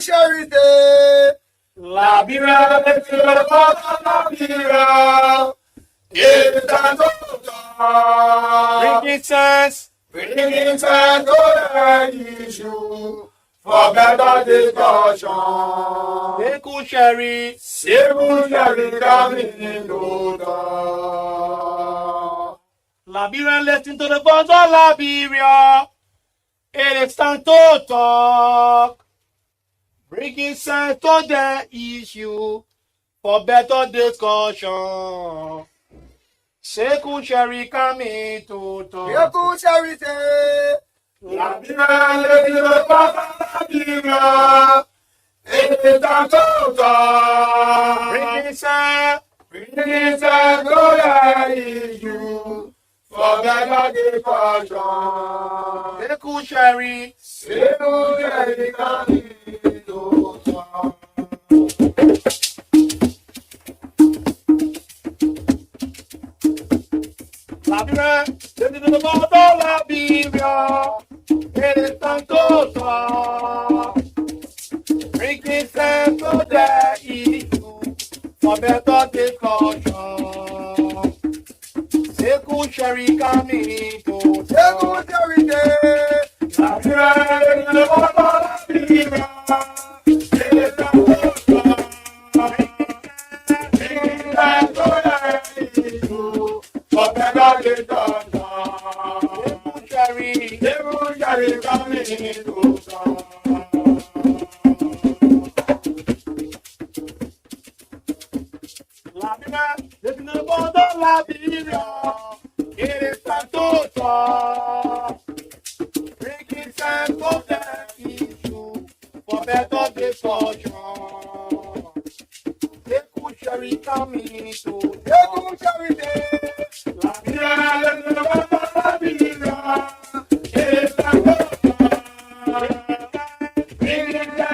Charité, Labira, Labira, et bringing sense, to the issue for better discussion. Seku Sherry, coming to the Liberia, listen to the voice of Liberia. It is time to talk. Bringing sense to the issue for better discussion. Seku Sherry coming to talk. Seku Sherry say, Liberia, Liberia, it is time to talk. Bringing sense to the issue for better discussion. Seku Sherry coming to talk. Liberia, this is the voice of Liberia. It is time to talk. Bringing sense to the issue for better discussion. Seku Sherry coming to talk. Seku Sherry day. Liberia, this is the voice of Liberia. It is time to talk. Bringing sense to the issue for better discussion. Seku Sherry coming to talk. Liberia, this is the voice of Liberia. It is time to talk. Bringing sense to the issue for better discussion. Seku Sherry coming to talk. Seku Sherry day. Liberia, this is the voice of Liberia. It is time to talk.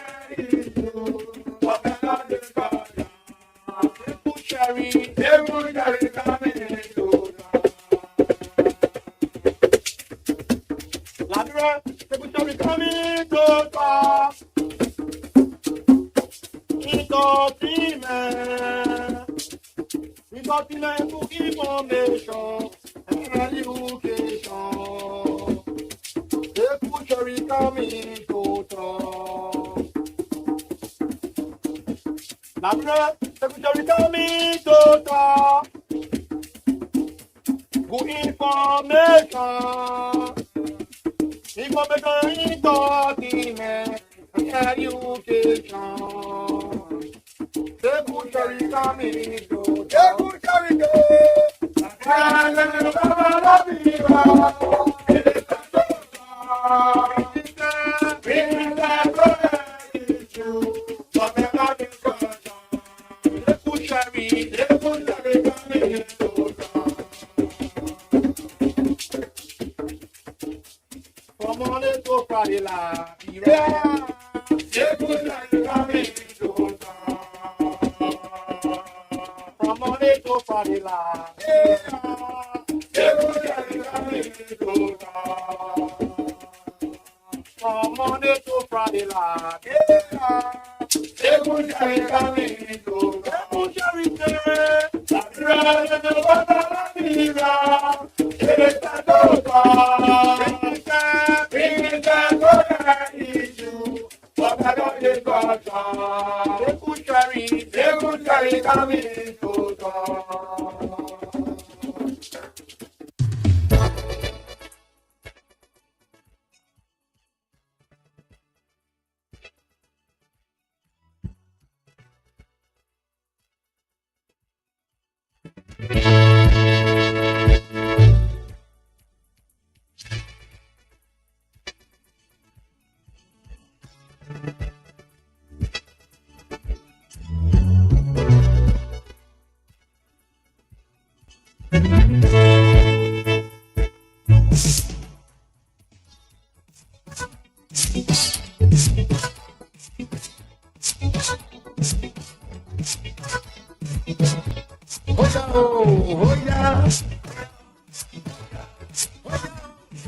Bringing sense to the issue for better discussion. Seku Sherry coming to talk. Liberia, Seku Sherry coming to talk. We got for information and education. Seku Sherry coming to talk. Liberia, Seku Sherry coming to talk. Good information. In document and education. Seku Sherry coming to talk. Seku Sherry from Monday to Friday, Liberia. Seku Sherry coming to talk. From Monday to Friday, Seku Sherry coming to talk. From Monday to Friday, Seku Sherry coming to talk. Seku Sherry day. Liberia, the voice of Liberia. It is time to talk. Bringing sense to the issue for better discussion. Seku Sherry coming to talk.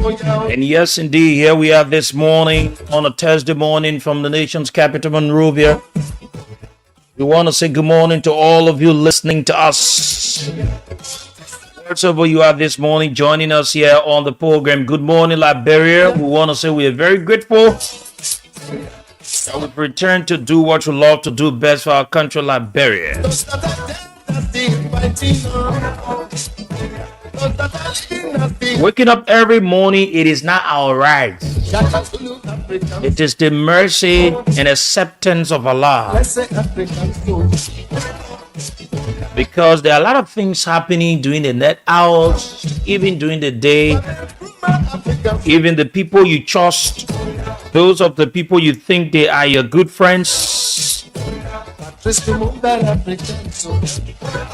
And yes, indeed, here we are this morning on a Thursday morning from the nation's capital, Monrovia. We want to say good morning to all of you listening to us. Wherever you are this morning, joining us here on the program. Good morning, Liberia. We want to say we are very grateful that we've returned to do what we love to do best for our country, Liberia. Waking up every morning, it is not our right. It is the mercy and acceptance of Allah. Because there are a lot of things happening during the night hours, even during the day. Even the people you trust, those of the people you think they are your good friends,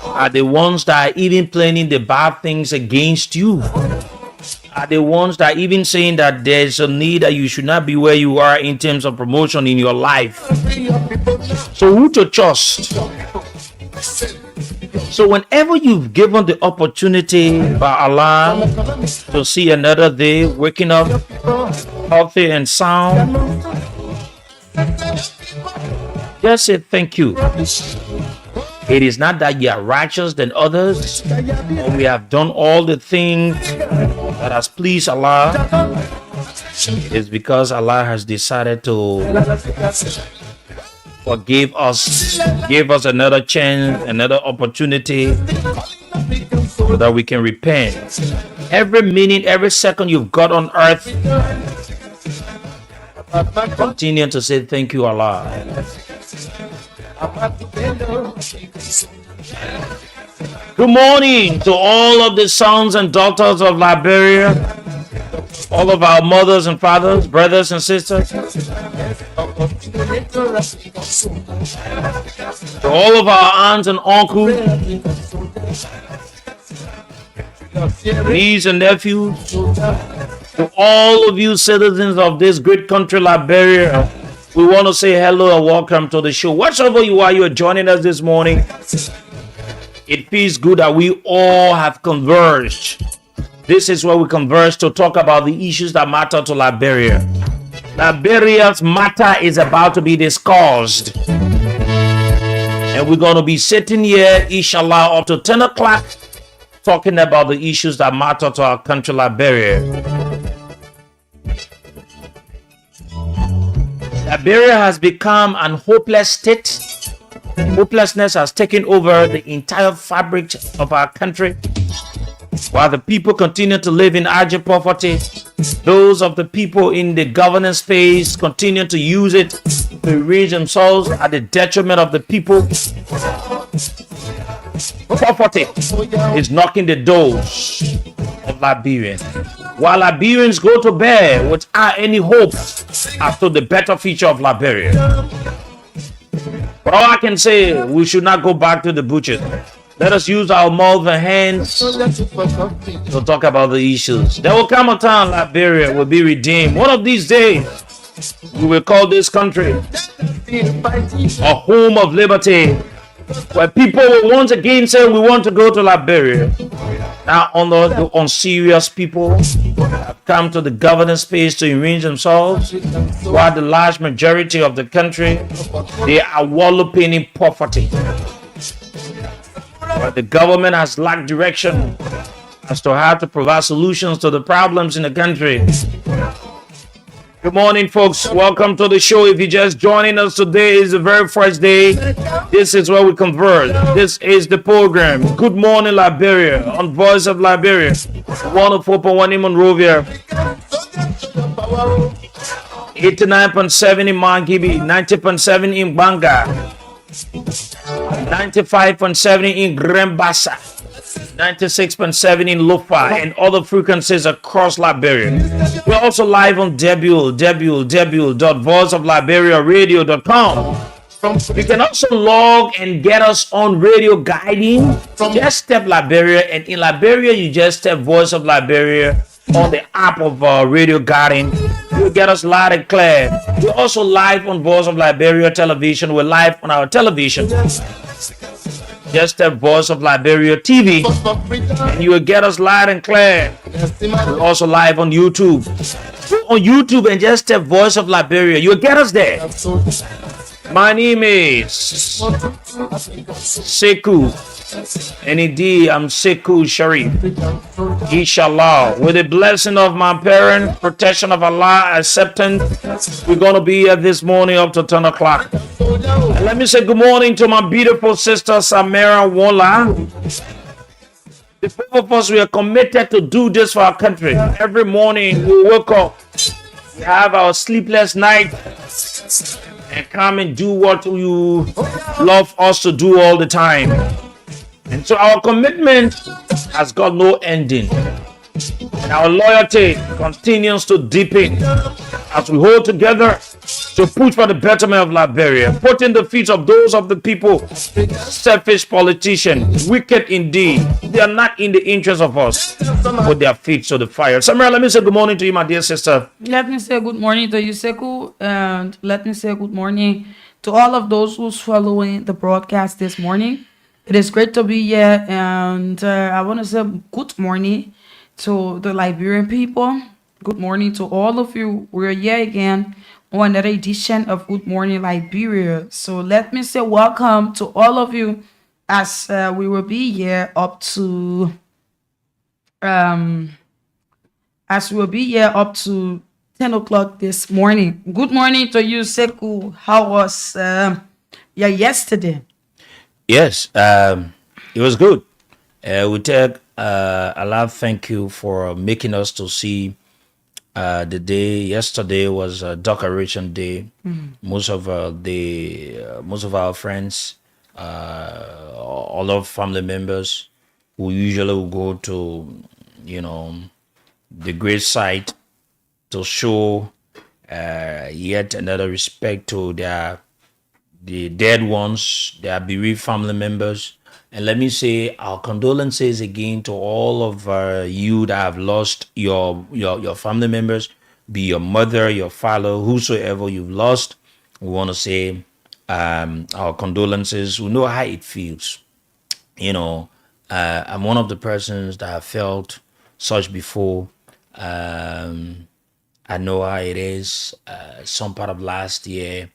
are the ones that are even planning the bad things against you. Are the ones that are even saying that there's a need that you should not be where you are in terms of promotion in your life. So who to trust? So whenever you've given the opportunity by Allah to see another day, waking up healthy and sound, just say thank you. It is not that you are righteous than others, or we have done all the things that has pleased Allah. It is because Allah has decided to forgive us, give us another chance, another opportunity so that we can repent. Every minute, every second you've got on earth, continue to say thank you, Allah. Good morning to all of the sons and daughters of Liberia, all of our mothers and fathers, brothers and sisters, to all of our aunts and uncles, nieces and nephews, to all of you citizens of this great country, Liberia. We want to say hello and welcome to the show. Wherever you are joining us this morning. It feels good that we all have converged. This is where we converge to talk about the issues that matter to Liberia. Liberia's matter is about to be discussed. And we're going to be sitting here, inshallah, up to 10 o'clock, talking about the issues that matter to our country, Liberia. Liberia has become an hopeless state. Hopelessness has taken over the entire fabric of our country. While the people continue to live in urgent poverty, those of the people in the governance space continue to use it to enrich themselves at the detriment of the people. Poverty is knocking the doors of Liberians. While Liberians go to bed without any hope as to the better future of Liberia. But all I can say, we should not go back to the butchers. Let us use our mouth and hands to talk about the issues. There will come a time Liberia will be redeemed. One of these days, we will call this country a home of liberty, where people will once again say we want to go to Liberia. Now, the unserious people have come to the governance space to enrich themselves, while the large majority of the country, they are wallowing in poverty. But the government has lacked direction as to how to provide solutions to the problems in the country. Good morning, folks. Welcome to the show. If you're just joining us today, is the very first day. This is where we converge. This is the program. Good morning, Liberia, on Voice of Liberia. 104.1 in Monrovia, 89.7 in Mangibi, 90.7 in Banga, 95.7 in Grembasa, 96.7 in Lufa, and other frequencies across Liberia. We're also live on www.voiceofliberiaradio.com. You can also log and get us on radio guiding. Just tap Liberia, and in Liberia, you just tap Voice of Liberia on the app of radio guiding. You'll get us loud and clear. We're also live on Voice of Liberia television. We're live on our television. Just a Voice of Liberia TV, and you will get us loud and clear. We're also live on YouTube. Go on YouTube and just a Voice of Liberia. You will get us there. My name is Sekou, and indeed I'm Sekou Sharif. Inshallah, with the blessing of my parents, protection of Allah, acceptance, we're going to be here this morning up to 10 o'clock. And let me say good morning to my beautiful sister Samira Wola. The both of us, we are committed to do this for our country. Every morning we wake up, we have our sleepless night, and come and do what you love us to do all the time. And so our commitment has got no ending. And our loyalty continues to deepen as we hold together to push for the betterment of Liberia, putting the feet of those of the people, selfish politicians, wicked indeed. They are not in the interest of us, put their feet to the fire. Samira, let me say good morning to you, my dear sister. Let me say good morning to you, Sekou, and let me say good morning to all of those who's following the broadcast this morning. It is great to be here, and I want to say good morning to the Liberian people. Good morning to all of you. We're here again on another edition of Good Morning Liberia. So let me say welcome to all of you as we will be here up to 10 o'clock this morning. Good morning to you, Sekou. How was yesterday? Yes, it was good. We take a lot of thank you for making us to see the day. Yesterday was a decoration day. Most of our friends, all of family members who usually will go to, the great site to show yet another respect to the dead ones, their bereaved family members. And let me say our condolences again to all of you that have lost your family members, be your mother, your father, whosoever you've lost. We want to say our condolences. We know how it feels. I'm one of the persons that have felt such before. I know how it is. Some part of last year,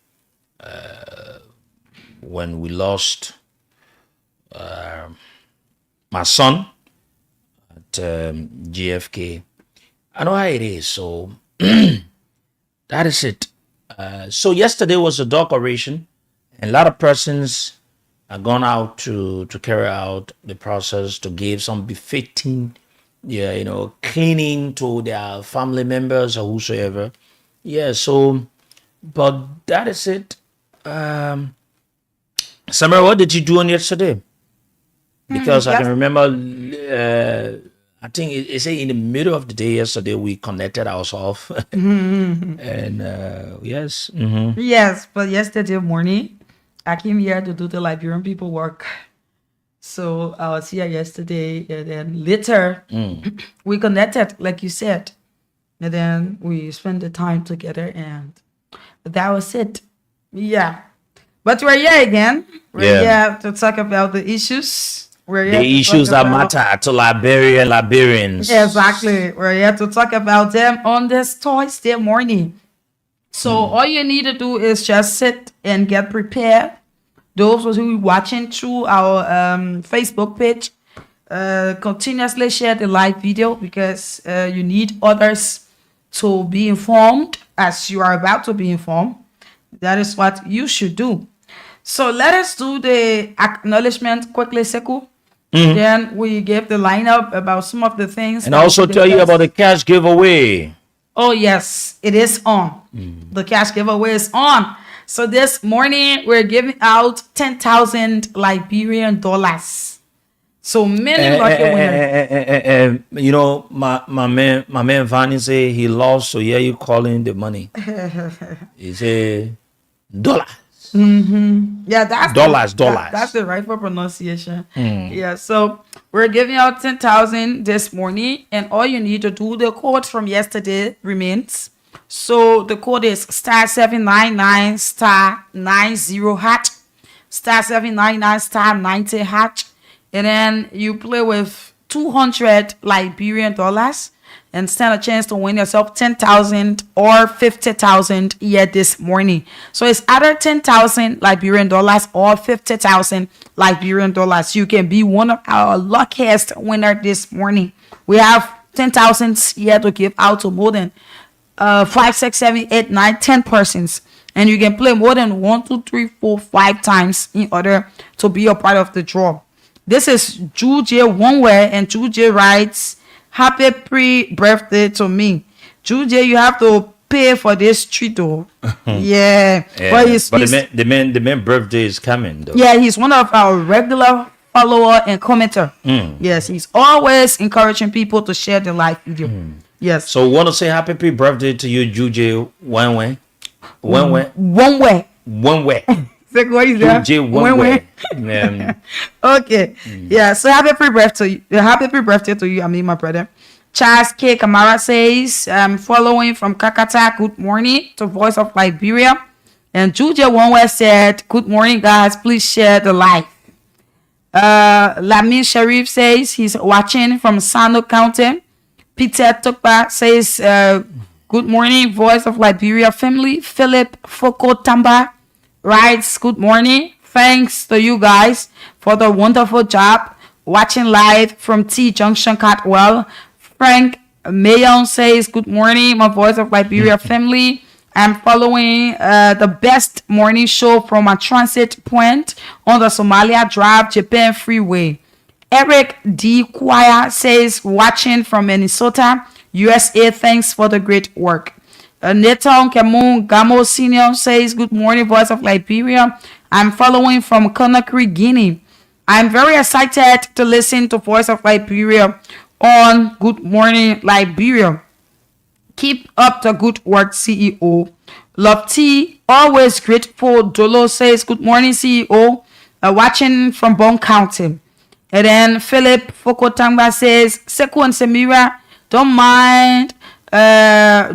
when we lost my son at GFK. I know how it is, so that is it. So yesterday was a decoration, and a lot of persons are gone out to carry out the process to give some befitting, cleaning to their family members or whosoever. Yeah, so, but that is it. Samara, what did you do on yesterday? Because I can remember, I think it's in the middle of the day yesterday, we connected ourselves. And yes. Yes, but yesterday morning, I came here to do the Liberian people work. So I was here yesterday, and then later we connected, like you said. And then we spent the time together, and that was it. Yeah. But we're here again. We're here to talk about the issues. The issues that matter to Liberians. Exactly. We're here to talk about them on this Thursday morning. So all you need to do is just sit and get prepared. Those who are watching through our Facebook page, continuously share the live video because you need others to be informed as you are about to be informed. That is what you should do. So let us do the acknowledgement quickly, Sekou. Then we gave the lineup about some of the things. And also tell you about the cash giveaway. Oh, yes, it is on. The cash giveaway is on. So this morning, we're giving out 10,000 Liberian dollars. So many lucky winners. My man Vanny say he lost, so yeah, you calling the money. He say dollars. Yeah, that's dollars. That's the rightful pronunciation. Yeah, so we're giving out 10,000 this morning, and all you need to do, the code from yesterday remains. So the code is *799*90#. star 799 star 90 hatch, and then you play with 200 Liberian dollars and stand a chance to win yourself 10,000 or 50,000 here this morning. So it's either 10,000 Liberian dollars or 50,000 Liberian dollars. You can be one of our luckiest winner this morning. We have 10,000 here to give out to more than 5, 6, 7, 8, 9, 10 persons. And you can play more than 1, 2, 3, 4, 5 times in order to be a part of the draw. This is Juju Onwe, and Juju writes, happy pre-birthday to me. Juju, you have to pay for this treat though. Yeah. But the man birthday is coming though. Yeah, he's one of our regular follower and commenter. Yes, he's always encouraging people to share the live video. Yes. So want to say happy pre-birthday to you, Juju Onwe. Onwe. What is that? Okay. Yeah. So happy pre-birthday to you. I mean, my brother. Charles K. Kamara says, following from Kakata, good morning to Voice of Liberia. And Juju Onwe said, good morning, guys. Please share the live. Lamin Sharif says he's watching from Sano County. Peter Tukpa says, good morning, Voice of Liberia family. Philip Foko Tamba writes, good morning. Thanks to you guys for the wonderful job watching live from T Junction Catwell. Frank Mayon says, good morning, my Voice of Liberia family. I'm following the best morning show from a transit point on the Somalia Drive, Japan Freeway. Eric D. Choir says, watching from Minnesota, USA. Thanks for the great work. Nathan Kamun Gamo Senior says, good morning, Voice of Liberia. I'm following from Conakry, Guinea. I'm very excited to listen to Voice of Liberia on Good Morning Liberia. Keep up the good work, CEO. Love T, always grateful. Dolo says, good morning, CEO. Watching from Bon County. And then Philip Fokotanga says, Seku and Samira, don't mind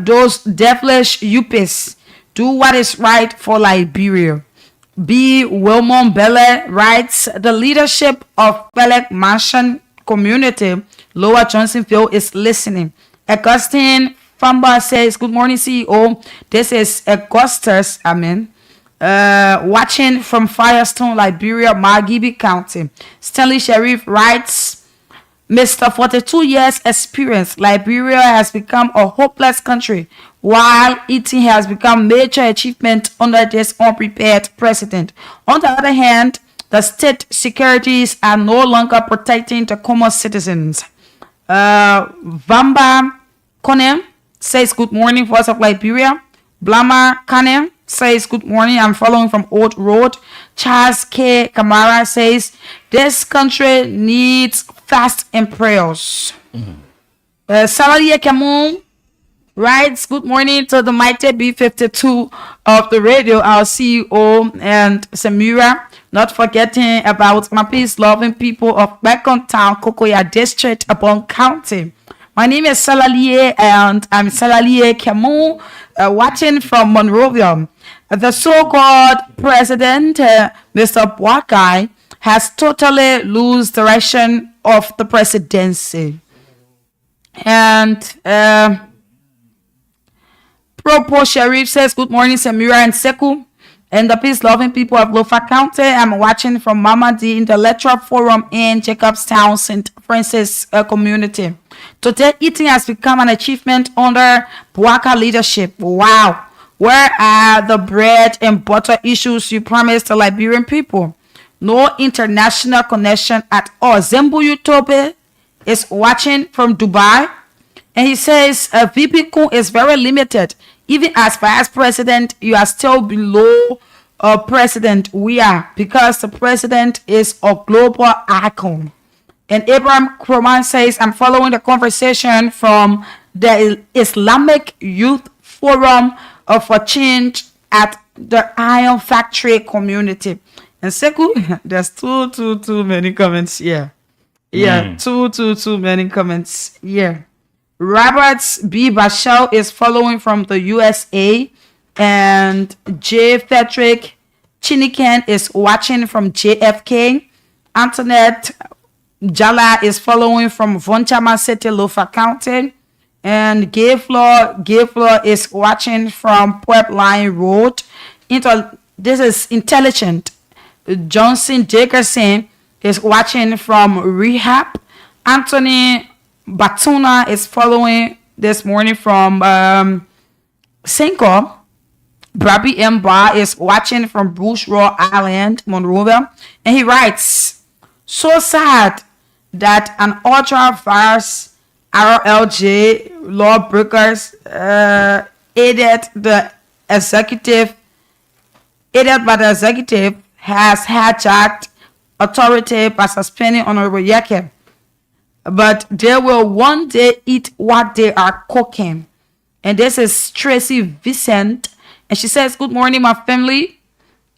those devilish yuppies. Do what is right for Liberia. B. Wilmon Belle writes, the leadership of Pelek Mansion community, Lower Johnsonville, is listening. Augustine Famba says, good morning, CEO. This is Augustus, watching from Firestone, Liberia, Margibi County. Stanley Sheriff writes, Mr. 42 years experience, Liberia has become a hopeless country, while eating has become major achievement under this unprepared president. On the other hand, the state securities are no longer protecting the common citizens. Vamba Konem says, good morning, Voice of Liberia. Blama Kanem says, good morning, I'm following from Old Road. Charles K. Kamara says, this country needs fast and prayers. Salaria Kamun writes, good morning to the mighty B52 of the radio, our CEO and Samira. Not forgetting about my peace-loving people of Bacon Town, Kokoya District, Abon County. My name is Salalie and I'm Salalie Kamu, watching from Monrovia. The so-called president, Mr. Bwakai, has totally lost direction of the presidency. And Propo Sharif says, good morning, Samira and Seku. And the peace-loving people of Lofa County, I'm watching from Mama D Intellectual Forum in Jacobstown, St. Francis community. Today, eating has become an achievement under Bwaka leadership. Wow. Where are the bread and butter issues you promised the Liberian people? No international connection at all. Zembu Utobe is watching from Dubai. And he says, VP Kun is very limited. Even as vice president, you are still below president. We are, because the president is a global icon. And Abraham Kroman says, I'm following the conversation from the Islamic Youth Forum for Change at the Iron Factory community. And Seku, there's too many comments here. Yeah, too many comments here. Roberts B. Bashal is following from the USA, and J. Patrick Chiniken is watching from JFK. Antoinette Jala is following from Vonchama City, Lofa County. And Gay Floor is watching from Pueblo Line Road. This is Intelligent. Johnson Dickerson is watching from Rehab. Anthony Batuna is following this morning from Cinco. Bobby M. Barr is watching from Bruce Raw Island, Monrovia. And he writes, so sad that an ultra-virus RLJ lawbreakers aided by the executive has hijacked authority by suspending Honorable Yeke. But they will one day eat what they are cooking. And this is Tracy Vincent. And she says, good morning, my family.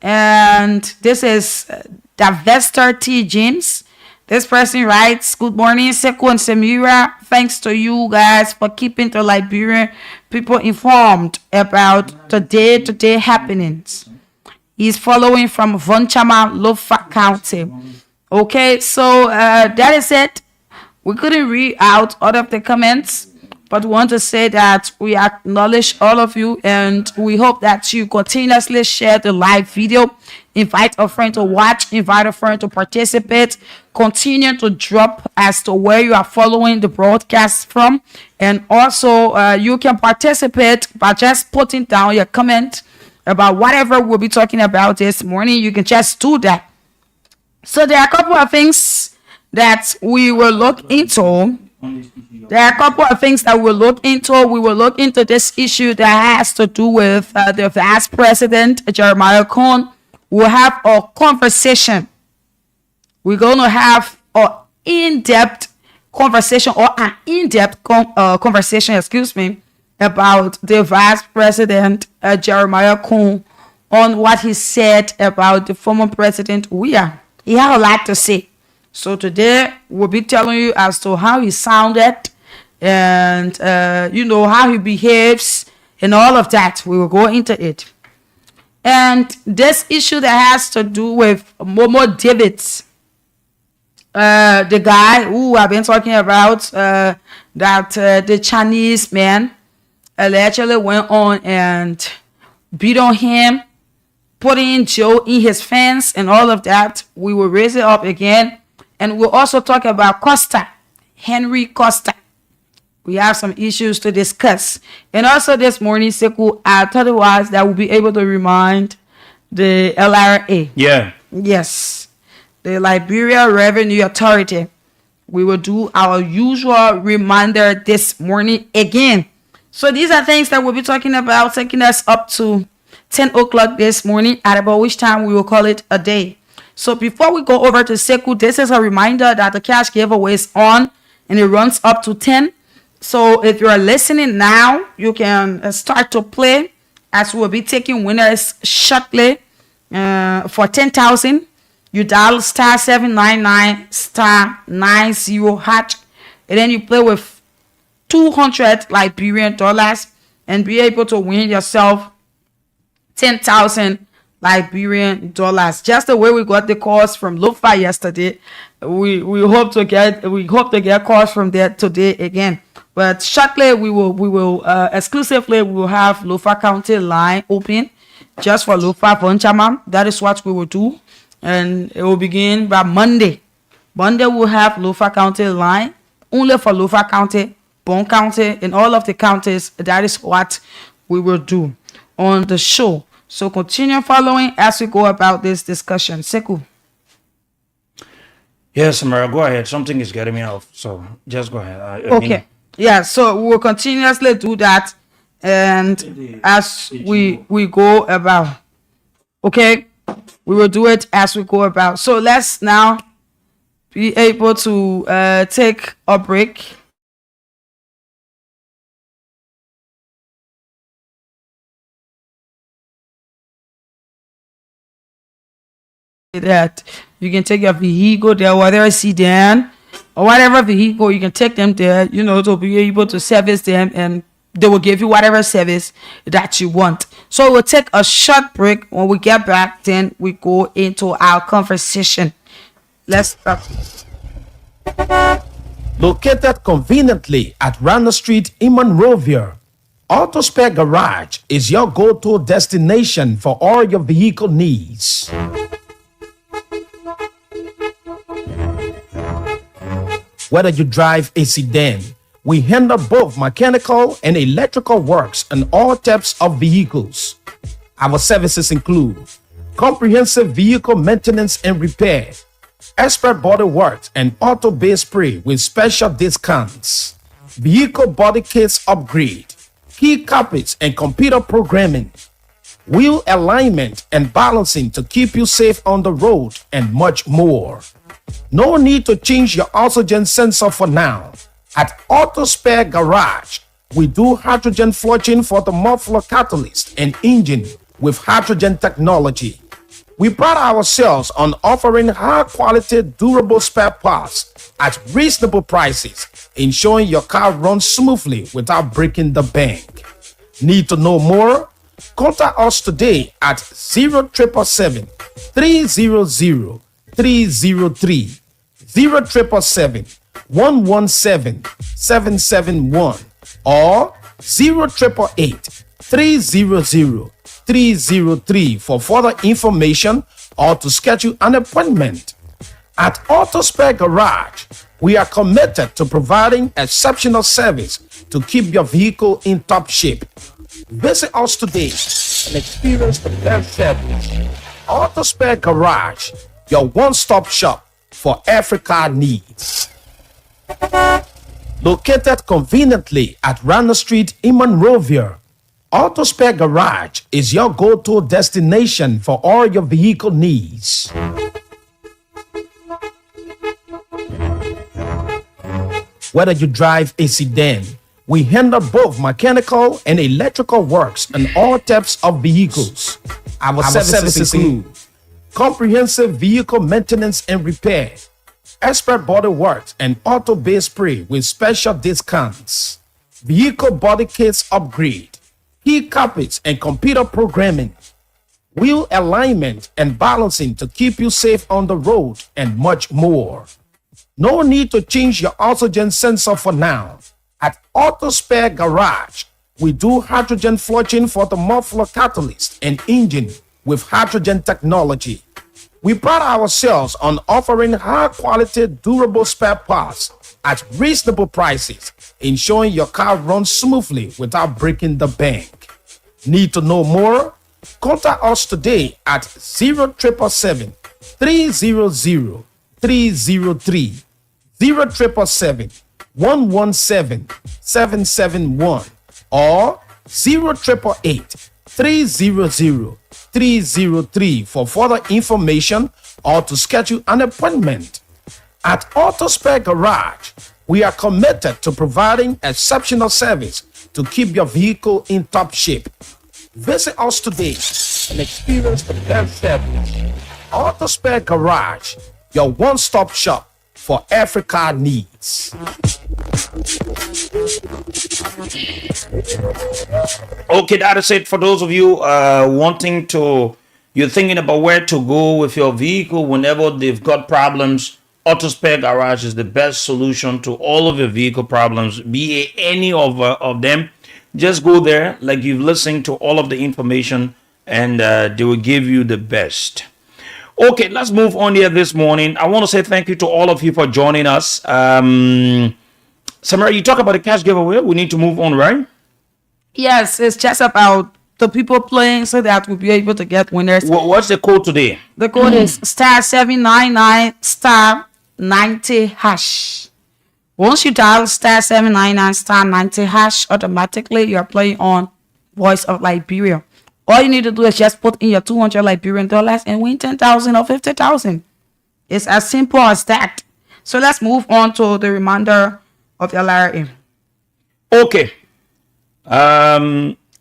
And this is Davester T. James. This person writes, good morning, Sekou and Samira. Thanks to you guys for keeping the Liberian people informed about the day-to-day happenings. He's following from Vonchama, Lofa County. Okay, so that is it. We couldn't read out all of the comments, but we want to say that we acknowledge all of you, and we hope that you continuously share the live video. Invite a friend to watch, invite a friend to participate. Continue to drop as to where you are following the broadcast from. And also, you can participate by just putting down your comment about whatever we'll be talking about this morning. You can just do that. So there are a couple of things that we will look into. There are a couple of things that we'll look into. We will look into this issue that has to do with the Vice President, Jeremiah Cohn. We'll have a conversation. We're going to have an in-depth conversation, or an in-depth conversation, about the Vice President, Jeremiah Cohn, on what he said about the former President Weah. He had a lot to say. So today, we'll be telling you as to how he sounded and, how he behaves and all of that. We will go into it. And this issue that has to do with Momo Davids, the guy who I've been talking about, that the Chinese man allegedly went on and beat on him, putting Joe in his fence and all of that. We will raise it up again. And we'll also talk about Costa, Henry Costa. We have some issues to discuss. And also this morning, Sekou, I thought it was that we'll be able to remind the LRA. Yeah. Yes. The Liberia Revenue Authority. We will do our usual reminder this morning again. So these are things that we'll be talking about, taking us up to 10 o'clock this morning, at about which time we will call it a day. So before we go over to Sekou, this is a reminder that the cash giveaway is on and it runs up to 10. So if you are listening now, you can start to play, as we'll be taking winners shortly for 10,000. You dial star 799 star 90 hash, and then you play with 200 Liberian dollars and be able to win yourself 10,000 Liberian dollars. Just the way we got the calls from Lofa yesterday, we hope to get calls from there today again. But shortly we will exclusively we will have Lofa County line open just for Lofa Vonchama. That is what we will do, and it will begin by Monday. Monday we'll have Lofa County line only for Lofa County, Bon County, and all of the counties. That is what we will do on the show. So continue following as we go about this discussion. Sekou. Yes, Samara, go ahead. Something is getting me off, so just go ahead. Okay. Yeah, so we will continuously do that, and as we go about. Okay, we will do it as we go about. So let's now be able to take a break. That you can take your vehicle there, whether it's sedan or whatever vehicle, you can take them there, to be able to service them and they will give you whatever service that you want. So we'll take a short break. When we get back, then we go into our conversation. Let's start. Located conveniently at Rana Street in Monrovia, Auto Spare Garage is your go-to destination for all your vehicle needs. Whether you drive a sedan, we handle both mechanical and electrical works on all types of vehicles. Our services include comprehensive vehicle maintenance and repair, expert body works and auto base spray with special discounts, vehicle body kits upgrade, key carpets and computer programming, wheel alignment and balancing to keep you safe on the road, and much more. No need to change your oxygen sensor for now. At Auto Spare Garage, we do hydrogen flushing for the muffler catalyst and engine with hydrogen technology. We pride ourselves on offering high-quality, durable spare parts at reasonable prices, ensuring your car runs smoothly without breaking the bank. Need to know more? Contact us today at 0777 300 303, 0777 117 771, or 0888 300 303 for further information or to schedule an appointment. At Auto Spare Garage, we are committed to providing exceptional service to keep your vehicle in top shape. Visit us today and experience the best service. Auto Spare Garage, your one-stop shop for every car needs. Located conveniently at Rana Street in Monrovia, Auto Spare Garage is your go-to destination for all your vehicle needs. Whether you drive a sedan, we handle both mechanical and electrical works on all types of vehicles. Our services include comprehensive vehicle maintenance and repair, expert body works and auto base spray with special discounts, vehicle body kits upgrade, key carpets and computer programming, wheel alignment and balancing to keep you safe on the road, and much more. No need to change your oxygen sensor for now. At Auto Spare Garage, we do hydrogen flushing for the muffler catalyst and engine with hydrogen technology. We pride ourselves on offering high-quality, durable spare parts at reasonable prices, ensuring your car runs smoothly without breaking the bank. Need to know more? Contact us today at 0777 300 303, 0777 117 771, or 0888 300 303 for further information or to schedule an appointment. At Auto Spare Garage, we are committed to providing exceptional service to keep your vehicle in top shape. Visit us today and experience the best service. Auto Spare Garage, your one-stop shop for every car needs. Okay, that is it for those of you you're thinking about where to go with your vehicle whenever they've got problems. Auto Spare Garage is the best solution to all of your vehicle problems, be it any of them. Just go there, like you've listened to all of the information, and they will give you the best. Okay, let's move on here this morning. I want to say thank you to all of you for joining us. Samara, you talk about the cash giveaway. We need to move on, right? Yes, it's just about the people playing so that we'll be able to get winners. What's the code today? The code is *799 *90#. Once you dial *799 *90#, automatically you're playing on Voice of Liberia. All you need to do is just put in your $200 Liberian dollars and win 10,000 or 50,000. It's as simple as that. So let's move on to the remainder of your LRA. Okay.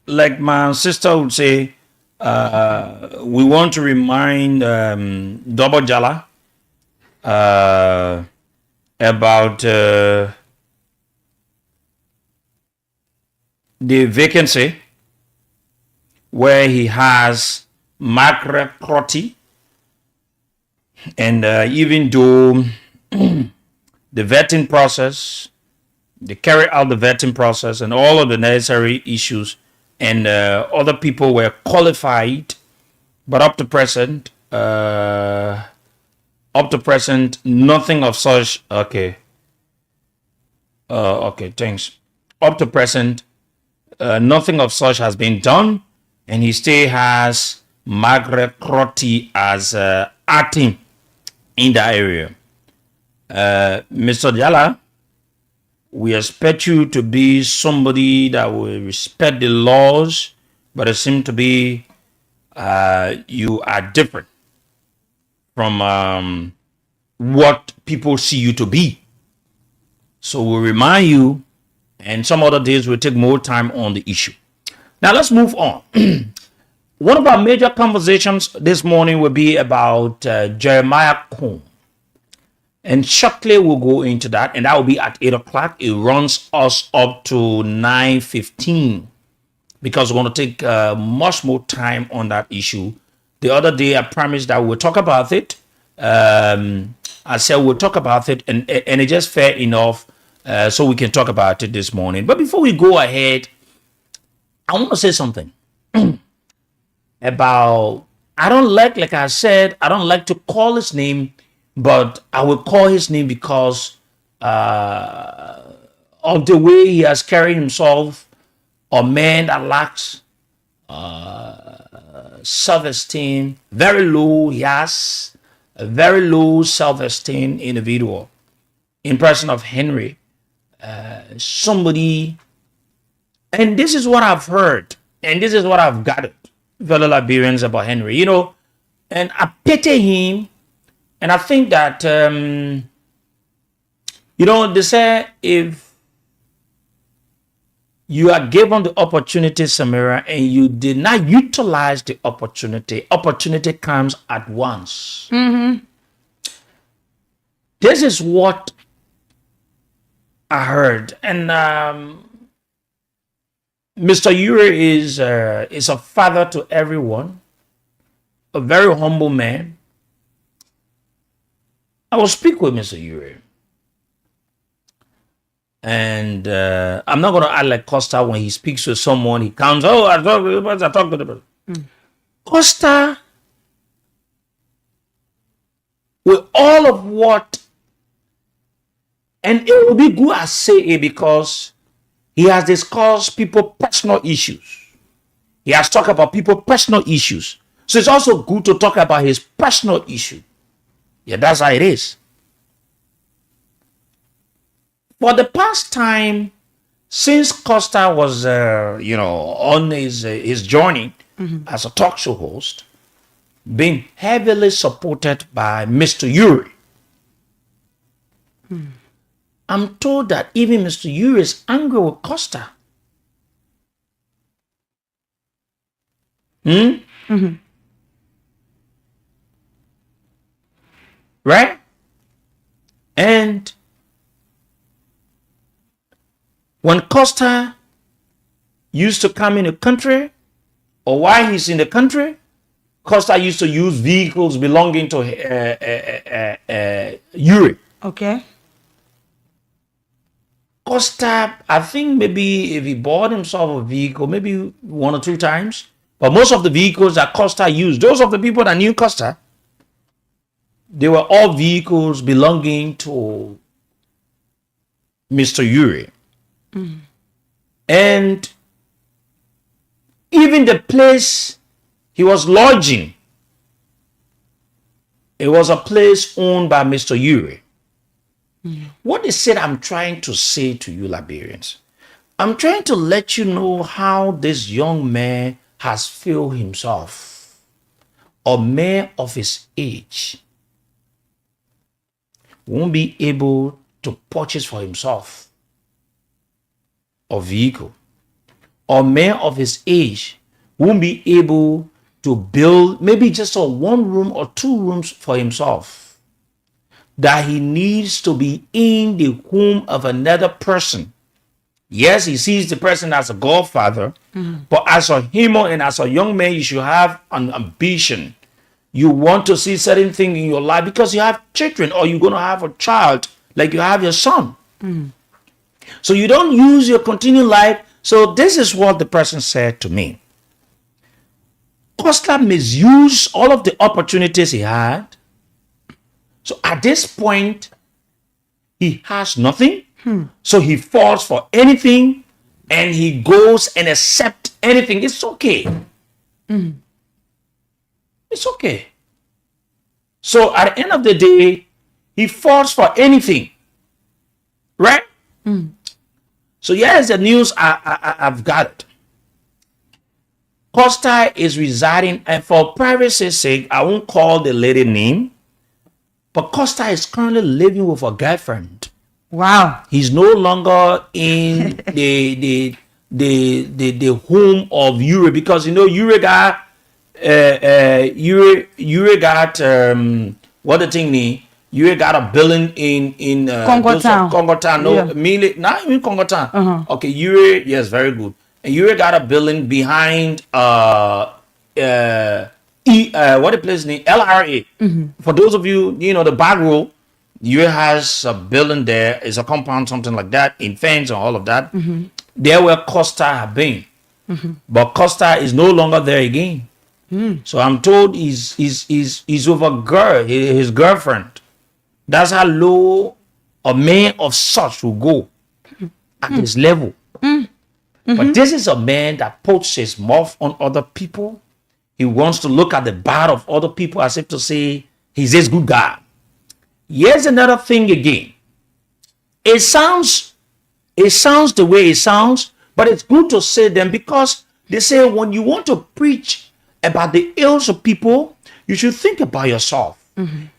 Like my sister would say, we want to remind Double Jala about the vacancy where he has Margaret Crotty, and even though the vetting process, they carry out the vetting process and all of the necessary issues, and other people were qualified, but up to present, nothing of such. Okay. Okay, thanks. Up to present, nothing of such has been done, and he still has Margaret Crotty as acting in that area. Mr. Jala, we expect you to be somebody that will respect the laws, but it seems to be you are different from what people see you to be. So we'll remind you, and some other days we'll take more time on the issue. Now let's move on. One of our major conversations this morning will be about Jeremiah Cohn. And shortly we'll go into that, and that will be at 8 o'clock. It runs us up to 9:15 because we're going to take much more time on that issue. The other day I promised that we'll talk about it. I said we'll talk about it, and it's just fair enough so we can talk about it this morning. But before we go ahead, I want to say something about, I don't like I said, I don't like to call his name, but I will call his name because of the way he has carried himself, a man that lacks self-esteem, very low, yes, a very low self-esteem individual, in person of Henry, somebody, and this is what I've heard, and this is what I've gathered, fellow Liberians, about Henry, and I pity him, and I think that, they say if you are given the opportunity, Samira, and you did not utilize the opportunity comes at once. Mm-hmm. This is what I heard. And Mr. Uri is a father to everyone, a very humble man. I will speak with Mr. Uri. And I'm not going to act like Costa when he speaks with someone. He comes, I talk to the person. Costa, with all of what, and it will be good I say it because he has discussed people's personal issues. He has talked about people's personal issues. So it's also good to talk about his personal issue. Yeah, that's how it is. For the past time, since Costa was, on his journey as a talk show host, being heavily supported by Mr. Uri, I'm told that even Mr. Uri is angry with Costa. Right? And when Costa used to come in the country, or while he's in the country, Costa used to use vehicles belonging to Uri. Okay. Costa, I think maybe if he bought himself a vehicle, maybe 1 or 2 times, but most of the vehicles that Costa used, those of the people that knew Costa, they were all vehicles belonging to Mr. Uri. And even the place he was lodging, it was a place owned by Mr. Uri. What is it I'm trying to say to you, Liberians? I'm trying to let you know how this young man has filled himself, a man of his age won't be able to purchase for himself a vehicle. A man of his age won't be able to build maybe just a 1 room or 2 rooms for himself. That he needs to be in the home of another person Yes, he sees the person as a godfather, but as a human and as a young man, you should have an ambition. You want to see certain things in your life because you have children, or you're going to have a child like you have your son. So you don't use your continued life. So this is what the person said to me. Costa misused all of the opportunities he had. So at this point, he has nothing. So he falls for anything and he goes and accepts anything. It's okay. It's okay. So at the end of the day, he falls for anything. Right? So here's the news I've got it. Costa is residing, and for privacy's sake, I won't call the lady name, but Costa is currently living with a girlfriend. Wow. He's no longer in the home of Ure, because Ure got what the thing need. Ure got a building in Congo Town. Congo Town. No, not even Congo Town. Okay, Ure, yes, very good. And Ure got a building behind what the place name? LRA. For those of you, the back row, Ure has a building there. It's a compound, something like that, in fence and all of that. There where Costa have been. But Costa is no longer there again. So I'm told he's with a girl, his girlfriend. That's how low a man of such will go at his level. But this is a man that puts his mouth on other people. He wants to look at the bad of other people as if to say he's this good guy. Here's another thing again. It sounds the way it sounds, but it's good to say them, because they say when you want to preach about the ills of people, you should think about yourself.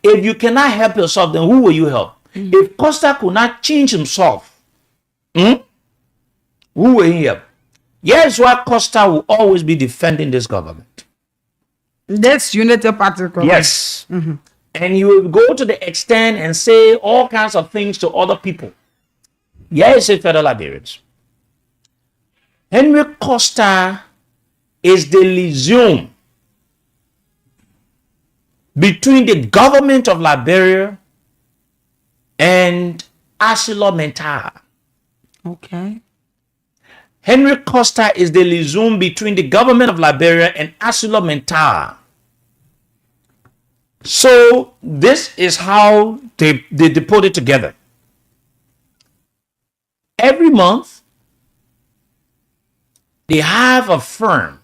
If you cannot help yourself, then who will you help? If Costa could not change himself, who will he help? Here's why Costa will always be defending this government. This unity party. Yes. And he will go to the extent and say all kinds of things to other people. Yes, fellow Liberians. Henry Costa is the liaison between the government of Liberia and ArcelorMittal. Okay. Henry Costa is the liaison between the government of Liberia and ArcelorMittal. So this is how they put it together. Every month, they have a firm.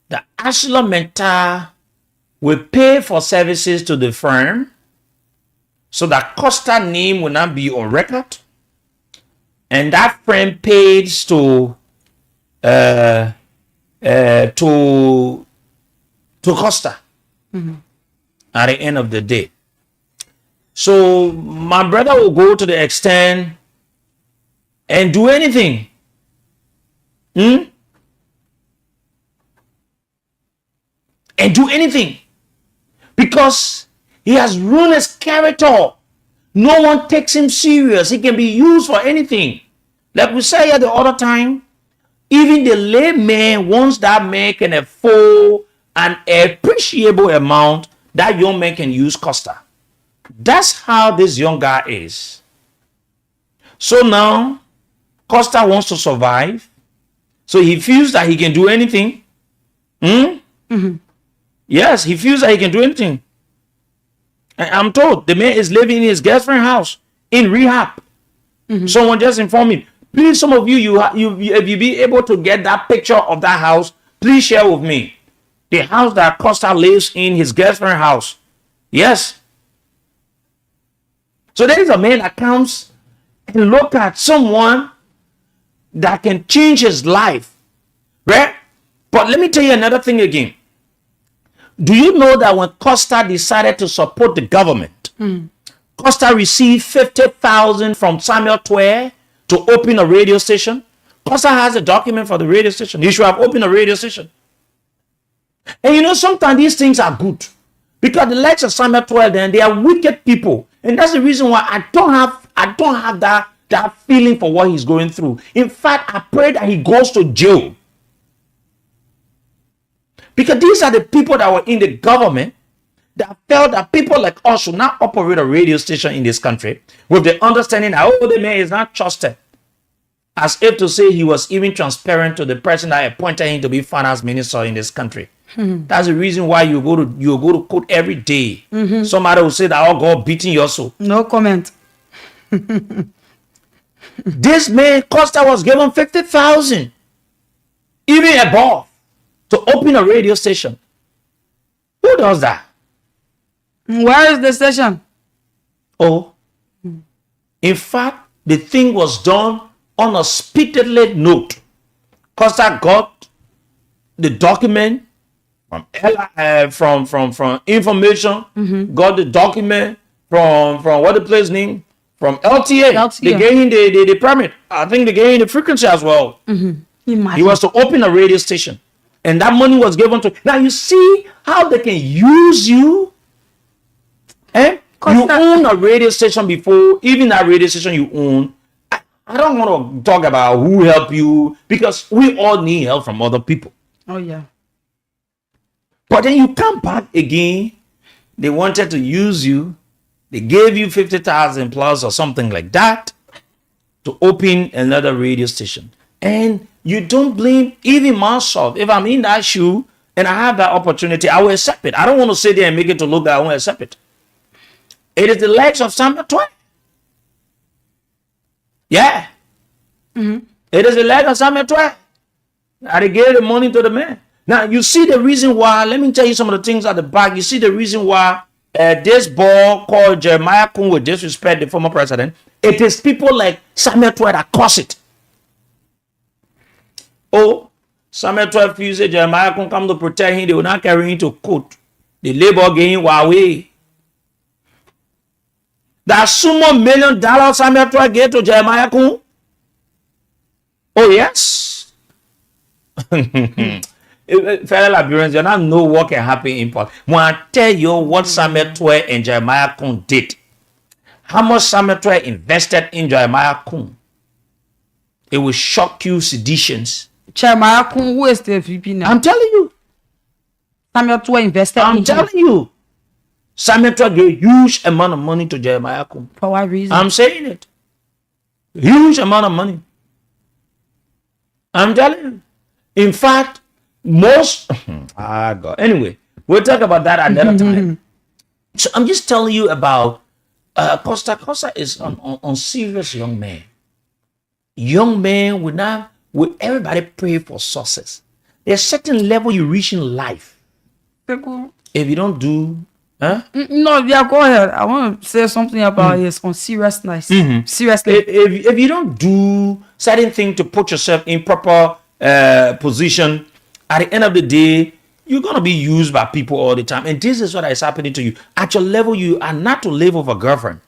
The ArcelorMittal will pay for services to the firm so that Costa name will not be on record. And that firm pays to Costa at the end of the day. So my brother will go to the extent and do anything. And do anything. Because he has ruined his character. No one takes him serious. He can be used for anything. Like we said here the other time, even the layman, once that man can afford an appreciable amount, that young man can use Costa. That's how this young guy is. So now, Costa wants to survive. So he feels that he can do anything. Yes, he feels that he can do anything. And I'm told the man is living in his girlfriend's house in rehab. Someone just informed me. Please, some of you, if you be able to get that picture of that house, please share with me. The house that Costa lives in, his girlfriend's house. Yes. So there is a man that comes and look at someone that can change his life. Right? But let me tell you another thing again. Do you know that when Costa decided to support the government, Costa received 50,000 from Samuel Twe to open a radio station? Costa has a document for the radio station. He should have opened a radio station. And sometimes these things are good. Because the likes of Samuel Twe, then they are wicked people. And that's the reason why I don't have that that feeling for what he's going through. In fact, I pray that he goes to jail. Because these are the people that were in the government that felt that people like us should not operate a radio station in this country with the understanding that, oh, the man is not trusted. As if to say he was even transparent to the person that appointed him to be finance minister in this country. That's the reason why you go to court every day. Somebody will say that, oh, God beating your soul. No comment. This man, Costa, was given 50,000, even above, to open a radio station. Who does that? Where is the station? Oh, in fact, the thing was done on a speedily note. Costa got the document from information, got the document from what the place name, from LTA. They gave him the permit. I think they gave him the frequency as well. He was to open a radio station, and that money was given to. Now you see how they can use you. You own a radio station before, even that radio station you own. I don't want to talk about who helped you, because we all need help from other people. Oh yeah. But then you come back again. They wanted to use you. They gave you 50,000 plus or something like that to open another radio station. And you don't blame even myself. If I'm in that shoe and I have that opportunity, I will accept it. I don't want to sit there and make it to look that I won't accept it. It is the legs of Samuel 12. Yeah. It is the leg of Samuel 12. And they gave the money to the man. Now, you see the reason why. Let me tell you some of the things at the back. You see the reason why this boy called Jeremiah Kun would disrespect the former president. It is people like Samuel 12 that cause it. Oh, Samuel 12 feels that Jeremiah Kun come to protect him. They will not carry him to court. The labor gain Huawei. That sumo $1 million Samuel 12 gave to Jeremiah Kun. Oh, yes. Fellow Liberians, you don't know what can happen in politics. When I tell you what Samuel 12 and Jeremiah Kun did, how much Samuel 12 invested in Jeremiah Kun, it will shock you, seditions. Jeremiah Kun, who is the VP now? I'm telling you. Samuel 12 invested in I'm telling you. Samuel 12 gave a huge amount of money to Jeremiah Kun. For what reason? I'm saying it. Huge amount of money. I'm telling you. In fact, most God. Anyway, we'll talk about that another time. So I'm just telling you about Costa. Costa is on serious young man. Young man will everybody pray for success. There's a certain level you reach in life. If you don't do, no, yeah, go ahead. I want to say something about his on seriousness. Seriously, if you don't do certain thing to put yourself in proper position, at the end of the day, you're gonna be used by people all the time. And this is what is happening to you. At your level, you are not to live with a girlfriend.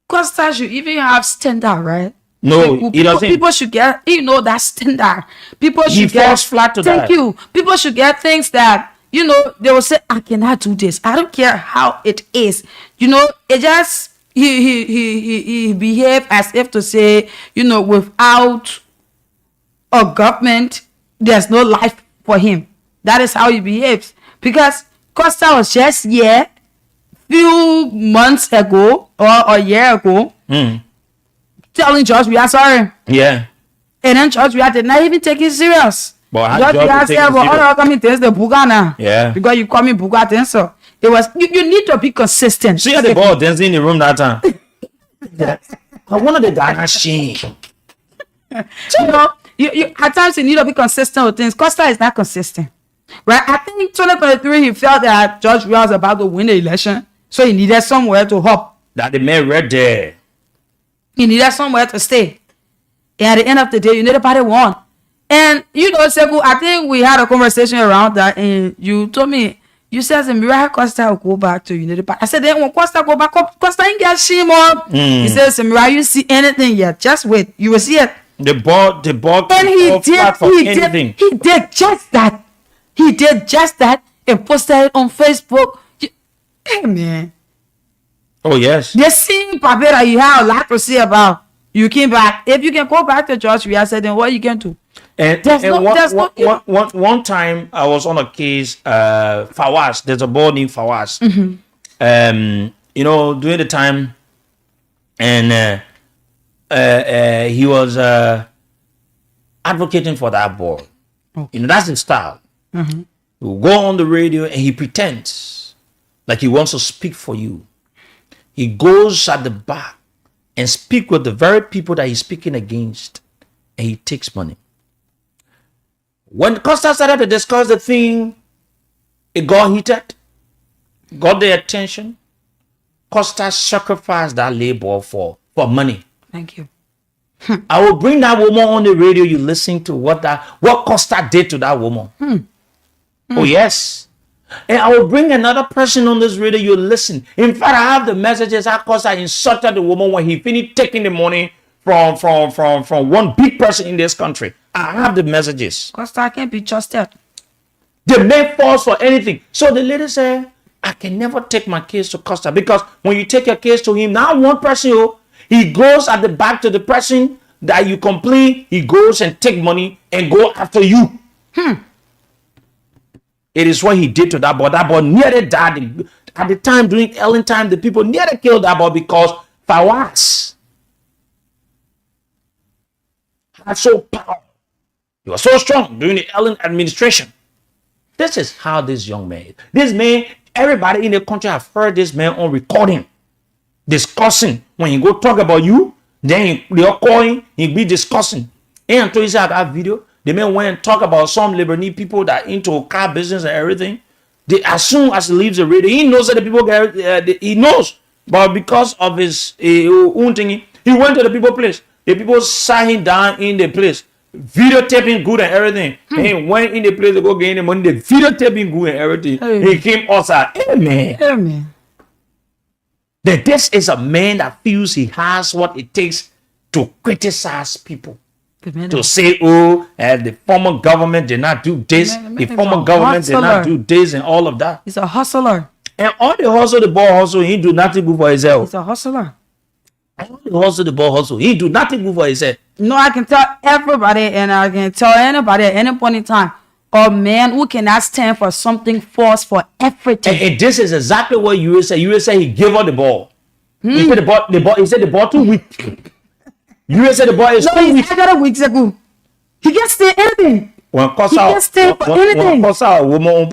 Costa should even have standard, right? No, he doesn't. People should get, that standard. People should He falls flat to that. Thank you. People should get things that, they will say, I cannot do this. I don't care how it is. It just, he behave as if to say, without a government, there's no life for him. That is how he behaves. Because Costa was just here few months ago or a year ago telling George we are sorry. Yeah. And then George we did not even take it serious. But George we said, well, all coming things the buga now. Yeah. Because you call me buga things, so it was you need to be consistent. See how the ball dancing in the room that time. I wanted the Ghana shame. You at times you need to be consistent with things. Costa is not consistent, right? I think 2023 he felt that George Weah was about to win the election, so he needed somewhere to hop. That the man right there. He needed somewhere to stay. And at the end of the day, you need a party one. And Sekou, I think we had a conversation around that, and you told me, you said Samira Costa will go back to Unity Party. I said, then when Costa go back, Costa ain't get shame up. He said, Samira, you see anything yet? Just wait, you will see it. The ball and he did just that. He did just that and posted it on Facebook. Hey man. Oh, yes. The same paper that you have a lot to say about. You came back. If you can go back to church, we are saying, then what you can do? And one time I was on a case, Fawaz. There's a boy named Fawaz. You know, during the time, and he was advocating for that boy. Okay. You know, that's his style. He will go on the radio and he pretends like he wants to speak for you. He goes at the back and speak with the very people that he's speaking against, and he takes money. When Costa started to discuss the thing, it got heated, got their attention. Costa sacrificed that labor for money. Thank you. I will bring that woman on the radio. You listen to what Costa did to that woman. Oh, yes. And I will bring another person on this radio. You listen. In fact, I have the messages how Costa insulted the woman when he finished taking the money from one big person in this country. I have the messages. Costa can't be trusted. They may false for anything. So the lady said, I can never take my case to Costa, because when you take your case to him, now one person, he goes at the back to the person that you complain, he goes and take money and go after you. It is what he did to that boy. That boy nearly died. At the time, during Ellen time, the people nearly killed that boy because Fawaz had so power. He was so strong during the Ellen administration. This is how this young man is. This man, everybody in the country have heard this man on recording, discussing. When he go talk about you, then they are calling, he be discussing. And until he said that video, the man went and talk about some Lebanese people that into car business and everything. They, as soon as he leaves the radio, he knows that the people get, he knows. But because of his own thing, he went to the people place. The people sat him down in the place, videotaping good and everything. And he went in the place to go gain the money. The videotaping good and everything. He came outside. Amen. Amen. That this is a man that feels he has what it takes to criticize people. Amen. To say, oh, the former government did not do this, the former government did not do this, and all of that. He's a hustler. And all the hustle, the boy hustle, he do nothing good for himself. He's a hustler. All the hustle, the boy hustle, he do nothing good for himself. No, I can tell everybody, and I can tell anybody at any point in time, a man who cannot stand for something false for everything. And this is exactly what you say. You say he gave her the ball. He said the ball too weak. You said the boy is too weak. I got a weeks ago. He can stay anything. When He can stay for anything. Woman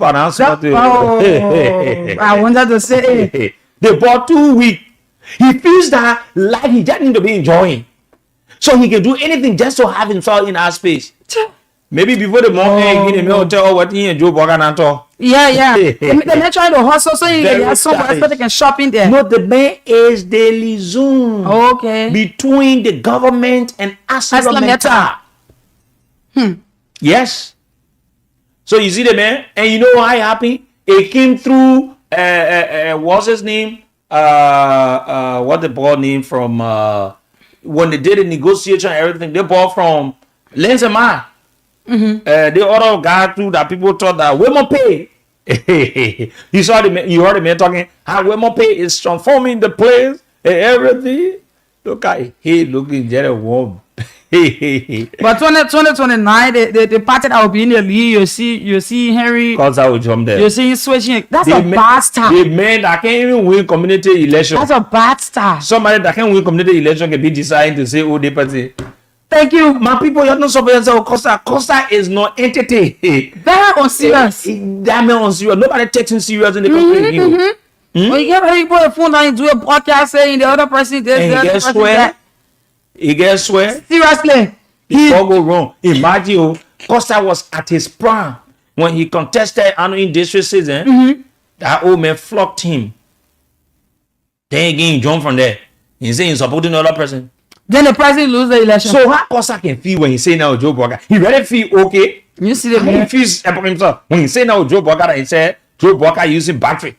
I wanted to say the ball too weak. He feels that life he just need to be enjoying. So he can do anything just to have himself in our space. Maybe before the morning, he may tell what he and Joe Bogan. Yeah. They're trying to hustle so you can have somewhere so they can shop in there. No, the man is the liaison between the government and Aslameta. Yes. So you see the man, and you know why happy? It came through. What's his name? What the ball name from? When they did the negotiation and everything, they bought from Lenzema. The other guy too that people thought that women pay. You saw the man, you heard the man talking how women pay is transforming the place and everything. Look at he looking just warm. But 2029, the party that will be in the league, you see Henry. Cause I will jump there. You see him switching. That's a bad start. The man that can't even win community election. That's a bad start. Somebody that can't win community election can be deciding to say, oh, they party. Thank you. My people, you're not supposed to say Costa. Costa is not entity. Very unserious. That man unserious. Nobody takes him serious in the country. When you get people on the phone and do a podcast saying the other person this, the other person that. He gets swear. Seriously. He all go wrong. Imagine Costa was at his prime when he contested in district season. That old man flocked him. Then again, he jumped from there. He said he's supporting another person. Then the president lose the election. So how Costa can feel when he say now Joe Burger? He really feel okay. You see the man. He feels about himself when he say now Joe Burger. He said Joe Burger using battery.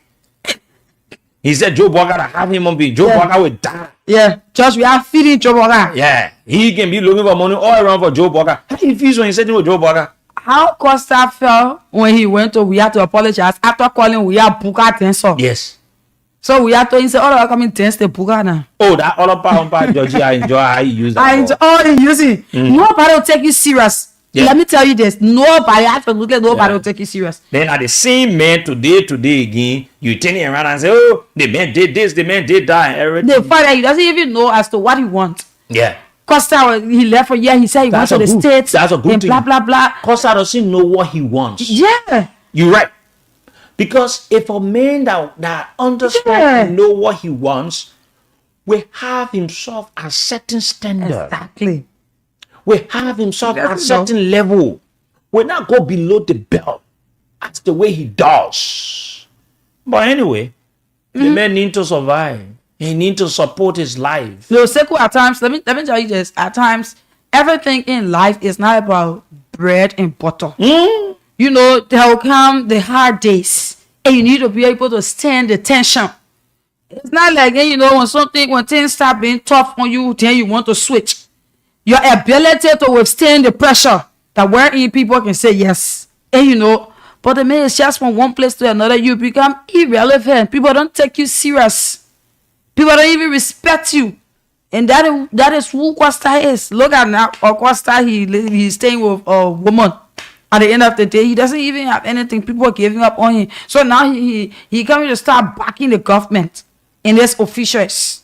He said Joe Burger have him on be Joe Burger will die. Yeah, just we are feeding Joe Burger. Yeah, he can be looking for money all around for Joe Burger. How he feels when he said to Joe Burger? How Costa felt when he went to we had to apologize after calling we have Buka Tensor. Yes. So we have to say, all of coming test the Pugana. Oh, that other part, Georgie, I enjoy how you use that. I enjoy all you using. Nobody will take you serious. Yeah. Let me tell you this. Nobody, absolutely nobody will take you serious. Then at the same man today again, you turn it around and say, oh, the man did this, the man did that, and everything. The father, he doesn't even know as to what he wants. Yeah. Costa, he left for year. He said he went to the States. That's a good and thing. blah, blah, blah. Costa doesn't know what he wants. Yeah. You're right. Because if a man that understands and know what he wants, will have himself a certain standard. Exactly. Will have himself at a certain level. Will not go below the belt. That's the way he does. But anyway, the man need to survive. He need to support his life. So, Sekou, at times, let me tell you this. At times, everything in life is not about bread and butter. You know, there will come the hard days, and you need to be able to stand the tension. It's not like, you know, when things start being tough on you, then you want to switch. Your ability to withstand the pressure that wherein people can say yes, and you know, but the man is just from one place to another, you become irrelevant. People don't take you serious. People don't even respect you. And that is who Costa is. Look at now, Costa, he's staying with a woman. At the end of the day, he doesn't even have anything. People are giving up on him. So now he coming to start backing the government and its officials.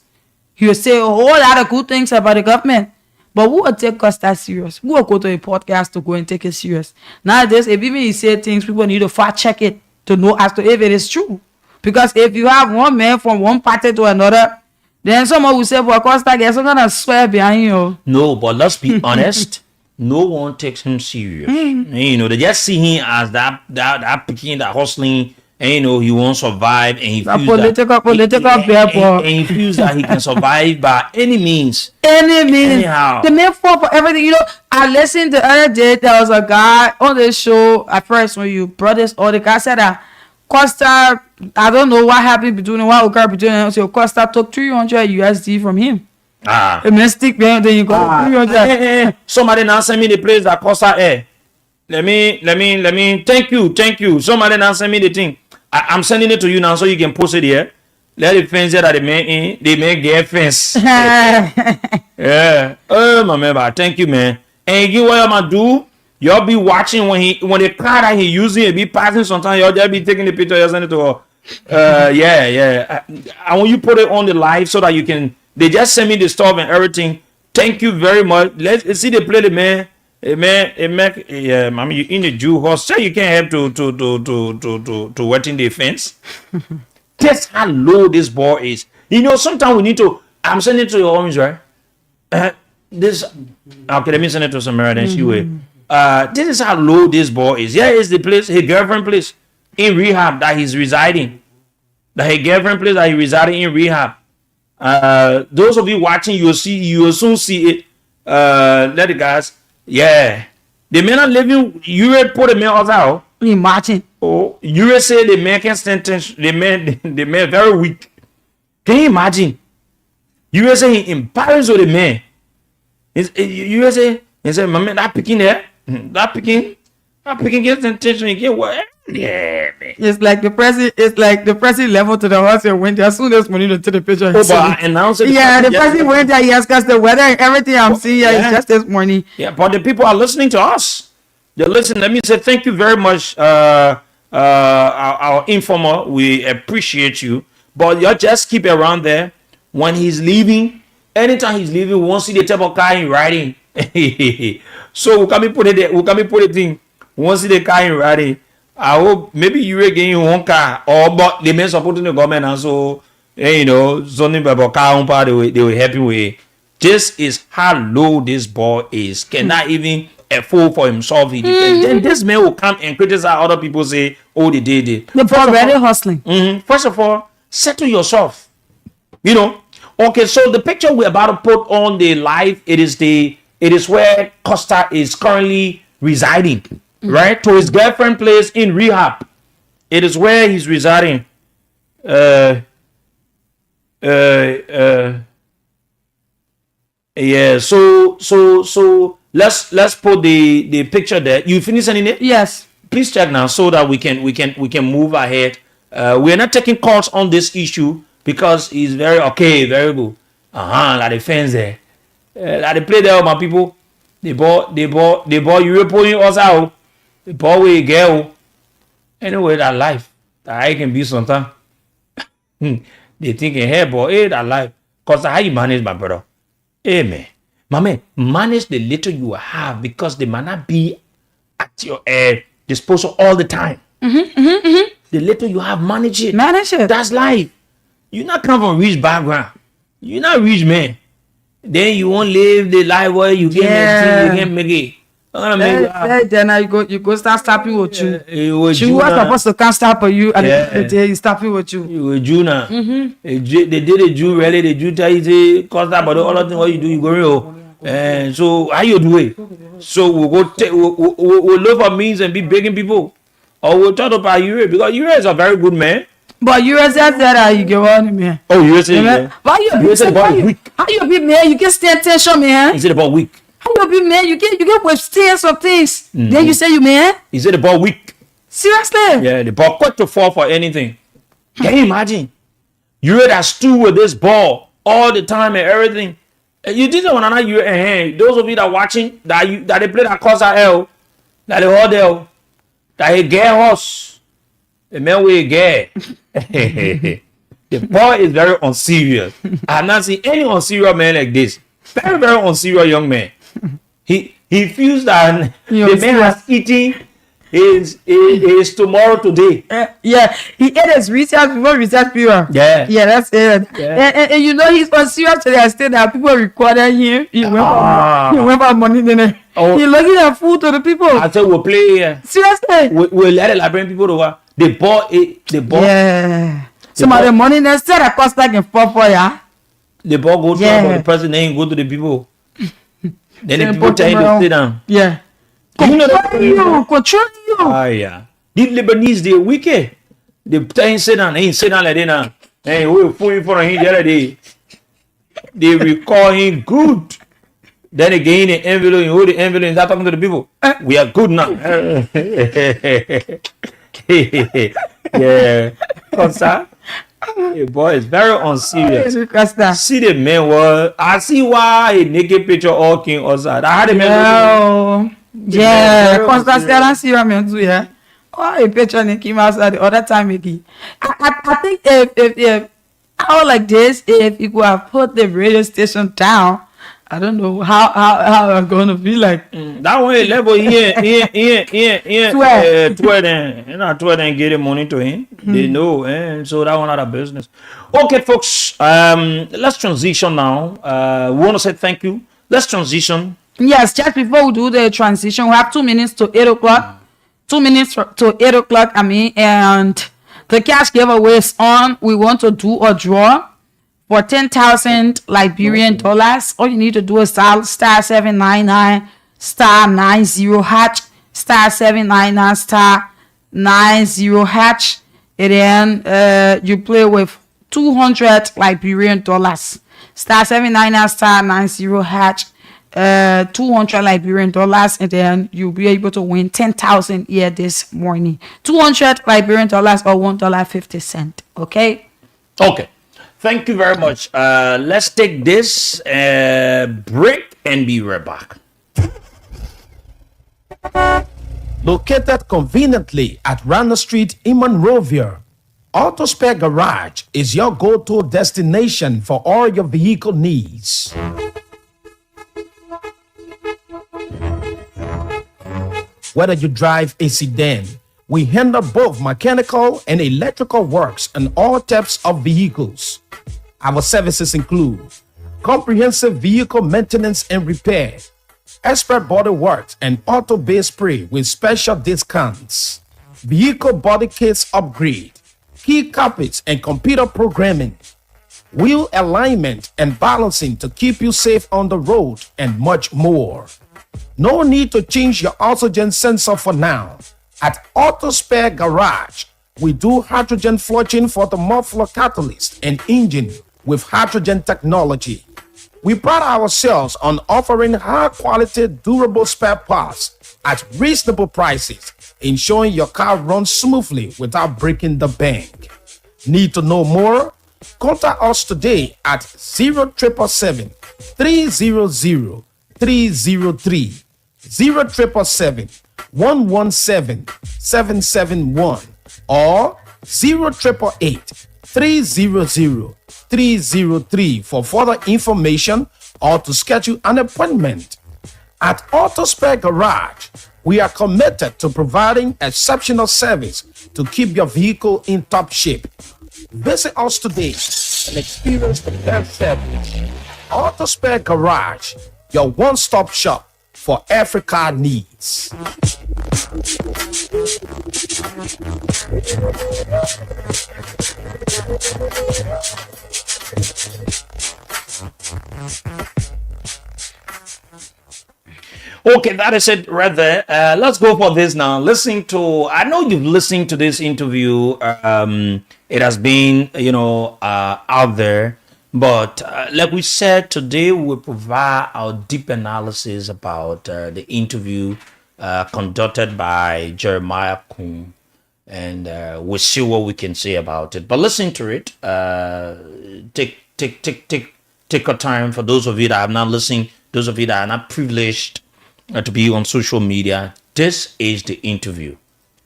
He will say a whole lot of good things about the government. But who will take Costa serious? Who will go to a podcast to go and take it serious? Nowadays, if even he say things, people need to fact check it to know as to if it is true. Because if you have one man from one party to another, then someone will say, well, Costa gets some kind of swear behind you. No, but let's be honest. No one takes him serious. And, you know, they just see him as that picking, that hustling, and you know, he won't survive, and he feels and he feels that he can survive by any means. Anyhow. The man fought for everything. You know, I listened the other day, there was a guy on the show at first when you brought this, or the guy said that Costa, I don't know what happened between what occurred between them. So Costa took 300 USD from him. A man stick behind, then you got 300. Somebody now send me the place that Costa air. Let me thank you. Somebody now send me the thing. I'm sending it to you now so you can post it here. Let the fence that they may get fence. Yeah. Oh my man, thank you, man. And you what I'ma do? Y'all be watching when the car that he using it be passing sometimes, y'all just be taking the picture, y'all send it to her. Yeah. I want you put it on the live so that you can. They just send me the stuff and everything. Thank you very much. Let's see they play the man. Yeah, mommy, you in the Jew horse. So you can't help to wetting the fence. That's how low this ball is. You know, sometimes we need to. I'm sending it to your homies, right? Okay, let me send it to Samara, then she will. This is how low this ball is. Yeah, it's the place, his girlfriend place in rehab that he's residing. His girlfriend place that he's residing in rehab. Those of you watching, you will soon see it. Let the guys. Yeah, the men are living. You put the men out. Imagine. Oh, you say the man can stand tension. The man very weak. Can you imagine? You say he embarrassed with the man. You say my man that picking there, that picking gets attention. He get what? Yeah, man. It's like the president level to the horse and went there as soon as when you to the picture. Oh, but I announced it. Yeah, the president went there. He asked us the weather and everything I'm seeing here is just this morning. Yeah, but the people are listening to us. They're listening. Let me say thank you very much, our informer. We appreciate you. But you just keep around there. When he's leaving, anytime he's leaving, we won't see the type of car in riding. So we can put it in. We won't see the car in riding. I hope maybe you will get one car, or but they may support the government and so you know zoning about car on part they were happy with. This is how low this ball is. Cannot even afford for himself. He depends. Then this man will come and criticize other people. Say, oh, they did it. The ball already hustling. First of all, settle yourself. You know. Okay, so the picture we're about to put on the live, it is where Costa is currently residing. Right, to his girlfriend place in rehab. It is where he's residing. Yeah. So let's put the picture there. You finish sending it? Yes. Please check now so that we can move ahead. We are not taking calls on this issue. because he's very okay, very good. Like the fans there. Like they play there with my people. The ball European us out. The ball we get. Anyway, that life. That I can be sometimes. They thinking, hey boy, that life. Cause how you manage, my brother. Hey man. My man, manage the little you have because they might not be at your disposal all the time. The little you have, manage it. Manage it. That's life. You not come from rich background. You not rich man. Then you won't live the life where you get you can't make it. Then you go start stopping with you. You was Juna. supposed to can't stop for you, and they stopping with you. You were Juna. They did a Jew really. The Jew tell you say cause that, but the other thing what you do, you go real. And so how you do it? So we'll look for means and be begging people, or we'll talk about Ure because Ure is a very good man. But you said that you get on man. Oh, you said why you said about week? How you be man? You can stand tension, man. He said about week. How you be man? You get withstand some things. Then you say you man. He said about week. Seriously? Yeah, the ball got to fall for anything. Can you imagine? Ure that stood with this ball all the time and everything. You didn't want to know you and those of you that watching that they play that cause L, that they hold there, that he get horse, the man will get. The boy is very unserious. I have not seen any unserious man like this. Very, very unserious young man. He feels that the man has eaten his tomorrow today. Yeah, he ate his research before research period. Yeah, that's it. Yeah. And you know he's unserious to the extent that people recorded him. He went for money then. He looking at food to the people. I said we'll play here. Seriously? We'll let the Liberian people over. The ball. Yeah. Some of the money they said that cost like in 4 yeah. The ball go to the person, then go to the people. Then the people tell you to sit down. Yeah. Control you. Ah, yeah. The Lebanese, they wicked. They tell him sit down. He sit down like that now. Hey, we fool in front of him the other day. They recall him good. Then they gain the envelope. You hold the envelope and start talking to the people. We are good now. Yeah. Concert. The boy is very unserious. See the man was. I see why a naked picture all came outside. I had a man. Yeah, Constance don't see what man do, yeah. Oh, a picture they came outside the other time again. I think if how like this, if you could have put the radio station down, I don't know how I'm gonna be like. That one level here. 12 then. You know, 12 then get the money to him. They know, and so that one out of business. Okay, folks. Let's transition now. We want to say thank you. Let's transition. Yes, just before we do the transition, we have 2 minutes to 8 o'clock. 2 minutes to 8 o'clock. And the cash giveaway is on. We want to do a draw for 10,000 Liberian dollars. All you need to do is dial star 799 star 90 hatch star 799 star 90 hatch. And then you play with 200 Liberian dollars. Star 799 star 90 hatch. 200 Liberian dollars, and then you'll be able to win 10,000 here this morning. 200 Liberian dollars or $1.50. Okay. Thank you very much. Let's take this break and be right back. Located conveniently at Rana Street in Monrovia, Auto Spare Garage is your go-to destination for all your vehicle needs. Whether you drive a sedan, we handle both mechanical and electrical works on all types of vehicles. Our services include comprehensive vehicle maintenance and repair, expert body works and auto base spray with special discounts, vehicle body kits upgrade, key carpets and computer programming, wheel alignment and balancing to keep you safe on the road, and much more. No need to change your oxygen sensor for now. At Auto Spare Garage, we do hydrogen flushing for the muffler catalyst and engine with hydrogen technology. We pride ourselves on offering high-quality, durable spare parts at reasonable prices, ensuring your car runs smoothly without breaking the bank. Need to know more? Contact us today at 0777 300 303, 0777 117 771, or 0888 300 303 for further information or to schedule an appointment. At Auto Spare Garage, we are committed to providing exceptional service to keep your vehicle in top shape. Visit us today and experience the best service. Auto Spare Garage, your one-stop shop for every car needs. Okay, that is it right there. Let's go for this now. I know you've listened to this interview. It has been, out there. But like we said, today we'll provide our deep analysis about the interview conducted by Jeremiah Kuhn. And we'll see what we can say about it. But listen to it. Take your time. For those of you that have not listened, those of you that are not privileged to be on social media, this is the interview.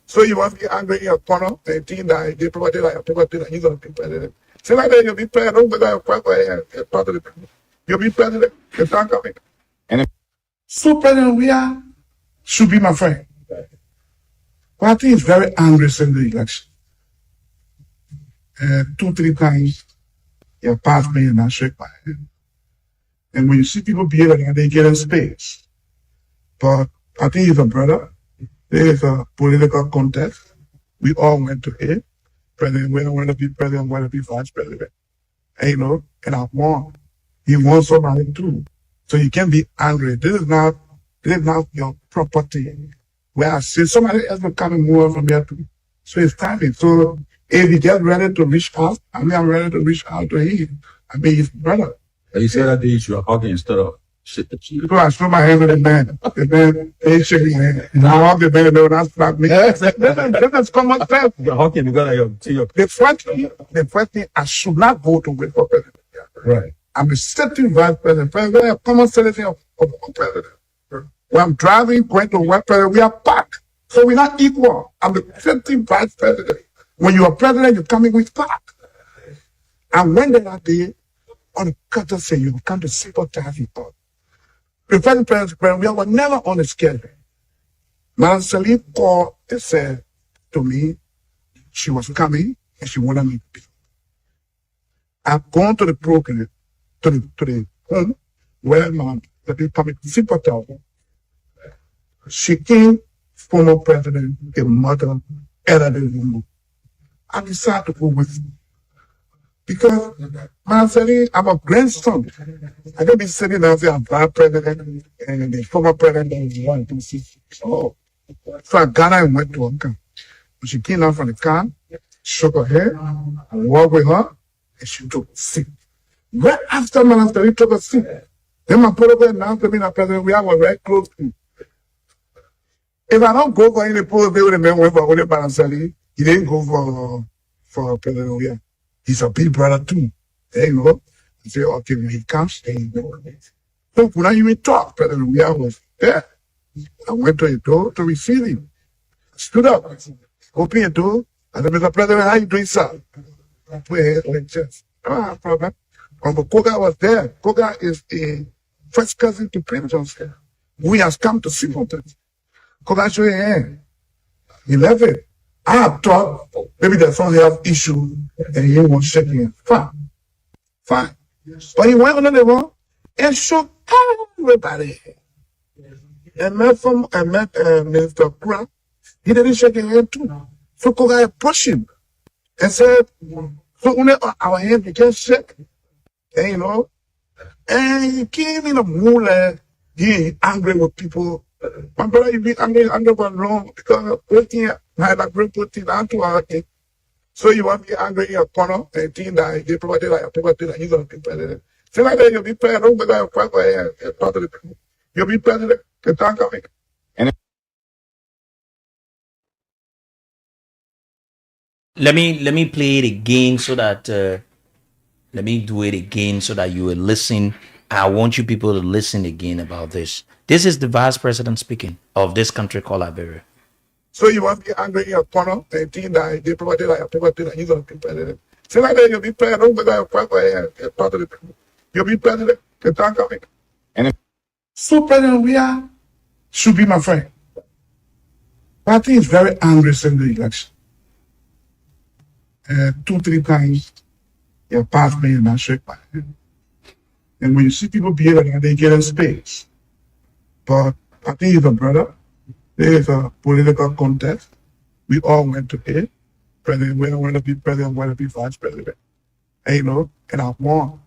So you want to be angry in your corner, and think that they provided like that he's going to be president. So like that, you'll be president, you'll be president, you're not coming. So President Weah should be my friend. But I think he's very angry since the election. 2-3 times, he passed me and I shake my hand. And when you see people behaving, they get in space. But I think he's a brother. There is a political contest. We all went to it. President Weah wanted to be president, wanted to be vice president. And I won. He won somebody too. So you can't be angry. This is not your property. Where I see somebody else will come and move from here too. So it's timing. So if he gets ready to reach out, I'm ready to reach out to him. His brother. You said that you should hug instead of shit the cheek. So I show my hand to the man. The man ain't shaking my hand. And I hug the man and they will not slap me. This is common sense. You're hugging because The first thing, I should not go to wait for president. Right. I'm a sitting vice president. President, a common citizen of president. When I'm driving, going to work, president, we are packed. So we're not equal. I'm the sitting vice president. When you are president, you're coming with pack. And when they are there, on the courtesy, you come to sympathize with us. The president, we were never on the schedule. Madam Salim called and said to me, she was coming and she wanted me to be. I've gone to the program, to the home where the people coming to sympathize. She came, former president, a mother, elderly woman. I decided to go with her. Because Madam Salim, I'm a grandson. I can't be sitting there and say I'm vice president and the former president is 1, 2, 6. Oh. So I got her and went to her car. When she came out from the car, shook her head, I walked with her, and she took a seat. Right after Madam Salim took a seat, then my protocol announced to me that President Weah was very close to me. If I don't go for any post, they would have been went for only Madam Salim. He didn't go for President Weah. He's a big brother too. I say, okay, when he comes, so when I even talk, President Weah was there. I went to the door to receive him. I stood up, opened the door. I said, Mr. President, how you doing, sir? I put his head like this. No problem. But Koga was there. Koga is a first cousin to Prince Johnson. We has come to see him. Koga showed his hand. He left it. I thought maybe there's some health issue and he was shaking. Fine. But he went on the wall and shook everybody. And I met Minister Kura. He didn't shake his hand too. So Koga pushed him and said, so only our hand we can't shake. And he came in a mood like he angry with people. My brother, you be angry for long because so you want to be angry in your corner and think that they provided like he's going to be president. So like that, you'll be president, you'll be president, you're not coming. Let me play it again so that Let me do it again so that you will listen. I want you people to listen again about this. This is the vice president speaking of this country called Liberia. So you want to be angry in your corner, and think that they provided like you're going to be president. Say like that, you'll be president, but you'll be president, the time coming. So President Weah should be my friend. But I think he's very angry since the election. 2-3 times, he passed me and I shake my hand. And when you see people behave like that, they get in space. But I think he's a brother. There is a political contest. We all went to it. President Weah wanted to be president, wanted to be vice president. And, you know, and I won.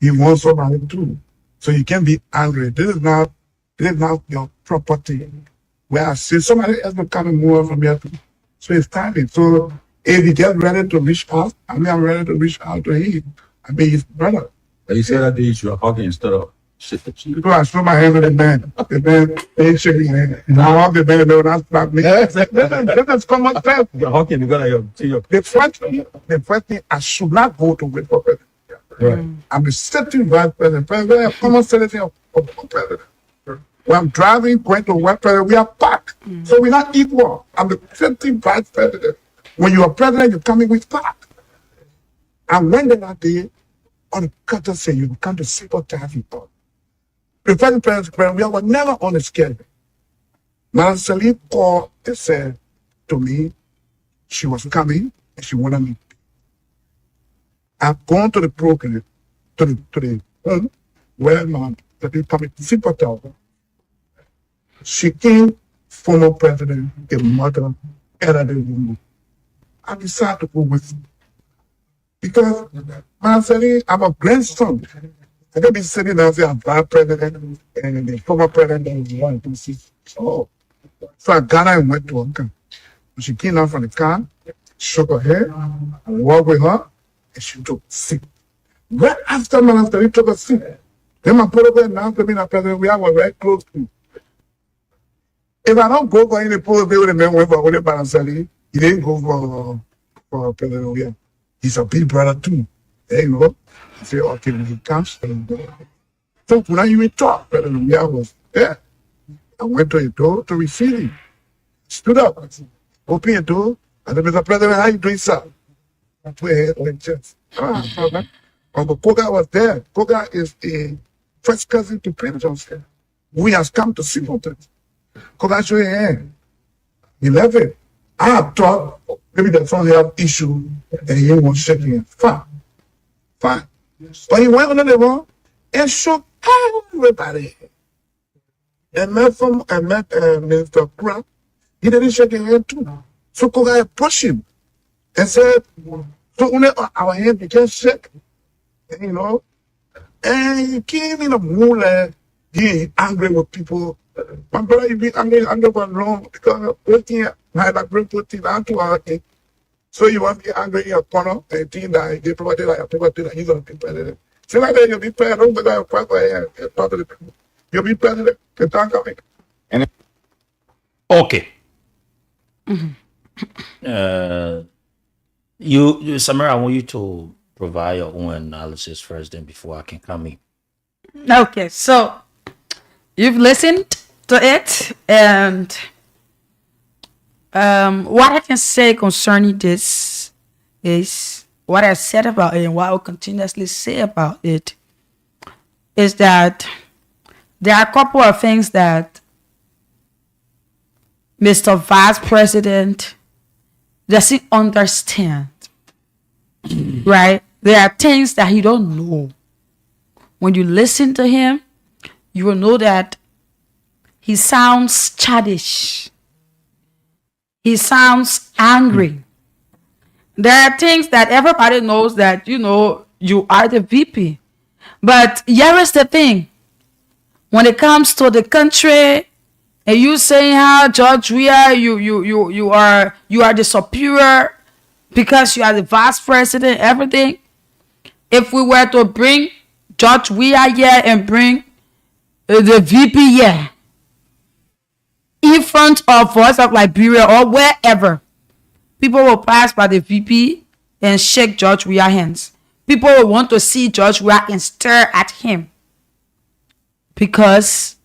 He won somebody too. So you can't be angry. This is not your property. Where I see somebody else will come and move from here too. So it's timing. So if he gets ready to reach out, I mean, I'm ready to reach out to him. I mean, his brother. But you said that day you were hugging instead of shit. Because I show my hand to the man. The man, they shake his hand. And I hug the man, and they will not slap me. This is common sense. You're hugging because your The first thing, I should not go to wait for president. right. I'm the sitting vice president. President, common citizen of president. When I'm driving, going to work, president, we are packed. So we're not equal. I'm the sitting vice president. When you are president, you're coming with pack. And when they're not there, on the courtesy, you come to sympathize people. The president, we were never on the schedule. Madam Salim called and said to me, she was coming and she wanted me. I've gone to the program, to the home where the people coming to sympathize. She came, former president, a mother, elderly woman. I decided to go with her. Because Madam Salim, I'm a grandson. I can be sitting there and say I'm vice president and the former president is one to see. Oh. So I got her and went to her car. When she came out from the car, shook her head, I walked with her, and she took a seat. Right after Madam Salim took a seat, then my brother announced to me that President we were very close to. If I don't go for any poll, they would have been went for only Madam Salim. He didn't go for President Weah. He's a big brother too. There you know. I say, okay, when he comes, so when you talk, President Weah was there. I went to the door to receive him. Stood up, opened the door, and then Mr. President, how you doing, sir? I put a head on his chest. Uncle Koga was there. Koga is a first cousin to Prince Johnson. We has come to sympathize. Koga show your hand. He left it. I thought maybe there's some health issue and he was shaking it. Fine. But he went on the wall and shook everybody. And met Minister Kura. He didn't shake his hand too. So Koga pushed him and said, so only our hand became shake. You know? And he came in a mood like being angry with people. My brother, you be angry for long because everything I like bring things out to our thing. So you want to be angry in your corner and think that they provided like you're going to be president. So like that, you'll be president, but you'll talk to the people. You'll be president, the time coming. Okay. You, Samira, I want you to provide your own analysis first, then before I can come in. Okay, so you've listened to it, and what I can say concerning this is what I said about it and what I will continuously say about it is that there are a couple of things that Mr. Vice President doesn't understand, right? There are things that he don't know. When you listen to him, you will know that he sounds childish. He sounds angry. There are things that everybody knows that, you know, you are the VP. But here is the thing. When it comes to the country, and you saying how George Weah, you are the superior because you are the vice president, everything. If we were to bring George Weah here and bring the VP here in front of Voice of Liberia or wherever, people will pass by the VP and shake George Weah's hands people will want to see George Weah and stare at him. Because,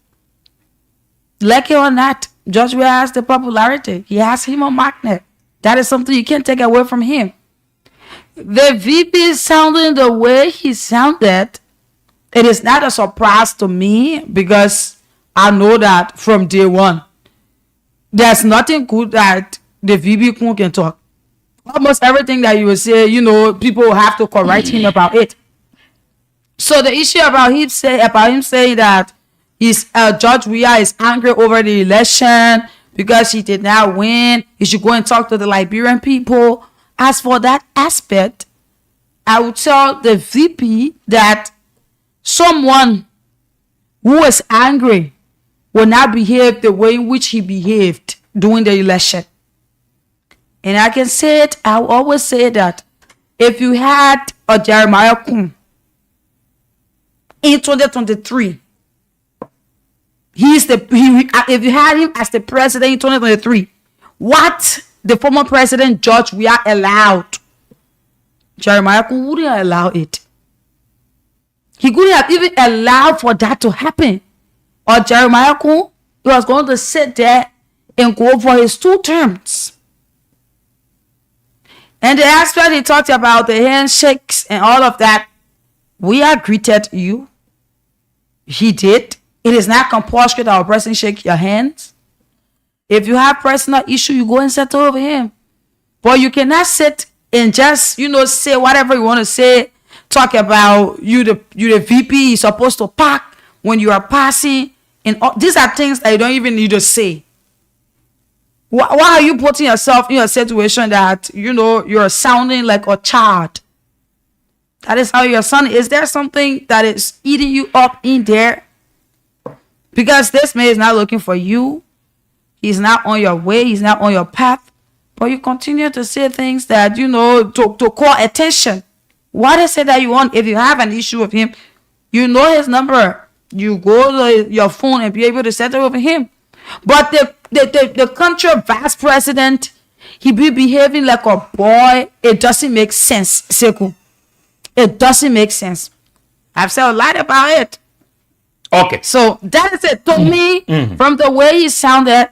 like it or not, George Weah has the popularity. He has him on magnet. That is something you can't take away from him. The VP sounding the way he sounded, it is not a surprise to me because I know that from day one. There's nothing good that the VP can talk. Almost everything that you will say, people will have to correct him about it. So the issue about him saying that George Weah is angry over the election because he did not win, he should go and talk to the Liberian people. As for that aspect, I would tell the VP that someone who is angry will not behave the way in which he behaved during the election. And I can say it, I will always say that if you had a Jeremiah Kun in 2023, if you had him as the president in 2023, what the former president George Weah allowed, Jeremiah Kun wouldn't allow it. He couldn't have even allowed for that to happen. Or Jeremiah Kun, he was going to sit there and go for his 2 terms. And the aspect he talked about, the handshakes and all of that, Weah greeted you. He did. It is not compulsory that our president shake your hands. If you have personal issue, you go and settle over him. But you cannot sit and just, say whatever you want to say. Talk about you the VP is supposed to park when you are passing. And these are things that you don't even need to say. Why are you putting yourself in a situation that, you're sounding like a child? That is how you're sounding. Is there something that is eating you up in there? Because this man is not looking for you. He's not on your way. He's not on your path. But you continue to say things that, to call attention. What is it that you want? If you have an issue with him, you know his number. You go to your phone and be able to settle with him. But the country vice president, he be behaving like a boy. It doesn't make sense, Sekou. It doesn't make sense. I've said a lot about it. Okay. So that is it. To me, from the way he sounded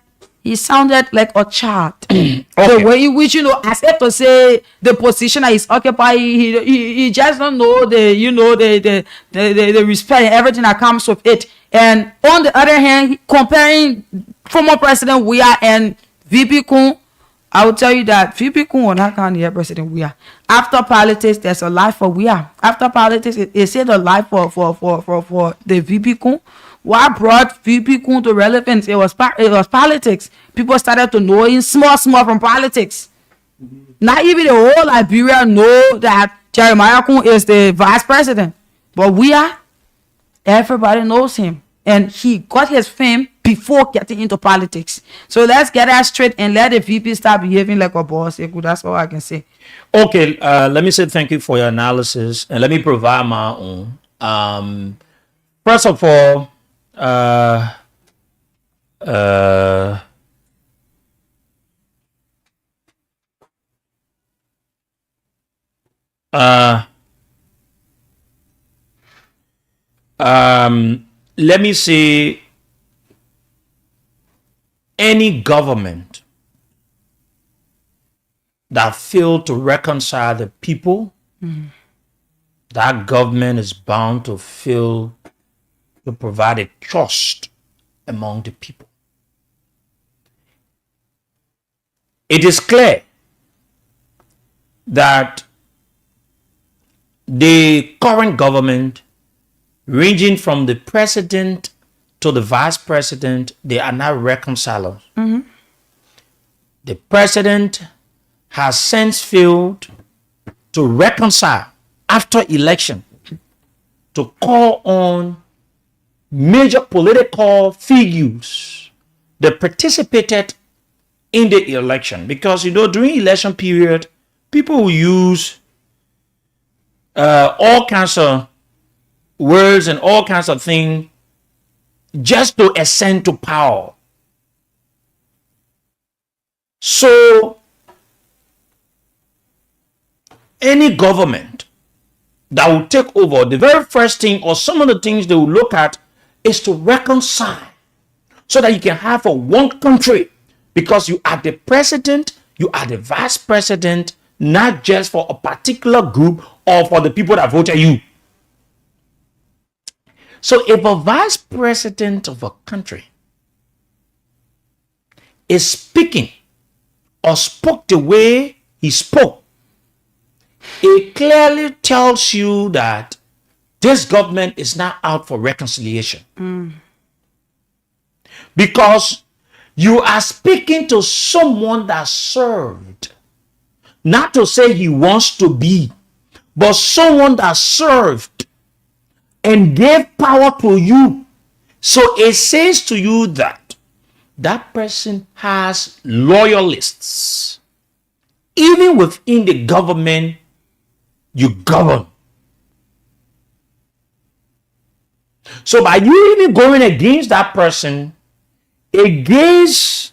like a child. Okay. The way in which, as if to say the position that he's occupying, he just don't know the respect and everything that comes with it. And on the other hand, comparing former President Weah and VP Kun, I will tell you that VP Kun will not come near President Weah. After politics, there's a life for Weah. After politics, it's a life for the VP Kun. What brought VP Kun to relevance? It was politics. People started to know him small from politics. Not even the whole Liberia know that Jeremiah Kun is the vice president. But Weah, everybody knows him. And he got his fame before getting into politics. So let's get that straight and let the VP start behaving like a boss. That's all I can say. Okay, let me say thank you for your analysis. And let me provide my own. First of all, let me say any government that failed to reconcile the people, that government is bound to fail to provide a trust among the people. It is clear that the current government, ranging from the president to the vice president, they are not reconcilers. The president has since failed to reconcile after election, to call on major political figures that participated in the election. Because, during election period, people will use all kinds of words and all kinds of things just to ascend to power. So any government that will take over, the very first thing or some of the things they will look at is to reconcile so that you can have a one country, because you are the president, you are the vice president, not just for a particular group or for the people that voted you. So if a vice president of a country is speaking or spoke the way he spoke, it clearly tells you that this government is not out for reconciliation. Because you are speaking to someone that served. Not to say he wants to be, but someone that served and gave power to you. So it says to you that that person has loyalists. Even within the government, you govern. So by you even going against that person, it gives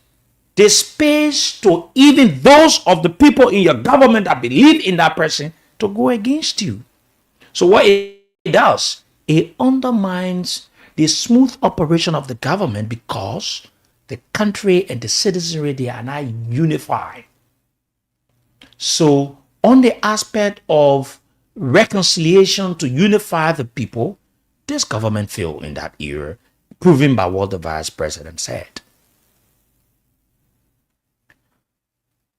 the space to even those of the people in your government that believe in that person to go against you. So what it does, it undermines the smooth operation of the government, because the country and the citizenry, they are not unified. So on the aspect of reconciliation to unify the people, this government failed in that era, proven by what the vice president said.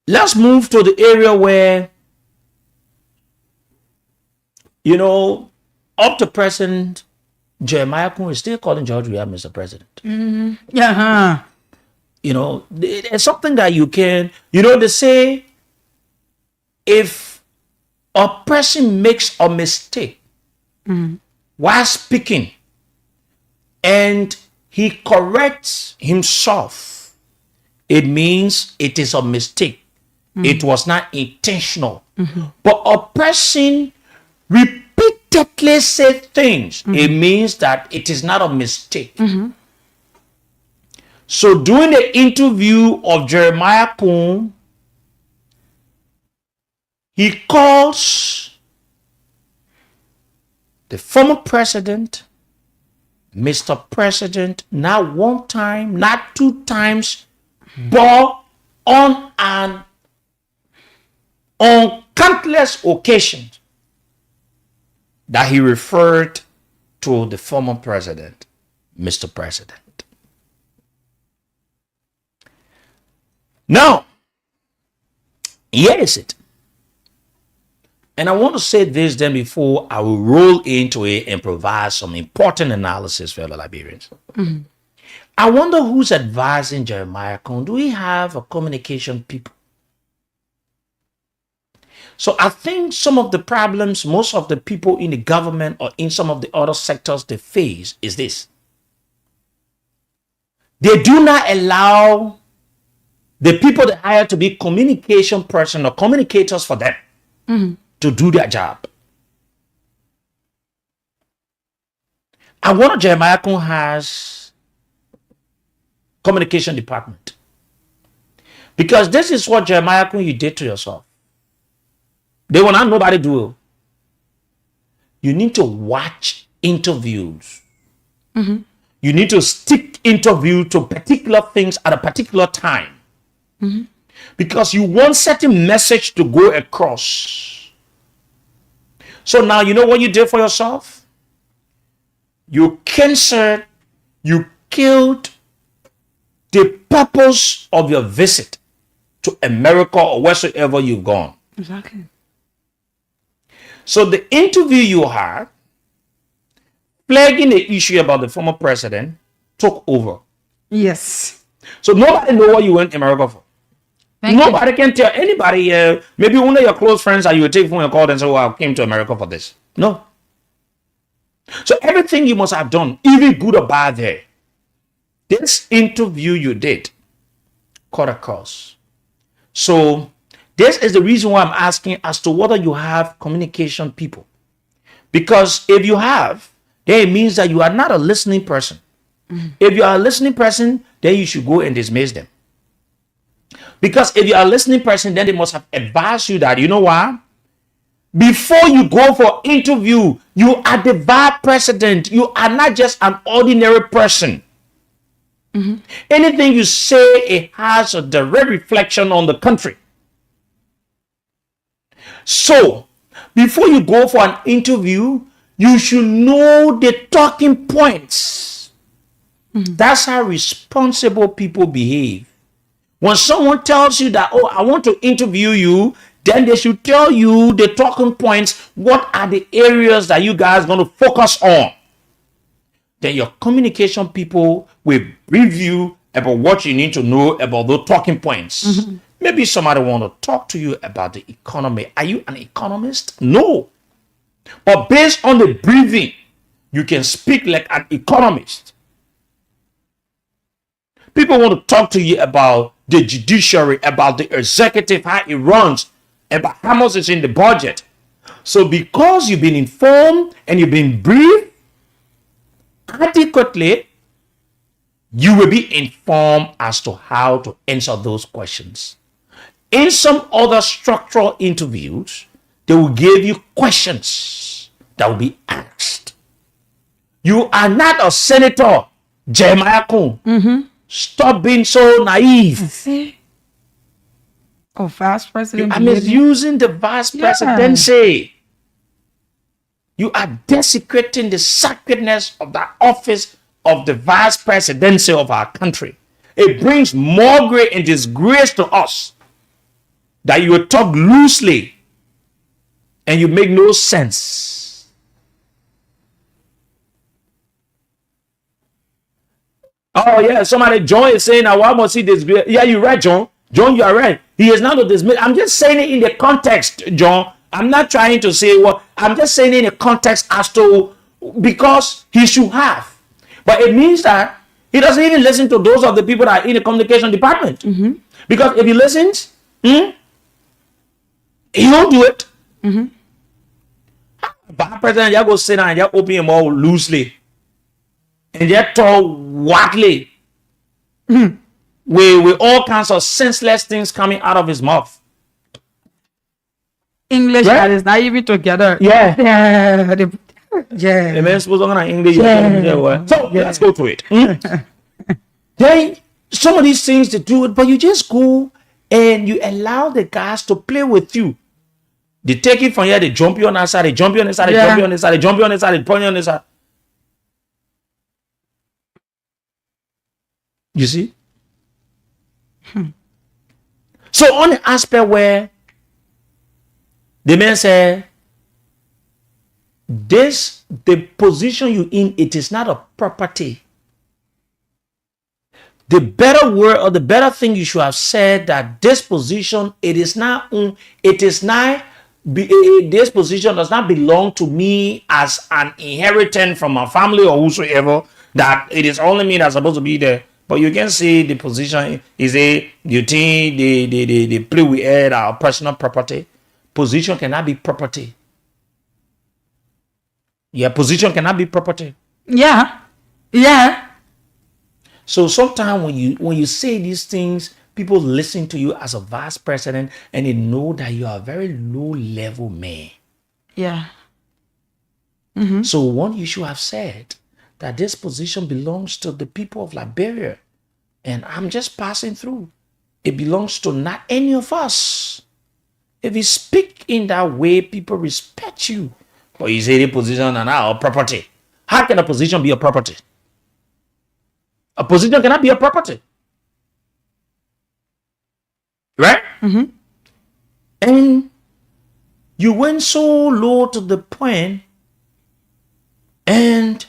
Let's move to the area where, up to present, Jeremiah Kun is still calling George Weah Mr. President. Yeah. There's something that you can, they say, if a person makes a mistake while speaking and he corrects himself, it means it is a mistake. It was not intentional. But a person repeatedly said things, it means that it is not a mistake. So during the interview of Jeremiah Kun, he calls the former president Mr. President, not one time, not two times, but on countless occasions that he referred to the former president, Mr. President. Now, here is it. And I want to say this then before I will roll into it and provide some important analysis for the Liberians. I wonder who's advising Jeremiah Kun. Do we have a communication people? So I think some of the problems most of the people in the government or in some of the other sectors they face is this. They do not allow the people they hire to be communication person or communicators for them to do their job. I wonder Jeremiah Kun has communication department. Because this is what Jeremiah Kun you did to yourself. They will not nobody do it. You need to watch interviews. You need to stick interview to particular things at a particular time. Because you want certain message to go across. So now you know what you did for yourself? You canceled, you killed the purpose of your visit to America or wheresoever you've gone. Exactly. So the interview you had, flagging the issue about the former president, took over. Yes. So nobody know what you went to America for. Nobody can tell anybody, maybe one of your close friends that you would take phone and call and say, well, I came to America for this. No. So everything you must have done, even good or bad there, this interview you did cut across. So this is the reason why I'm asking as to whether you have communication people. Because if you have, then it means that you are not a listening person. If you are a listening person, then you should go and dismiss them. Because if you are a listening person, then they must have advised you that, you know what? Before you go for interview, you are the vice president. You are not just an ordinary person. Anything you say, it has a direct reflection on the country. So, before you go for an interview, you should know the talking points. That's how responsible people behave. When someone tells you that, oh, I want to interview you, then they should tell you the talking points. What are the areas that you guys going to focus on? Then your communication people will brief you about what you need to know about those talking points. Maybe somebody want to talk to you about the economy. Are you an economist? No. But based on the briefing, you can speak like an economist. People want to talk to you about the judiciary, about the executive, how it runs, about how much is in the budget. So because you've been informed and you've been briefed adequately, you will be informed as to how to answer those questions. In some other structural interviews, they will give you questions that will be asked. You are not a senator, Jeremiah Kun. Stop being so naive. Oh, vice president. You are misusing the vice presidency. You are desecrating the sacredness of the office of the vice presidency of our country. It brings more grief and disgrace to us that you talk loosely and you make no sense. Oh yeah, somebody, John is saying, I want to see this. Yeah, you're right, John. John, you are right. He is not to dismiss. I'm just saying it in the context, John. I'm not trying to say what, I'm just saying it in the context as to, because he should have. But it means that he doesn't even listen to those of the people that are in the communication department. Because if he listens, he won't do it. But president, you go sit down and you open him all loosely. And you talk wildly. With all kinds of senseless things coming out of his mouth. English Right? that is not even together. Yeah. Yeah. The man supposed to know English. So let's go to it. Then some of these things to do it, but you just go and you allow the guys to play with you. They take it from here, they jump you on that side, they jump you on this side, they jump you on this side, they jump you on this side, they point you on this side. You see? So on the aspect where the man said, the position you in, it is not a property. The better word or the better thing you should have said that this position, this position does not belong to me as an inheritance from my family or whosoever, that it is only me that's supposed to be there. But you can see the position is you think they play with it, our personal property. Position cannot be property. Yeah, position cannot be property. Yeah. Yeah. So sometimes when you say these things, people listen to you as a vice president and they know that you are a very low level man. Yeah. So one you should have said that this position belongs to the people of Liberia. And I'm just passing through. It belongs to not any of us. If you speak in that way, people respect you. But you say the position and our property. How can a position be a property? A position cannot be a property. Right? And you went so low to the point and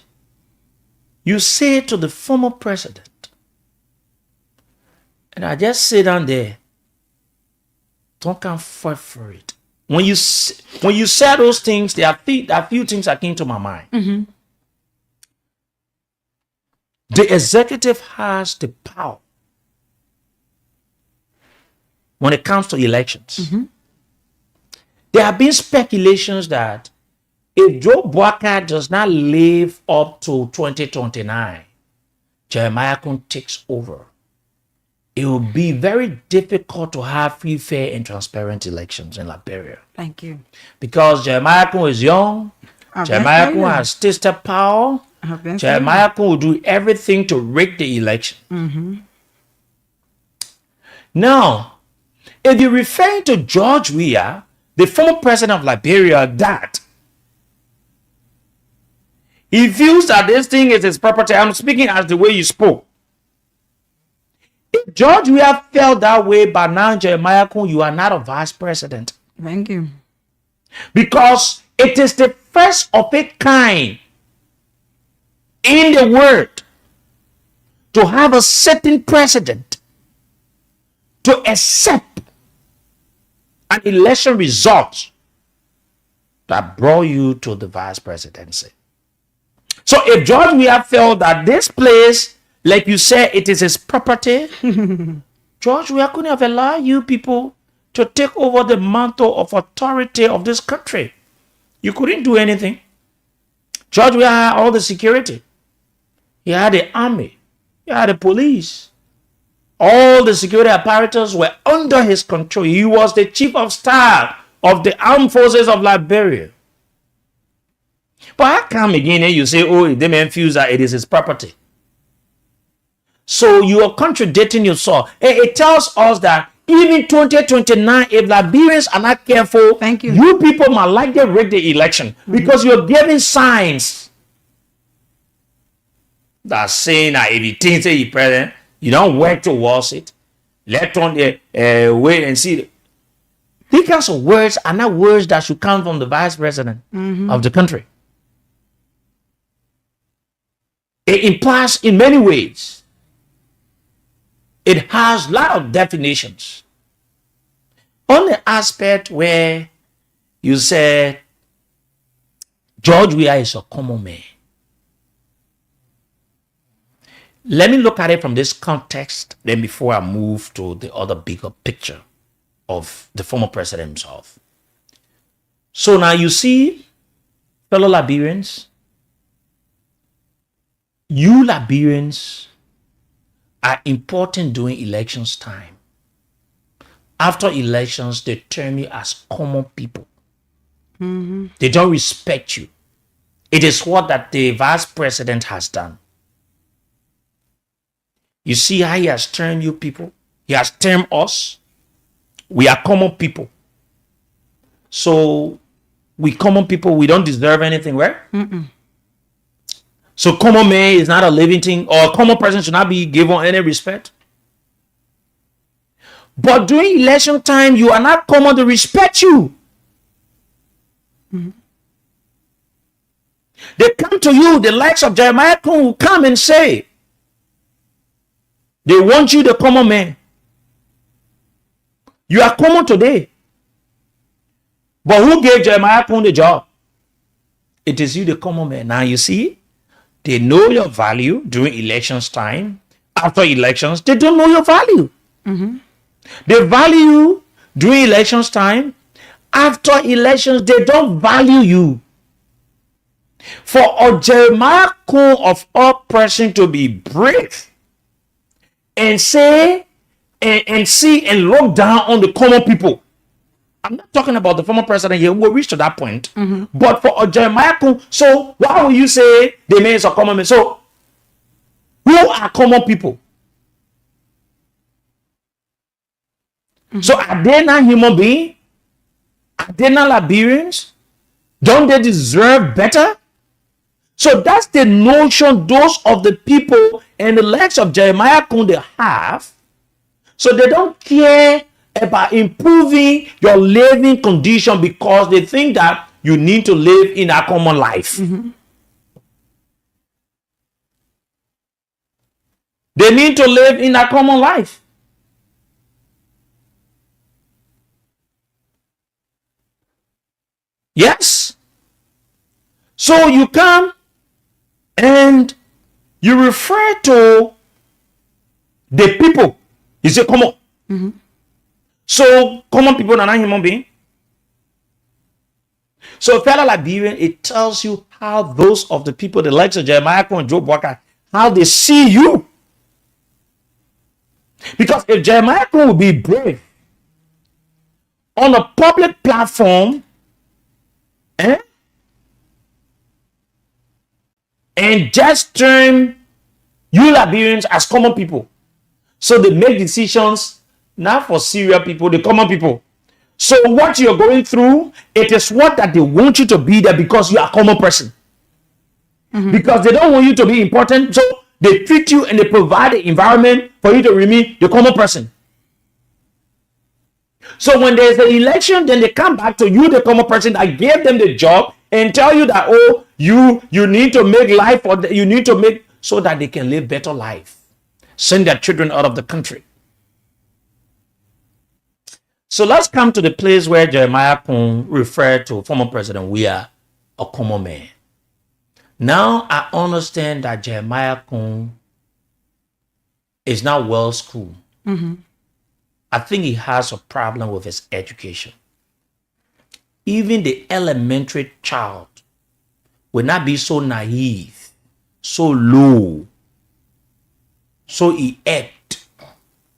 you say to the former president, and I just sit down there, don't come fight for it. When you say those things, there are few things that came to my mind. The executive has the power when it comes to elections. There have been speculations that if Joe Boakai does not live up to 2029, Jeremiah Kun takes over. it will be very difficult to have free, fair, and transparent elections in Liberia. Thank you. Because Jeremiah Kun is young, Jeremiah Kun has tasted power, Jeremiah Kun will do everything to rig the election. Now, if you refer to George Weah, the former president of Liberia, that he feels that this thing is his property, I'm speaking as the way you spoke. If George Weah felt that way, but now Jeremiah Kun, you are not a vice president. Thank you. Because it is the first of its kind in the world to have a certain president to accept an election result that brought you to the vice presidency. So if George Weah felt that this place, like you said, it is his property, George Weah couldn't have allowed you people to take over the mantle of authority of this country. You couldn't do anything. George Weah had all the security. He had the army. He had the police. All the security apparatus were under his control. He was the chief of staff of the armed forces of Liberia. But how come again and you say, oh, the man feels that it is his property? So you are contradicting yourself. It tells us that even 2029, if Liberians are not careful, thank you, you people might likely rig the election because you're giving signs that saying that if you think that you're president, you don't work towards it. Let on the wait and see. These kinds of words are not words that should come from the vice president of the country. It implies in many ways. It has a lot of definitions. On the aspect where you said George Weah is a common man. Let me look at it from this context, then before I move to the other bigger picture of the former president himself. So now you see, fellow Liberians, you Liberians are important during elections time. After elections, they term you as common people. They don't respect you. It is what that the vice president has done. You see how he has termed you people? He has termed us. We are common people. So we common people, we don't deserve anything, right? So common man is not a living thing, or a common person should not be given any respect. But during election time, you are not common to respect you. They come to you, the likes of Jeremiah Kun will come and say, they want you, the common man. You are common today. But who gave Jeremiah Kun the job? It is you, the common man. Now you see, they know your value during elections time. After elections, they don't know your value. They value you during elections time. After elections, they don't value you. For a Jeremiah Kun of all person to be brave and say and see and look down on the common people. I'm not talking about the former president here. We'll reach to that point. But for a Jeremiah Kun, so why will you say the men are common men? So who are common people? So are they not human beings? Are they not Liberians? Don't they deserve better? So that's the notion those of the people and the likes of Jeremiah Kun they have. So they don't care about improving your living condition because they think that you need to live in a common life. They need to live in a common life. Yes. So you come and you refer to the people. You say common. So common people are not human beings. So fellow Liberian, it tells you how those of the people, the likes of Jeremiah and Joe Walker, how they see you. Because if Jeremiah Kun would be brave on a public platform, and just term you Liberians as common people, so they make decisions not for Syria people, the common people. So what you're going through, it is what that they want you to be there because you are a common person. Because they don't want you to be important, so they treat you and they provide the environment for you to remain the common person. So when there's an election, then they come back to you, the common person that gave them the job, and tell you that, oh, you need to make life, or you need to make so that they can live better life, send their children out of the country. So let's come to the place where Jeremiah Kun referred to former president, we are a common man. Now I understand that Jeremiah Kun is not well schooled. I think he has a problem with his education. Even the elementary child will not be so naive, so low, so inept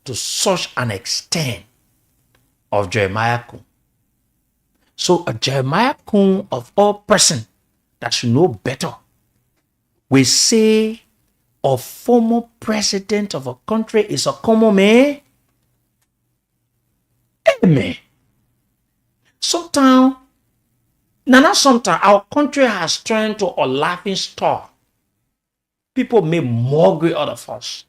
to such an extent of Jeremiah Kun. So a Jeremiah Kun of all person that should know better, we say a former president of a country is a common man. Amen. Sometimes, our country has turned to a laughing stock. People make mockery out of us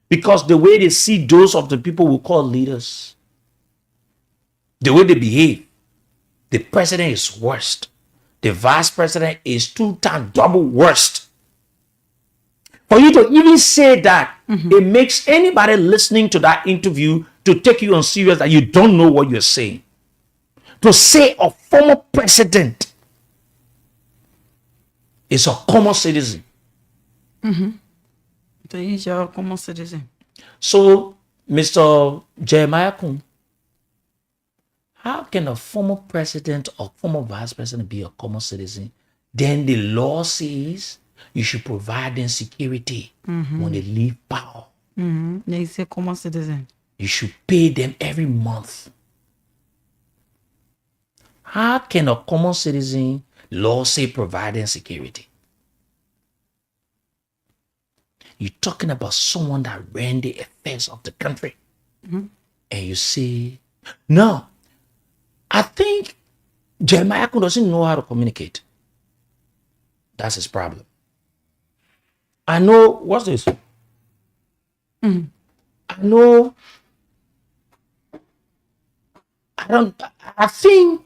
because the way they see those of the people we call leaders, the way they behave, the president is worst. The vice president is 2 times double worst. For you to even say that, it makes anybody listening to that interview to take you on serious that you don't know what you're saying. To say a former president is a common citizen. So he's your common citizen. So, Mr. Jeremiah Kun, how can a former president or former vice president be a common citizen? Then the law says you should provide them security when they leave power. He's a common citizen. You should pay them every month. How can a common citizen law say provide them security? You're talking about someone that ran the affairs of the country. And you say, no, I think Jeremiah doesn't know how to communicate. That's his problem. I know, what's this? I know, I think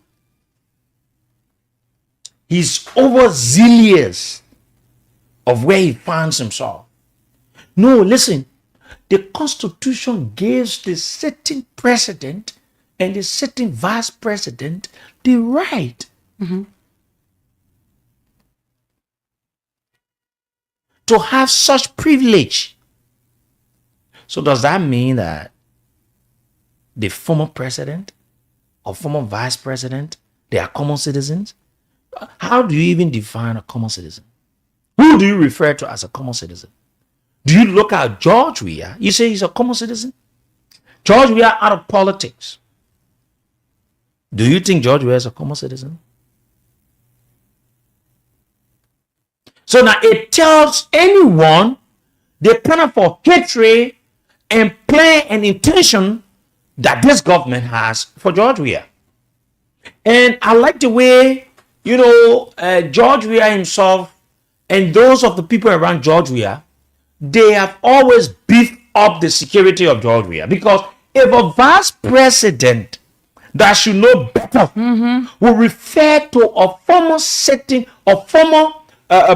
he's overzealous of where he finds himself. No, listen, the Constitution gives the sitting president and the sitting vice president the right to have such privilege. So does that mean that the former president or former vice president, they are common citizens? How do you even define a common citizen? Who do you refer to as a common citizen? Do you look at George Weah? You say he's a common citizen? George Weah out of politics. Do you think George Weah is a common citizen? So now it tells anyone the kind of hatred and plan and intention that this government has for George Weah. And I like the way, George Weah himself and those of the people around George Weah, they have always beefed up the security of George Weah. Because if a vice president that should know better will refer to a former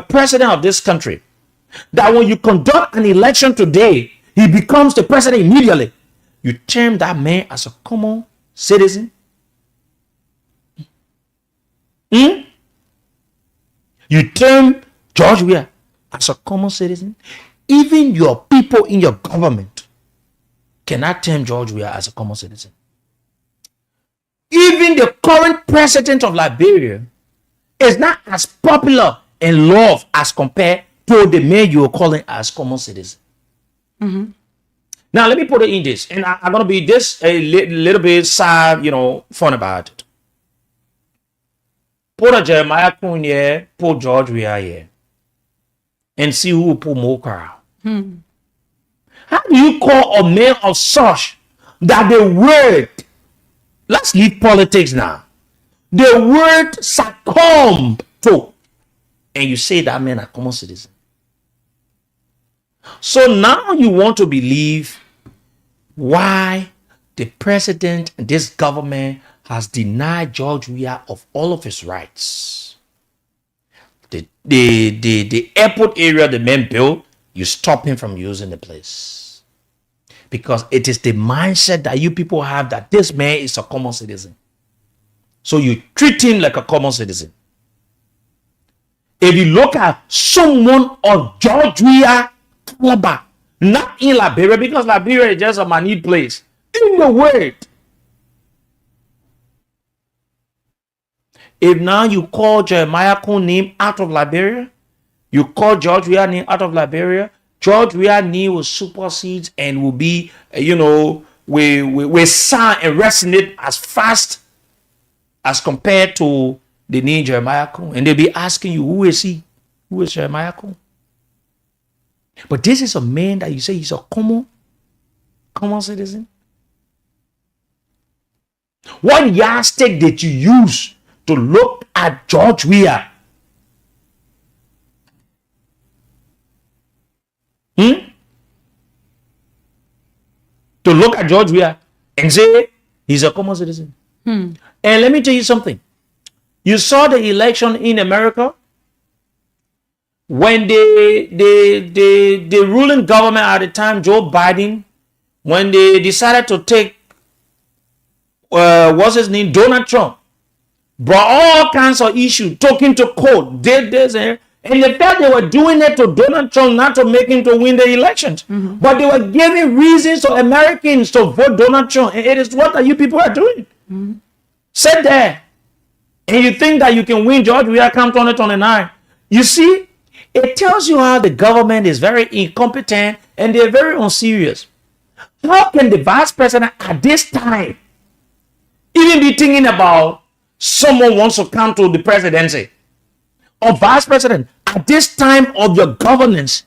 president of this country, that when you conduct an election today, he becomes the president immediately, you term that man as a common citizen? You term George Weah as a common citizen? Even your people in your government cannot term George Weah as a common citizen. Even the current president of Liberia is not as popular and loved as compared to the man you are calling as common citizen. Now, let me put it in this, and I'm going to be this a little bit sad, fun about it. Put a Jeremiah Kun here, put George Weah here, and see who will put more crowd. How do you call a man of such that the word, let's leave politics now, the word succumb to, and you say that man a common citizen? So now you want to believe why the president and this government has denied George Weah of all of his rights. The airport area the man built, you stop him from using the place. Because it is the mindset that you people have that this man is a common citizen. So you treat him like a common citizen. If you look at someone of George Weah caliber, not in Liberia, because Liberia is just a manid place, in the world. If now you call Jeremiah Kun name out of Liberia, you call George Weah name out of Liberia, George Weah name will supersede and will be, we sound and resonate as fast as compared to the name Jeremiah Kun. And they'll be asking you, who is he? Who is Jeremiah Kun? But this is a man that you say he's a common citizen. What yardstick did you use to look at George Weah? To look at George Weah and say he's a common citizen. And let me tell you something. You saw the election in America when the ruling government at the time, Joe Biden, when they decided to take what's his name, Donald Trump, brought all kinds of issues, took him to court, did this, and they felt they were doing it to Donald Trump not to make him to win the elections. But they were giving reasons to Americans to vote Donald Trump. And it is what you people are doing. Sit there and you think that you can win George Weah come 2029. You see, it tells you how the government is very incompetent and they're very unserious. How can the vice president at this time even be thinking about someone wants to come to the presidency? Or vice president, at this time of your governance,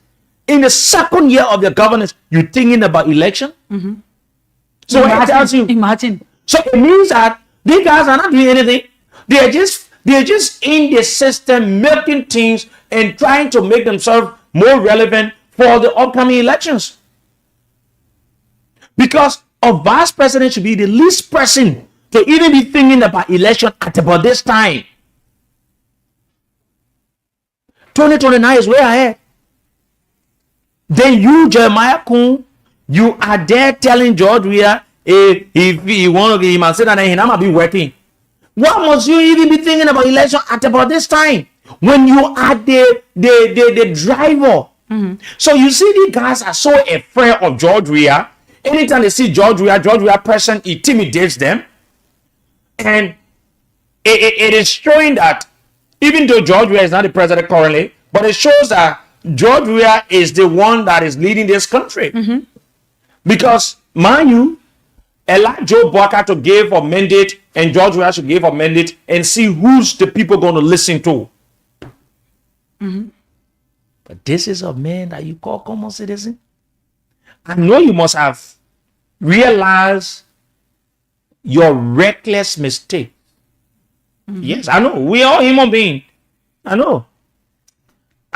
in the second year of your governance, you're thinking about election? So it tells you. Imagine. So it means that these guys are not doing anything. They're just in the system making things and trying to make themselves more relevant for the upcoming elections. Because a vice president should be the least person to even be thinking about election at about this time. 2029 is way ahead. Then you, Jeremiah Kun, you are there telling George Weah, if he want to, he must say that he might be working. Why must you even be thinking about election at about this time when you are the driver? So you see, these guys are so afraid of George Weah. Anytime they see George Weah person intimidates them, and it is showing that even though George Weah is not the president currently, but it shows that George Weah is the one that is leading this country. Because, mind you, Joe Barker to give a mandate and George Weah should give a mandate and see who's the people going to listen to. But this is a man that you call common citizen. I know you must have realized your reckless mistake. Yes, I know. We are human beings. I know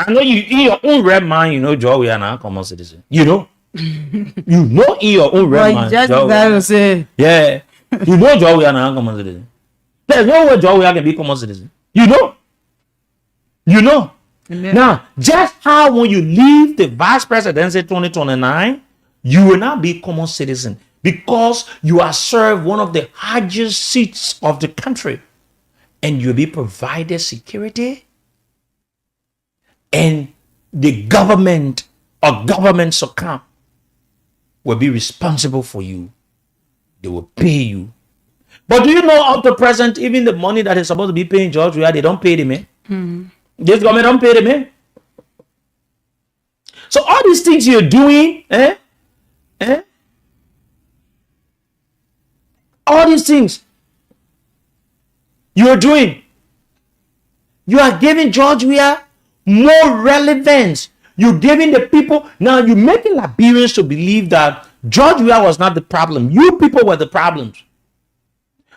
you in your own red mind, you know George Weah not common citizen. You know. You know in your own red mind. Just to say. Yeah. You know George Weah not common citizen. There's no way George Weah can be common citizen. You know. Amen. Now, just how when you leave the vice presidency 2029, you will not be common citizen because you are served one of the highest seats of the country. And you'll be provided security, and the government or governments account will be responsible for you. They will pay you. But do you know up to present, even the money that is supposed to be paying George Weah, they don't pay them, This government don't pay them, So all these things you're doing, All these things you're doing, you are giving George Weah more relevance. You're giving the people, now you're making Liberians to believe that George Weah was not the problem. You people were the problems.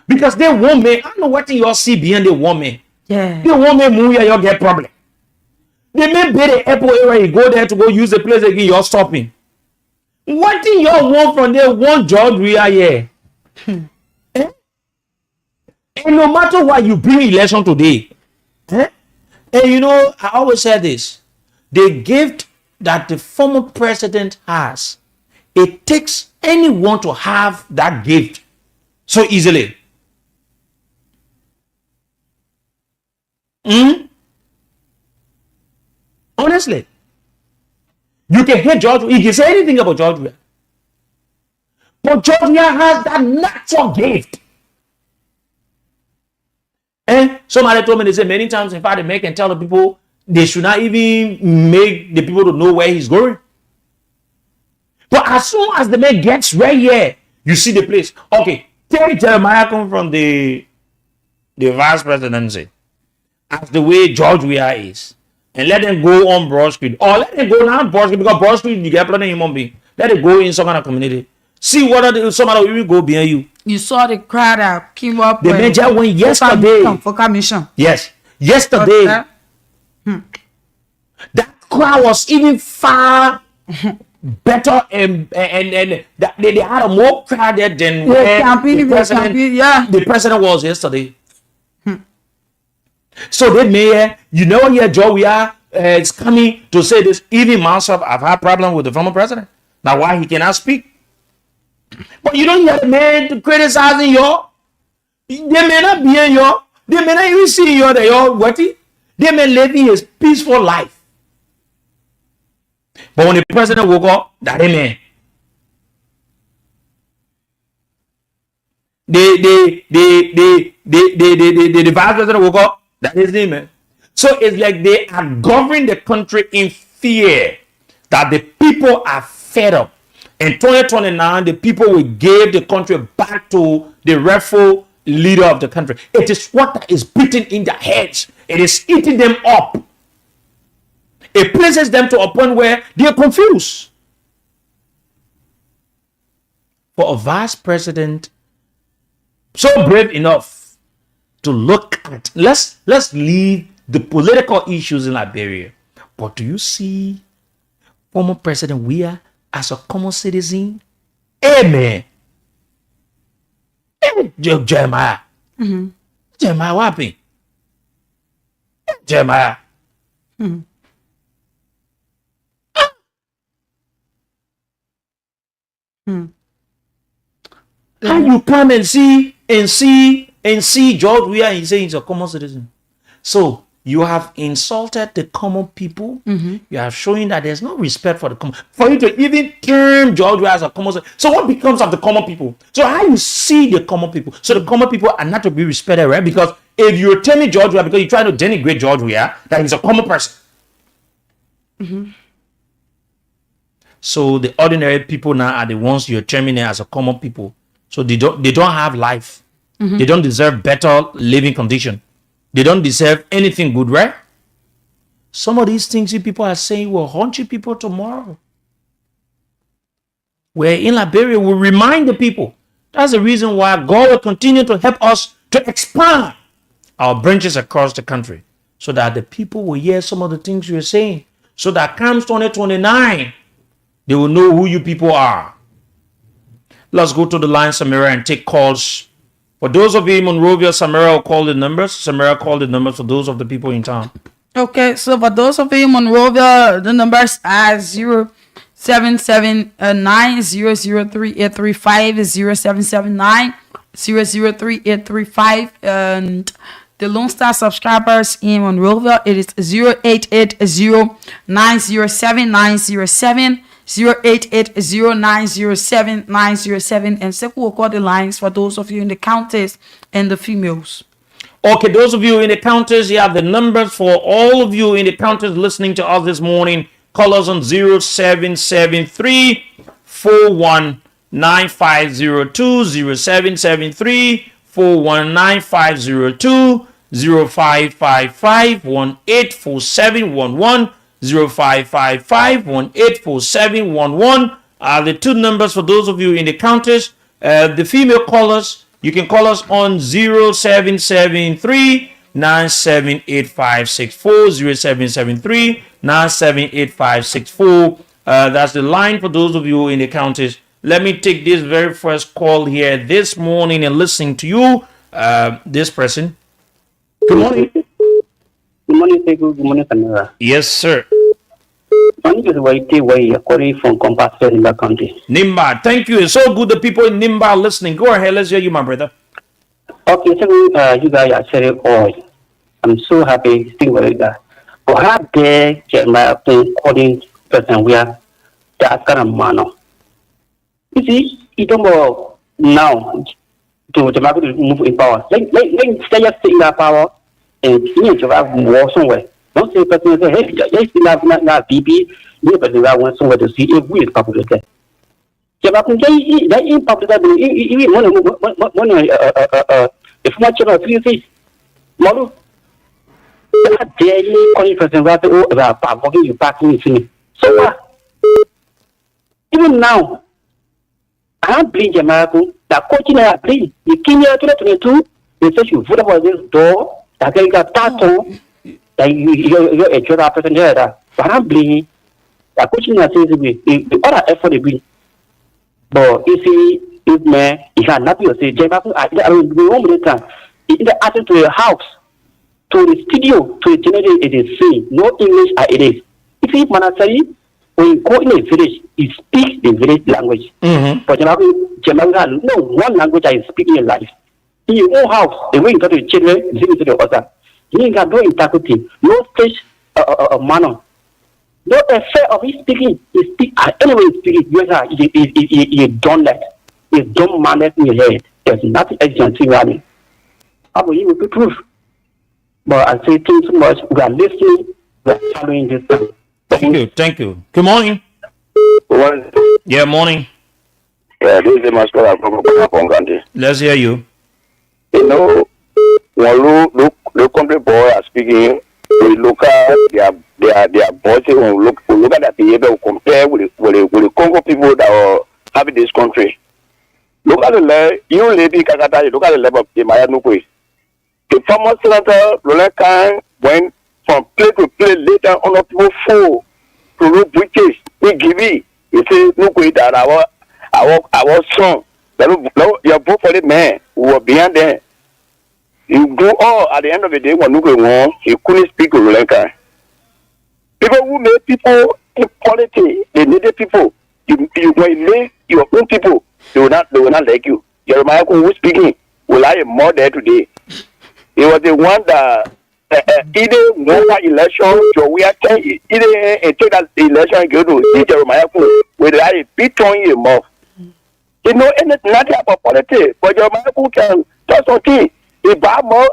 Because they want me. I don't know what in your CBN they want me. Yeah. They want me move here, you get problem. They may be the airport area, you go there to go use the place again, you're stopping. What thing you want from there? Want George Weah here? Eh? And no matter what you bring election today, eh? And you know, I always say this: the gift that the former president has, it takes anyone to have that gift so easily. Honestly, you can hate George. You can say anything about George Weah, but George Weah has that natural gift. And somebody told me, they say many times, in fact, they make and tell the people they should not even make the people to know where he's going. But as soon as the man gets right here, you see the place. Okay, take Jeremiah come from the vice presidency as the way George Weah is, and let them go on Broad Street, or let them go down Broad Street, because Broad Street you get plenty of human being. Let it go in some kind of community. See whether somebody will even go behind you. You saw the crowd that came up. The man just went yesterday. For commission. Yes, yesterday. That crowd was even far better, and they had a more crowded than the president was yesterday. So they may, you know, here Joe Weah is coming to say this. Even myself, I've had problem with the former president. Now why he cannot speak? But you don't hear the man criticizing you. They may not be in you. They may not even see you that you're wetty. They may live his peaceful life. But when the president woke up, that man. The vice president woke up, that is him, man. So it's like they are governing the country in fear that the people are fed up. In 2029, the people will give the country back to the rightful leader of the country. It is what is beating in their heads. It is eating them up. It places them to a point where they are confused. For a vice president so brave enough to look at, let's leave the political issues in Liberia, but do you see former President Weah as a common citizen? Amen. Jeremiah. Jeremiah, what happened? Jeremiah. How you come and see George Weah and you say he's a common citizen? So you have insulted the common people. You are showing that there's no respect for the common. For you to even term George Weah as a common citizen. So what becomes of the common people? So how you see the common people? So the common people are not to be respected, right? Because if you're telling George Weah because you're trying to denigrate George Weah, that he's a common person. So the ordinary people now are the ones you're terming as a common people. So they don't have life. They don't deserve better living condition. They don't deserve anything good, right? Some of these things you people are saying will haunt you people tomorrow. Where in Liberia, we remind the people. That's the reason why God will continue to help us to expand our branches across the country, so that the people will hear some of the things you're saying. So that comes 2029, they will know who you people are. Let's go to the line, Samira, and take calls. For those of you in Monrovia, Samira will call the numbers. Samira call the numbers for those of the people in town. Okay, so for those of you in Monrovia, the numbers are 0779-003-835, 0779-003-835, and the Lone Star subscribers in Monrovia, it is 0880-907-907, 0880-907-907, and Seku will call the lines for those of you in the counties and the females. Okay, those of you in the counties, you have the numbers for all of you in the counties listening to us this morning. Call us on 0773 41 419-502-0773, 419-502-0555, 1-847-11, the two numbers for those of you in the counters. The female callers, you can call us on 0773 978564, 0773 978564. That's the line for those of you in the counters. Let me take this very first call here this morning and listening to you. This person. Good morning. Good morning, Good morning, Canada. Yes, sir. My name is Waite Way, calling from Compass in the county. Nimba, thank you. It's so good the people in Nimba are listening. Go ahead, let's hear you, my brother. Okay, so you guys are sharing all. I'm so happy seeing what you got. But how dare get my calling person where that kind of manner? You see, you don't go now to move in power. Let stay just in that power and you to have war somewhere. Don't say person say, hey, yes, not BP, you but I want somewhere to see if we is popular there. That in popular, even money, if much of a few things, model. That dare you calling person about walking you back in me. So what? Even now, I'm playing Jamaica, that coaching I play. You came here 2022, they said you vote about this door, that they got tattoo, that you're a job person there. But I'm playing, that coaching I say, the other effort they bring. But you see, if man, you cannot be say, Jamaica, I mean, we won't be time. In the attitude to your house, to the studio, to the generator, it is free. No English, it is. If you manasari, when you go in a village, you speak the village language. But Jamaica, no one language I speak in your life. In your own house, the way you talk to the children, listen to the other. You got no integrity, no stage manner. No affair of his speaking. You speak anyway you speak it, you don't let. You don't manage in your head. There's nothing else you can see about it. How about you with the truth? But I say thanks so much. We are listening, we are following this thing. Thank you. Good morning. Yeah, morning. Yeah, this is the mascot from Conganti. Let's hear you. You know, when the country boy are speaking, we look at their body, when we look at their behavior, we compare with the Congo people that are having this country. Look at the level, you lady Kakata, you look at the level of the Maya Nukwe. The former senator, Lolekan, went from play to play later on up people full to do breaches. We give it. You say, Nukwe, that our son, you vote for the man who was behind them. You go all at the end of the day when Nukwe won, he couldn't speak to Lolekan. People who made people in politics, they needed people. When you make your own people, they will not like you. Jeremiah who was speaking will I more there today. He was the one that either won that election, so we are either take that election and go to see Jeremiah with a bit on him more. You know, and it's not about politics, but Jeremiah can just something. More.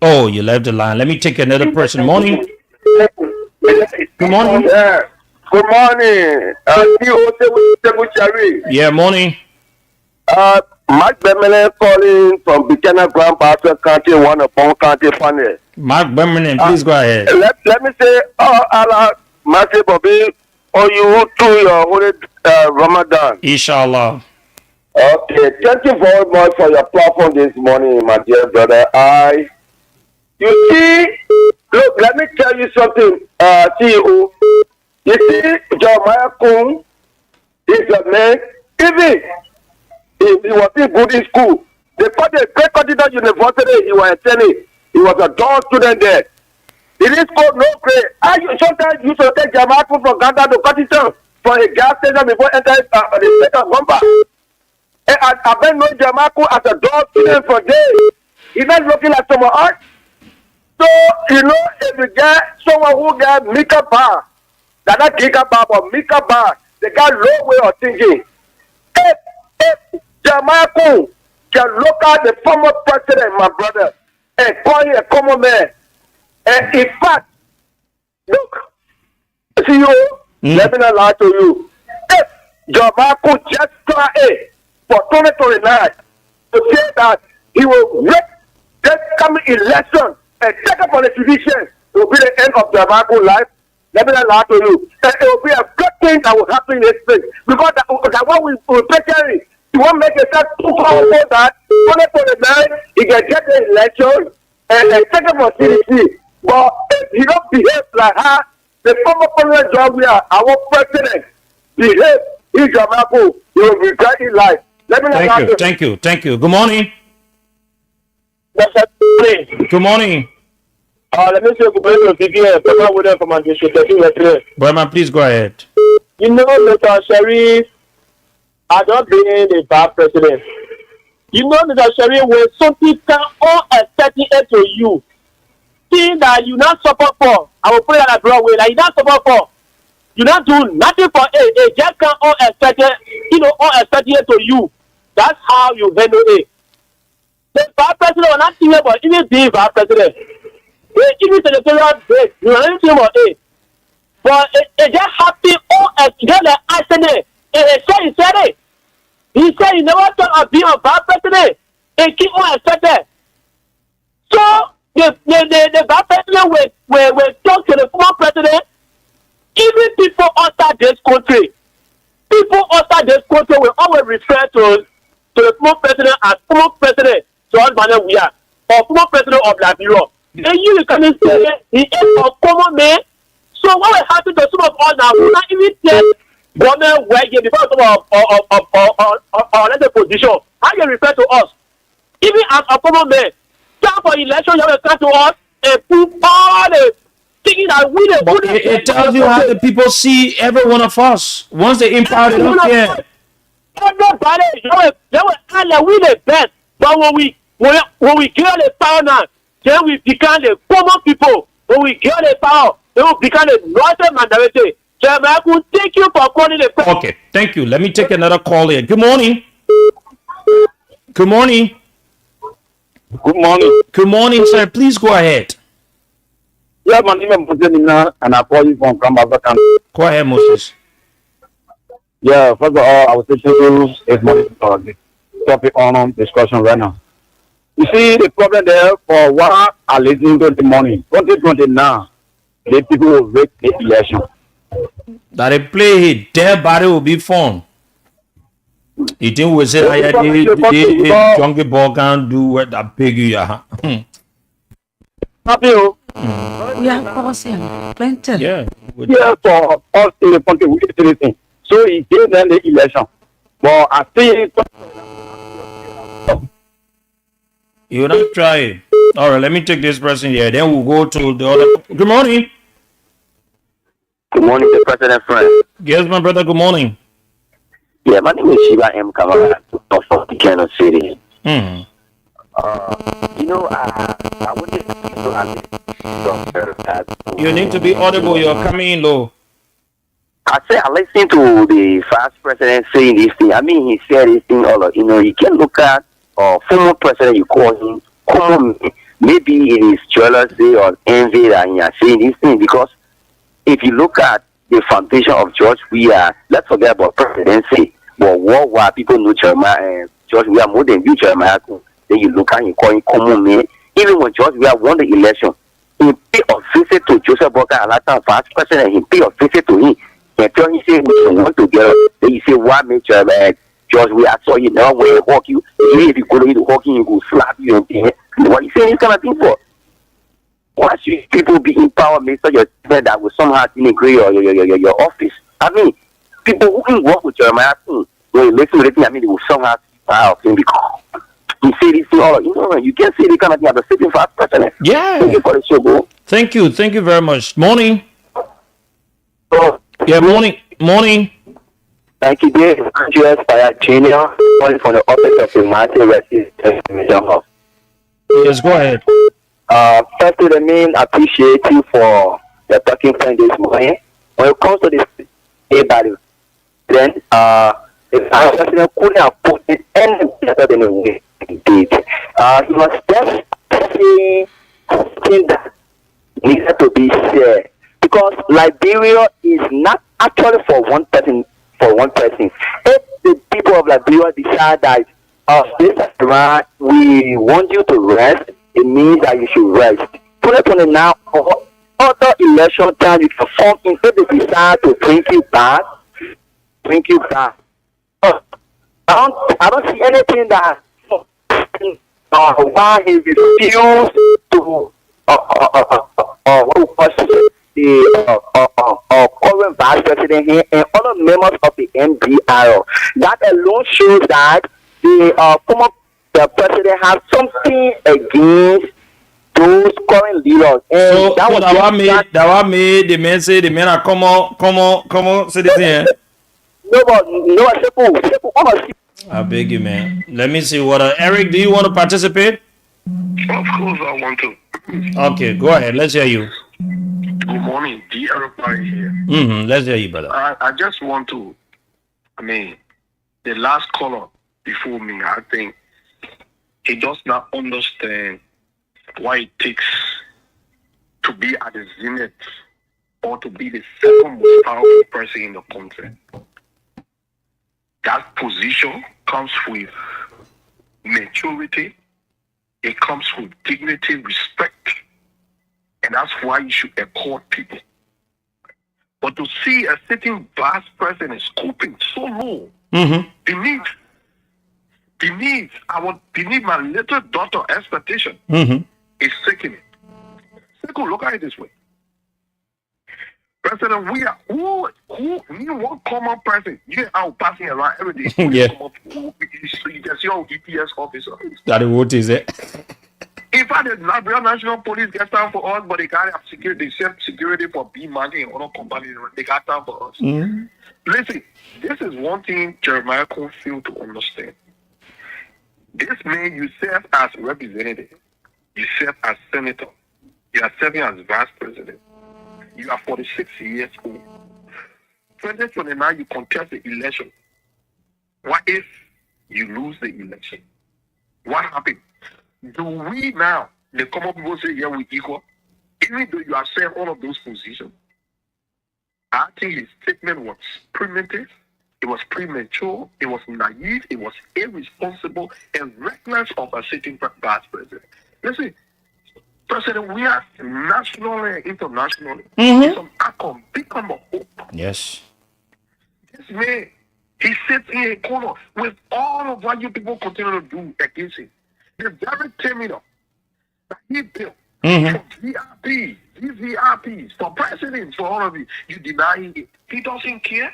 Oh, you left the line. Let me take another person. Morning. Good morning. Yeah. Good morning. Yeah, morning. Mark Birmingham calling from Buchanan Grand Pastor County, one of Bond County panel. Mark Birmingham, please go ahead. Let me say, Allah, Matthew Bobby, or you through your holy Ramadan. Inshallah. Okay, thank you very much for your platform this morning, my dear brother. You see, look, let me tell you something, CEO. You see, Jeremiah Kun is a man, even if he was in good in school. They got a great candidate university he was attending. He was a dull student there. He didn't score no grade. Sometimes you should take Jeremiah Kun from Ghana to cut it down for a gas station before entering the state of Gomba. I've been known Jeremiah Kun as a dull student for days. He's not looking like someone else. So, you know, if you get someone who got Mika Bar, they're not Giga Bar, but Mika Bar, they got low way of thinking. If Jeremiah Kun can look at the former president, my brother, and call him a common man, and in fact, look, see you, let me not lie to you. If Jamaku just try for 2029 to say that he will make this coming election and take up on the division. It will be the end of Jamaku's life. Let me lie to you. And it will be a good thing that will happen in this place. Because that what we will take care of. You want to make yourself too powerful that 2029 he can get the election and take up on CDC. But if he don't behave like her, the former president Zambia, our president, behave in Jamaku, he will regret his life. Let me Thank you. Good morning. Good morning. Let me say good morning to VPN. Brother, please go ahead. You know, Mr. Sharif, I don't be a bad president. You know, Mr. Sharif, when something can all expecting it to you, thing that you not support for, I will put it on a broad way, like you not support for, you not do nothing for it, just can all expecting, all expecting it to you. That's how you handle it. The bad president will not think about even being bad president. Even senatorial break, you are not think about it. But it just happened all just like accident. He said it. He said he never thought of being a bad president. And keep on expecting. So the bad president will talk to the former president. Even people outside this country will always refer to the former president as former president George Manuel Weah or former president of Liberia. Then you can say he is a common man. So what will happen to some of us now? We will not even take government work because of another position. How you refer to us? Even as a common man, time for election, you have to come to us and put all the thinking that we the It tells you how the people see every one of us. Once they empower, they don't care. Everybody, they will act like we the best. But when we get the power now, then we become the common people. When we get the power, they will become the northern minority. Jamaku, thank you for calling the question. Okay, thank you. Let me take another call here. Good morning. Good morning. Good morning. Good morning, sir. Please go ahead. Yeah, my name is Moses and I call you from Kambaba. Go ahead, Moses. Yeah, first of all, I was thinking you is the topic on discussion right now. You see, the problem there for what I listening to the morning, 2020 now, the people will wait the election. That they play it, their body will be fun. You think we say the jungle ball can't do what that pig you are? Happy, Yeah, of course, yeah. Plenty. Yeah. yeah, for us in the country, we get anything. So he gave them the election. But I think You will not try it. All right, let me take this person here. Then we'll go to the other. Good morning. good morning, the president friend. Yes, my brother. Good morning. Yeah, my name is Shiva M. Kamara, from the Kano City. Hmm. You know, I wanted to You need to be audible. You're coming in low. I said I listened to the first president saying this thing. I mean, he said this thing all of, you can look at former president, you call him common. Maybe it is jealousy or envy that you are saying this thing, because if you look at the foundation of George Weah, let's forget about presidency, but worldwide people know Jeremiah, George Weah more than you, Jeremiah. Then you look at you call him common man. Even when George Weah won the election, he paid a visit to Joseph Boca and last time vice president, he paid a visit to him. And tell him, say, we want together. Then you say, why make George Weah saw you now when he walk you, if you go to walking, he will slap you and things. What you saying this kind of thing for? Why should people be in power, make such a thing that will somehow integrate your office? I mean, people who can work with Jeremiah, when you listen to this, I mean, they will somehow see power of him because he say this thing all, you can't say this kind of thing as a sitting fast president. Yeah. Thank you for the show, bro. Thank you. Thank you very much. Morning. So, Yeah, morning. Morning. thank you, dear. Andreas Junior, calling from the office of the Martin Resident. Yes, go ahead. First, I mean, appreciate you for the talking point this morning. When it comes to this value, then if I president couldn't have put it any better than the way he did. He was just saying something that needed to be shared, because Liberia is not actually for one person. for one person. If the people of Liberia decide that this time we want you to rest, it means that you should rest. 2029 or other election time you can form in. If they decide to bring you back. I don't see anything that why he refused to what was the current vice president here and other members of the NBR. That alone shows that the former president has something against those current leaders. And So that what made the men say the men are come on, say this here. No, simple. I beg you, man. Let me see what Eric, do you want to participate? Of course I want to. Okay, go ahead. Let's hear you. Good morning, D. Eric here. Let's hear you, brother. I just want to, the last caller before me, I think he does not understand why it takes to be at the zenith or to be the second most powerful person in the country. That position comes with maturity, it comes with dignity, respect, and that's why you should accord people. But to see a sitting vice president scooping so low, beneath my little daughter expectation, is sickening. Second, look at it this way. President, we are who one common person. You are passing around every day. Yeah. You can see our EPS officer. That what is it? In fact, the Liberia National Police get time for us, but they can't have security. They send security for B money and other companies. They got time for us. Listen, this is one thing Jeremiah Cole failed to understand. This man, you serve as representative, you serve as senator, you are serving as vice president. You are 46 years old. 2029, you contest the election. What if you lose the election? What happened? Do we now, the common people say, yeah, we equal? Even though you have served all of those positions, I think his statement was primitive, it was premature, it was naive, it was irresponsible, and reckless of a sitting vice president. Listen, President, we are nationally and internationally. It's an icon, beacon of hope. Yes. This man, he sits in a corner with all of what you people continue to do against him. The very terminal that he built for VVIPs, for presidents, for all of you, you deny it. He doesn't care.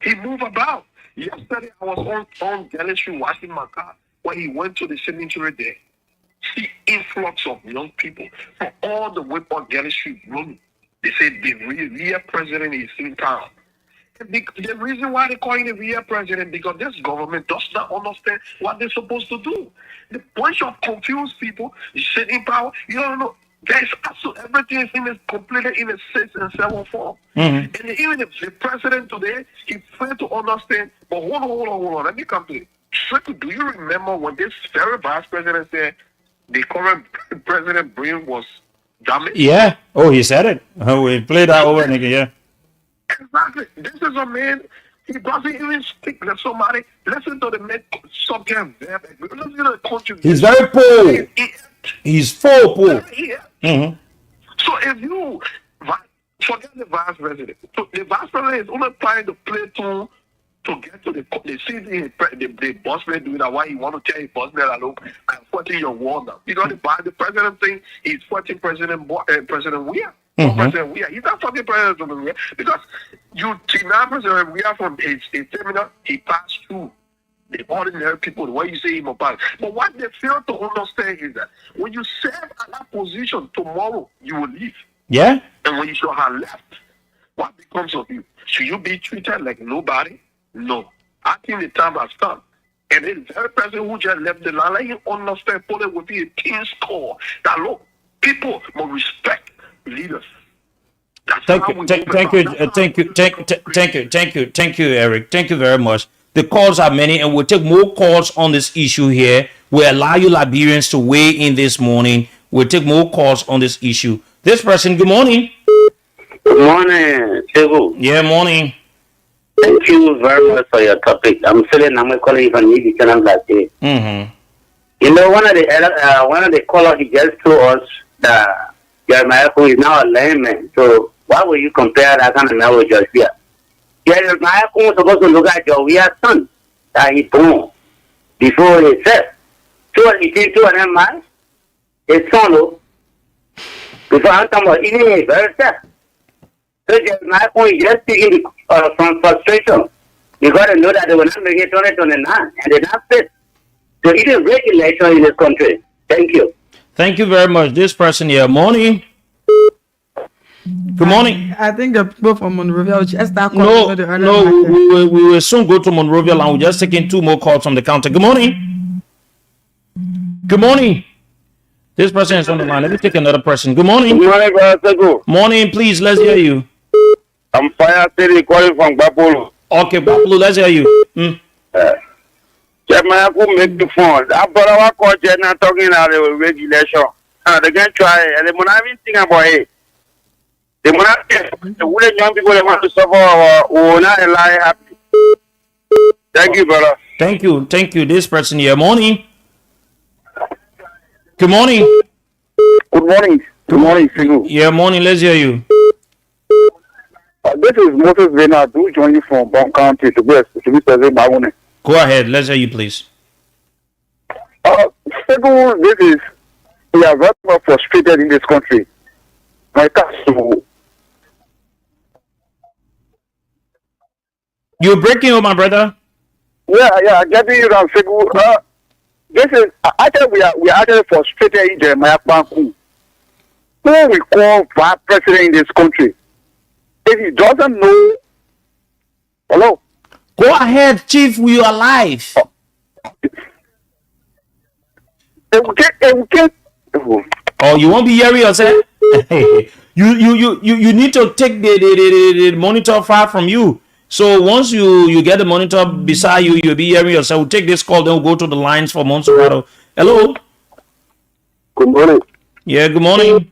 He move about. Yesterday, I was on Gallery washing my car when he went to the cemetery there. See influx of young people from all the way on Gallery Street room. They say the real president is in town. The reason why they call him the real president because this government does not understand what they're supposed to do. The bunch of confused people is sitting in power. You don't know. There's absolutely everything is in this completely in a 6 and 7 form. And even if the president today, he failed to understand. But hold on. Let me come to it. Trickle, do you remember when this very vice president said the current president brain was damaged? Yeah. Oh, he said it. Oh, we played that over and again. Yeah. Exactly. This is a man. He doesn't even speak. Let somebody listen to the man subject verb. Listen to the conjugation. He's very poor. He's full poor. So if you forget the vice president, so the vice president is only trying to play to get to the boss man doing that. Why he want to tell his boss man that look, I'm fighting your war now because the president thinks he's fighting President Weah. President Weah, he's not fucking President Weah because you deny President Weah from his terminal. He passed through the ordinary people the way you say him apart. But what they fail to understand is that when you serve at that position tomorrow, you will leave. Yeah. And when you should have left, what becomes of you? Should you be treated like nobody? No. I think the time has come. And the very person who just left the line, let him understand fully will be a team score. That look, people must respect leaders. Thank you, Eric. Thank you very much. The calls are many, and we'll take more calls on this issue here. We'll allow you Liberians to weigh in this morning. We'll take more calls on this issue. This person, good morning. Good morning, Table. Yeah, morning. Thank you very much for your topic. I'm feeling I'm calling you from the channel like this. You know, one of the callers he just told us that Jeremiah who is now a layman. So why would you compare that kind of man with Joshua? Jeremiah who is supposed to look at Joshua's son that he born before he said. So he did 2 of them man, his son, before I'm talking about eating his very self. So Jeremiah who is just speaking from frustration. You got to know that they will not make it 2029 and they're not fit. So it is regulation in this country. Thank you. Thank you very much. This person here, morning. Good morning. I think the people from Monrovia will just start No, calling. we will soon go to Monrovia and we're just taking 2 more calls from the counter. Good morning. Good morning. This person is on the line. Let me take another person. Good morning. Good morning, brother. Morning, please. Let's hear you. I'm Fire City calling from Babolo. Okay, Babulu, let's hear you. Jeremiah who make the phone. That brother was called Jenna talking about the regulation. They can try it. And they won't even think about it. They won't have the wooden young people that want to suffer or not lie happy. Thank you, brother. Thank you. Thank you. This person here. Morning. Good morning. Good morning. Good morning, Sigu. Yeah, morning. Let's hear you. This is Moses Vena. I do join you from Bon County to be present by one. Go ahead. Let's hear you, please. Sigu, this is, we are very much frustrated in this country. My castle. You're breaking up, my brother. Yeah, getting you down, Sigu. This is, I think we are actually frustrated in Jeremiah Banku, who we call vice president in this country. If he doesn't know, hello? Go ahead, Chief. We are live. Oh, you won't be hearing yourself? you need to take the monitor far from you. So once you get the monitor beside you, you'll be hearing yourself. We'll take this call, then we'll go to the lines for Monserrato. Hello? Good morning. Yeah, good morning.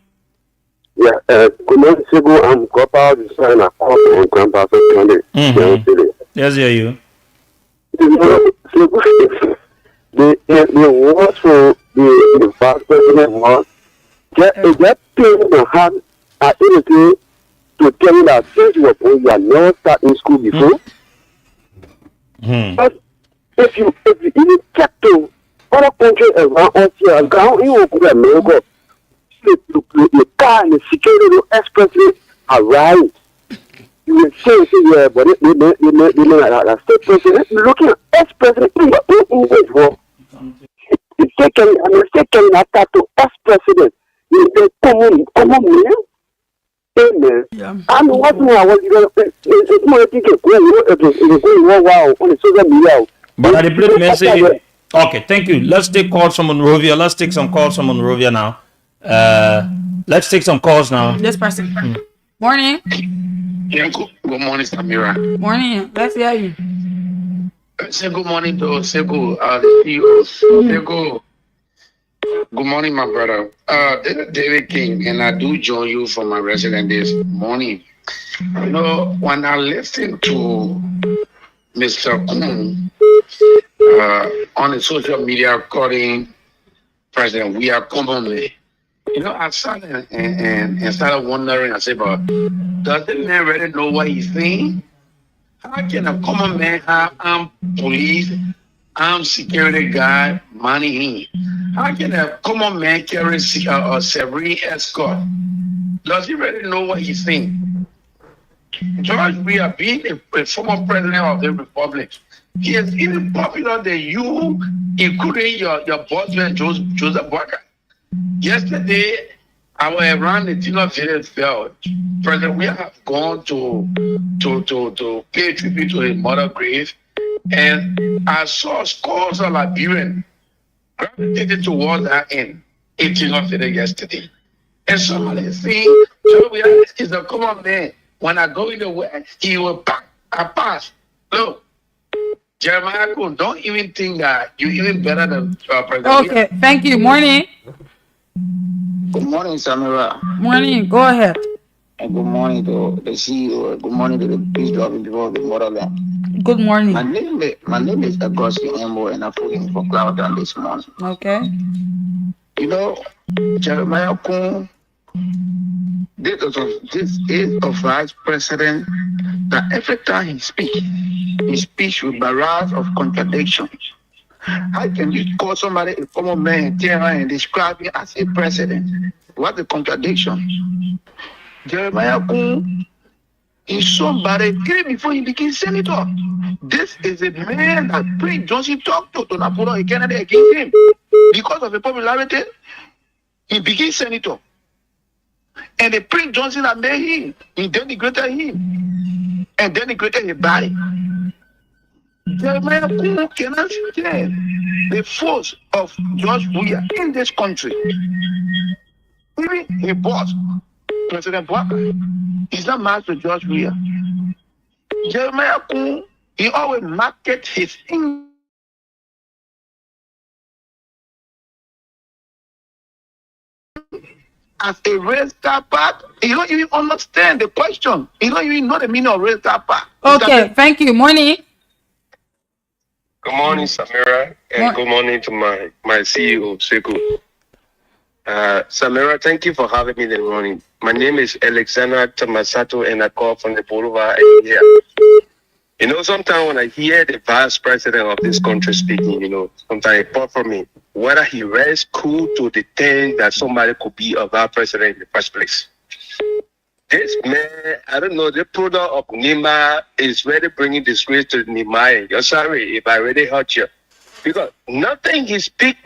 Yeah, good morning, Sigu. I'm Copper, the sign of on Grandpa Sunday. Yes, hear you. The words for the vice president was get pain to have an ability to tell you that since you are never start in school before. But if you even get to other countries around us here, you will go to America. The car and the security expressly arrived. You will say, yeah, but the state president looking at ex-president in English war. The second after to ex-president, the common man. Amen. Yeah. I'm watching I was it's more ticket going wow on the social media. But I did the message. Okay, thank you. Let's take calls from Monrovia. Let's take some calls from Monrovia now. Let's take some calls now. This person. Morning. Yeah, good morning, Samira. Morning. Let's hear you. Say good morning to Sego, the CEO. Sego. Good morning, my brother. This is David King, and I do join you from my residence this morning. You know, when I listen to Mr. Kuhn on the social media calling President, we are commonly. You know, I sat and started wondering, I said, but does the man really know what he's saying? How can a common man have armed police, armed security guard money in? How can a common man carry a Severine escort? Does he really know what he's saying? George, we are being a former president of the republic. He is even popular than you, including your boss, Joseph Walker. Yesterday, I was around the Tino Village Field. President, we have gone to pay tribute to his mother grave, and I saw scores of Liberians gravitated towards that end in Tino Village yesterday. And somebody saying, Joe is a common man. When I go in the West, he will pass. Look, Jeremiah, don't even think that you're even better than President. Okay, thank you. Morning. Good morning, Samira. Morning. Go ahead. And good morning to the CEO. Good morning to the peace loving people of the motherland. Good morning. My name is Agosti Embo, and I'm putting for Cloud this morning. Okay. You know, Jeremiah Kun, this is a vice president that every time he speaks with barrage of contradictions. How can you call somebody a common man and describe him as a president? What a contradiction. Jeremiah Kun is somebody came before he became senator. This is a man that Prince Johnson talked to Napolo a candidate against him. Because of the popularity, he became senator. And the Prince Johnson that made him, he denigrated him and denigrated his body. Jeremiah Kun cannot stand the force of George Weah in this country. Even his boss, President Bwaka, is not matched to George Weah. Jeremiah Kun, he always market his as a race car park. You don't even understand the question. You don't even know the meaning of race car park. Okay, thank you. Morning. Good morning, Samira, and good morning to my CEO, Sekou. Samira, thank you for having me this morning. My name is Alexander Tamasato, and I call from the Boulevard here. You know, sometimes when I hear the vice president of this country speaking, you know, sometimes it bothers me whether he rests cool to the thing that somebody could be a vice president in the first place. This man, I don't know, the product of Nima is really bringing disgrace to Nima. You're sorry if I really hurt you. Because nothing he speak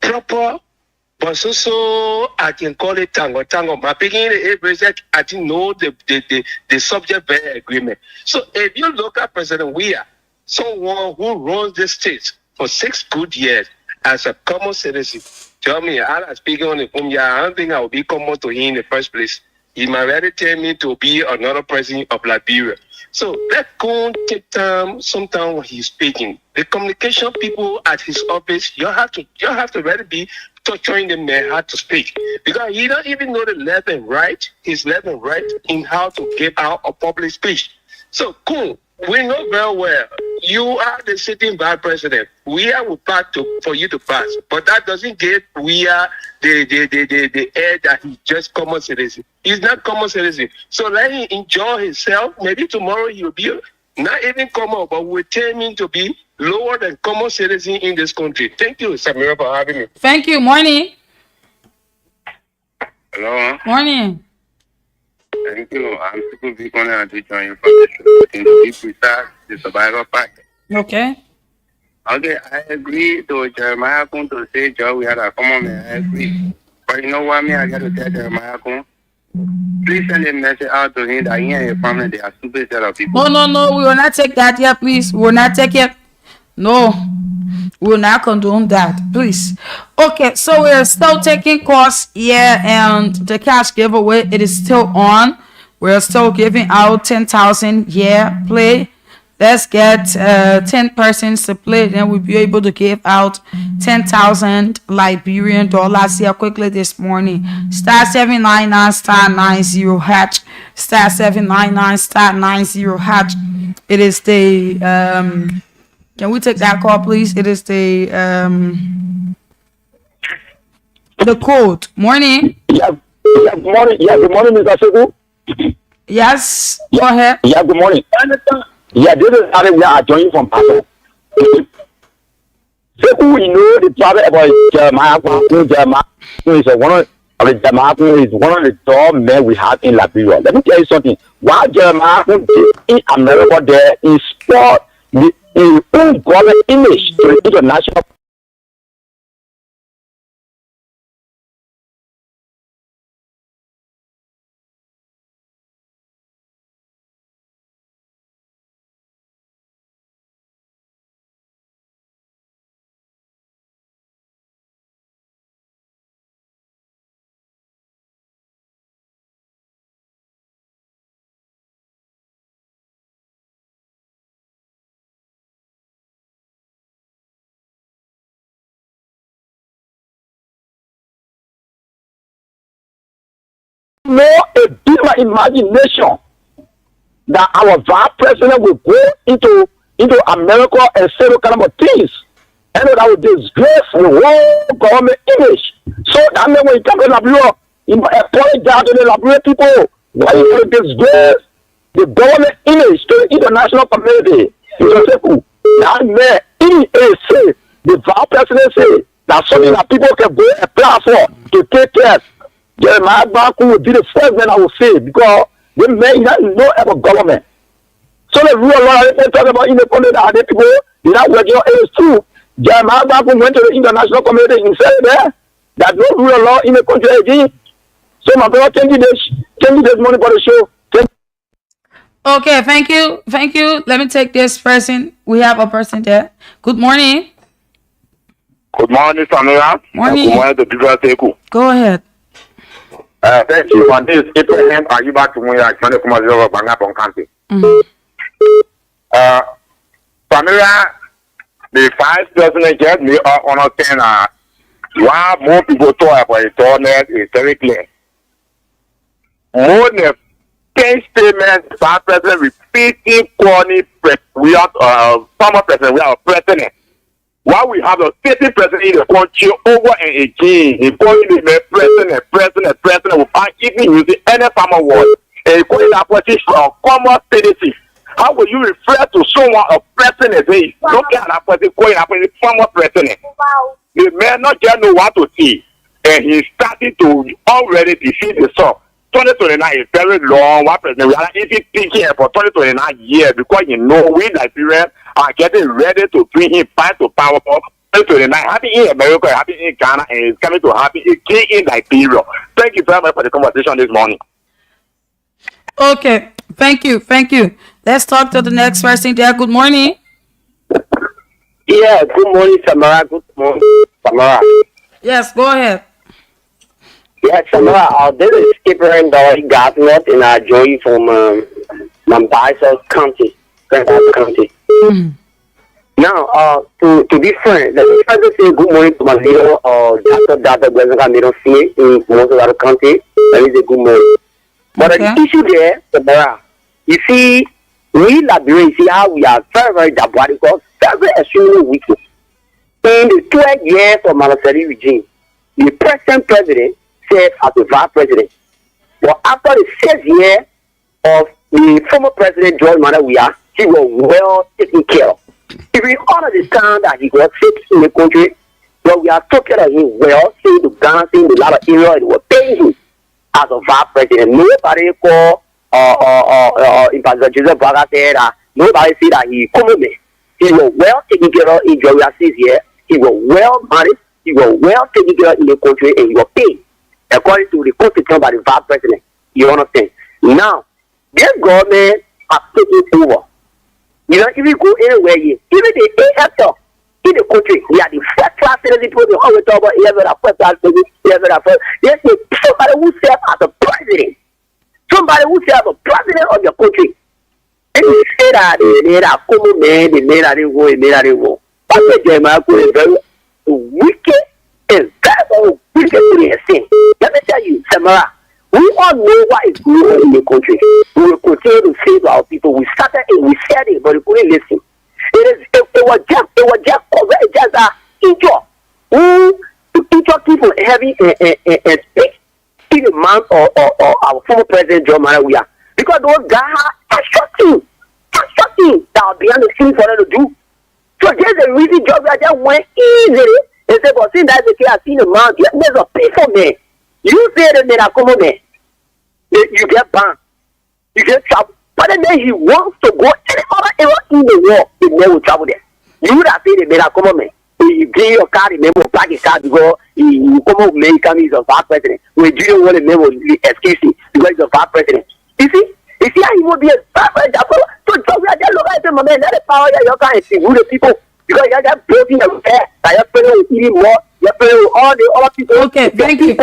proper, but so I can call it tango. My beginning I didn't know the subject very agreement. So if you look at President Weah, someone who runs the state for 6 good years as a common citizen, tell me, I speaking on the phone, I don't think I will be common to him in the first place. He might already tell me to be another president of Liberia. So let go take time, sometime when he's speaking. The communication people at his office, you have to really be torturing the man how to speak. Because he don't even know the left and right, his left and right in how to give out a public speech. So cool. We know very well you are the sitting vice president. We are pass for you to pass, but that doesn't give we are the air that he's just common citizen. He's not common citizen. So let him enjoy himself. Maybe tomorrow he'll be not even common, but we'll tell him to be lower than common citizen in this country. Thank you, Samira, for having me. Thank you. Morning. Hello. Morning. Thank you. I'm supposed to be going to join you for the show. To be precise, the survival pack. Okay. Okay, I agree to Jeremiah Kun to say, Joe, we had a common man. I agree. But you know what, me, I got to tell Jeremiah Kun, please send a message out to him that he and his family, they are stupid set of people. No, we will not take that here, please. We will not take it. No, we will not condone that, please. Okay, so we're still taking calls here, and the cash giveaway, it is still on. We're still giving out 10,000 here. Play. Let's get 10 persons to play, then we'll be able to give out 10,000 Liberian dollars here quickly this morning. Star 799 star 90 hatch. Star 799 star 90 hatch. It is the can we take that call, please? It is the code. Morning. Yeah, good morning. Yeah, good morning, Mr. Sekou. Yes, go ahead. Yeah, good morning. Yeah, this is how we are joining from Pastor. Sekou, you know the problem about Jeremiah Kun. Jeremiah Kun is one of the top men we have in Liberia. Let me tell you something. While Jeremiah Kun in America there, he spoiled his own government image to the international more a dimmer imagination that our vice president will go into America and say those kind of things. And that will disgrace the whole government image. So that means when you come to Liberia, you apologize to the Liberian people. Why you disgrace the government image to the international community? That means say the vice president say that's something that people can go and apply for to take care. Jeremiah Baku will be the first man I will say because they may not know about government. So the real law they talk about in the country that other people they not working on it is true. Jeremiah Baku went to the international community and said there that no real law in the country again. So my brother, thank you this money for the show. Okay, thank you. Let me take this person. We have a person there. Good morning. Good morning, Samira. Morning. Good morning to people Teku. Go ahead. Thank you. On this Abraham, are you back to me? I can't come over Bangapon County. Samira, the vice president get me on a 10. Why more people talk about it, is very clear. More than 10 statements, the vice president repeating calling former president, we have a president. While we have a sitting president in the country over and again, he calling the president without even using any formal word. And he calling that position of common citizen. How will you refer to someone a president? Look at that person calling that person former president. The man not just know what to see. And he started to already defeat the song. 2029 is very long. What president? We are easy thinking for 2029 years because we Nigerians are getting ready to bring him back to power for 2029. Happy in America, happy in Ghana, and it's coming to happen again in Liberia. Thank you very much for the conversation this morning. Okay, thank you. Let's talk to the next person there. Good morning. Yeah, good morning, Samara. Good morning, Samara. Yes, go ahead. Yeah, Samara, this is Skipper and Dolly Gartnett in our joy from Mombasa County. Now, to be frank, let me try to say good morning to my leader, Dr. Gwenzaga Middle C in most of our country. That is a good morning. But the issue there, Samara, you see, we Liberia, see how we are very, very diabolical, very extremely weak. In the 12 years of Malasari regime, the present president served as the vice president. But after the 6th year of the former president George Manawia, he was well taken care of. If we understand that he was sick in the country, but we are talking about him well, seeing the Ghana, seeing the lot of area, and were paying him as a vice president. Nobody called Ambassador Joseph Braga said that nobody said that he come with me. He was well taken care of in Georgia 6 years. He was well married. He was well taken care of in the country, and he was paid according to the constitution by the vice president. You understand? Now, this government has taken over. You know, if you go anywhere, even the AFL in the country, they are the first class citizen people. They always talk about first class citizen, Yes, somebody who serves as a president. Somebody who serves as a president of your country. And you say that they made a common man, they made a war. But the Jeremiah is very wicked and very wicked to sin. Let me tell you, Samara, we all know what is going on in the country. We will continue to save our people. We started it, we said it, but we couldn't listen. It was just an injure people having a speak in the mouth of our former president John Marawia. Because those guys are shocking that are behind the scenes for them to do. So there's a reason job that just went easily. They say, but since that's the case, I've seen the man, there's a people man. You say that they're common man. You get banned. You get travel. But then he wants to go any other area in the world, the man will travel there. You would have seen the man common man. You bring your car, the man will pack his car because you come up with come he's a vice president. When you don't want the man will excuse him because he's a vice president. You see how he will be a vice president. So just look at him, man, let the power you can't see who the people. Because you're just building a repair, that you're playing with even more, you're playing with all the other people. Okay, thank you.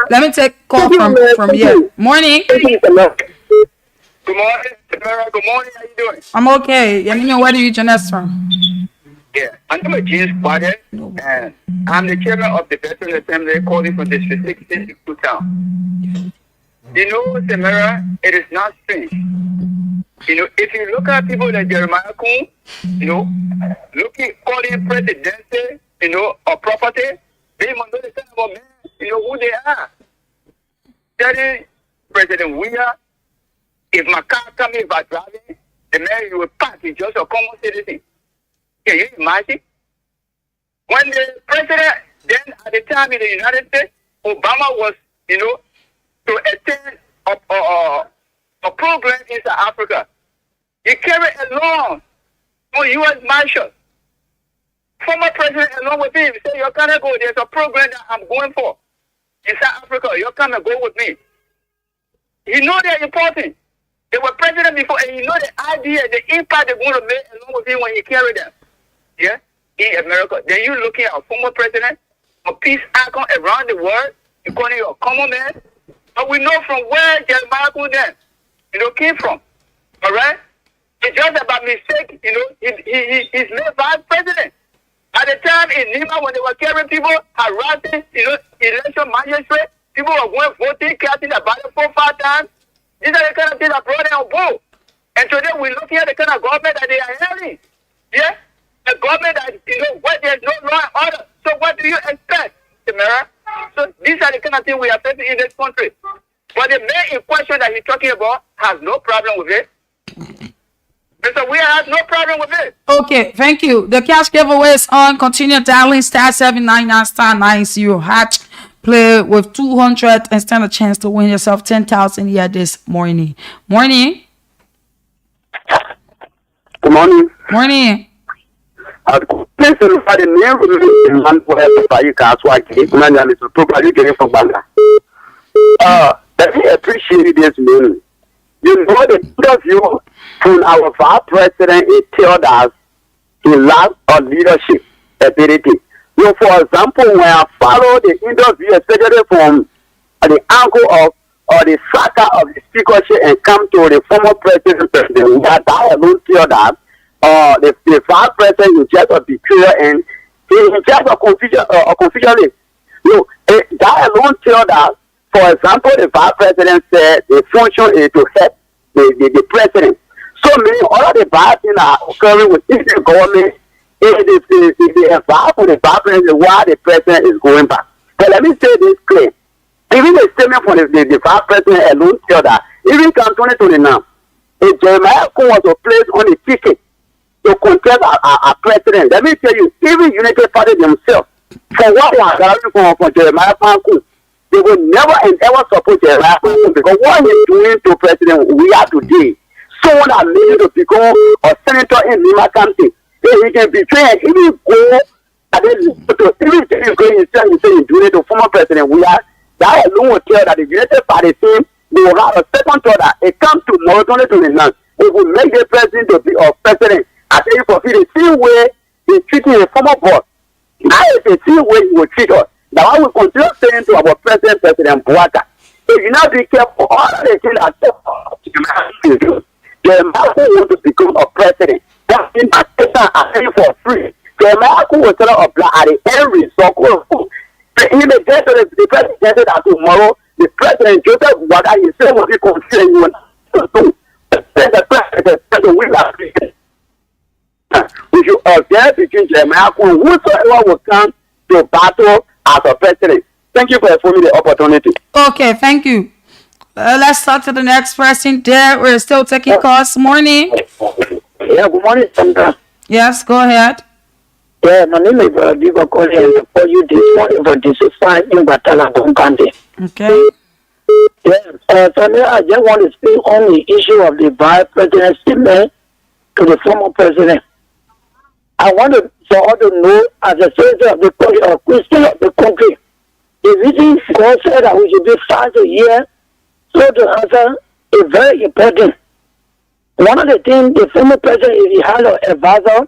Let me take call from here. Morning. Good morning. Good morning. How you doing? I'm okay. Where do you join us from? Yeah, I'm James Biden, and I'm the chairman of the Veteran Assembly calling from District 16 to town. You know, Samara, it is not strange. You know, if you look at people like Jeremiah Kuhn, you know, looking calling presidency, you know, or property, they must know the kind of men, you know, who they are. Telling President Weir, if my car coming, if I driving, the man you will pass is just a common citizen. Can you imagine? When the president, then at the time in the United States, Obama was, you know, to attend a program in South Africa. He carried along on U.S. Marshal. Former president along with him said, you can't go. There's a program that I'm going for in South Africa. You can't go with me. He know they're important. They were president before, and you know the idea, the impact they're going to make along with him when he carried them. Yeah, in America. Then you looking at a former president, a peace icon around the world. You calling you a common man. But we know from where Jeremiah then, you know, came from. All right? It's just about mistake, you know, he's made vice president. At the time in Nima, when they were carrying people, harassing, you know, election magistrate, people were going voting, casting the ballot 4 or 5 times. These are the kind of things that brought them on board. And today we're looking at the kind of government that they are having. Yeah? A government that, you know, where there's no law and order. So what do you expect, Tamara? So these are the kind of things we are facing in this country. But the man in question that he's talking about has no problem with it. Mr. Weir has no problem with it. Okay, thank you. The cash giveaway is on. Continue dialing *799 *90 hatch. Play with 200 and stand a chance to win yourself 10,000 here this morning. Morning. Good morning. Morning. Listen, for the name man for everybody, that's probably getting from Banga. Let me appreciate this meaning. You know, the interview from our vice president is told us he lacks a leadership ability. So, for example, when I follow the interview, especially from the angle of or the saga of the speakership and come to the former president, that alone tell that the vice president is just a betrayal and he is just a confusion. You know, that alone tell that, for example, the vice president said the function is to help the president. So many other bad things are occurring within the government. It is the advice for the vice president why the president is going back. But let me say this clear. Even the statement from the vice president alone tell that even come 2029, if Jeremiah was placed on the ticket to contest a president, let me tell you, even United Party themselves, for what they are gathering from Jeremiah Kuhn, they will never and ever support Jeremiah Kuhn because what he's doing to President we are today, someone that made to become a senator in Lima County, he can betray and even go and then even if you go himself and say he's doing it to former President we are, that alone will tell that the United Party team will have a second thought that it comes to tomorrow 2029. It will make the president to be a president. I tell you for the same way he's treating a former boss. Now it's the same way he will treat us. Now I will continue saying to our President Buaka, if you not be careful, all the things that Jeremiah want to become a president. That in that case I pay for free. Jeremiah will tell us at the end result. He may get to the president that tomorrow the president Joseph Buaka is saying what he considers you to the president will have we should observe between Jeremiah and whosoever will come to battle as a president. Thank you for affording me the opportunity. Okay, thank you. Let's talk to the next person. There, we're still taking calls. Morning. Yeah, good morning, Sandra. Yes, go ahead. Yeah, my name is Diva calling for you this morning for this fine in Batala County. Okay. Yeah, Sandra, I just want to speak on the issue of the vice president statement to the former president. I want for all to know, as a citizen of the country, or Christian of the country, the reason God said that we should be fast a year, so the answer is very important. One of the things the former president, if he had an advisor,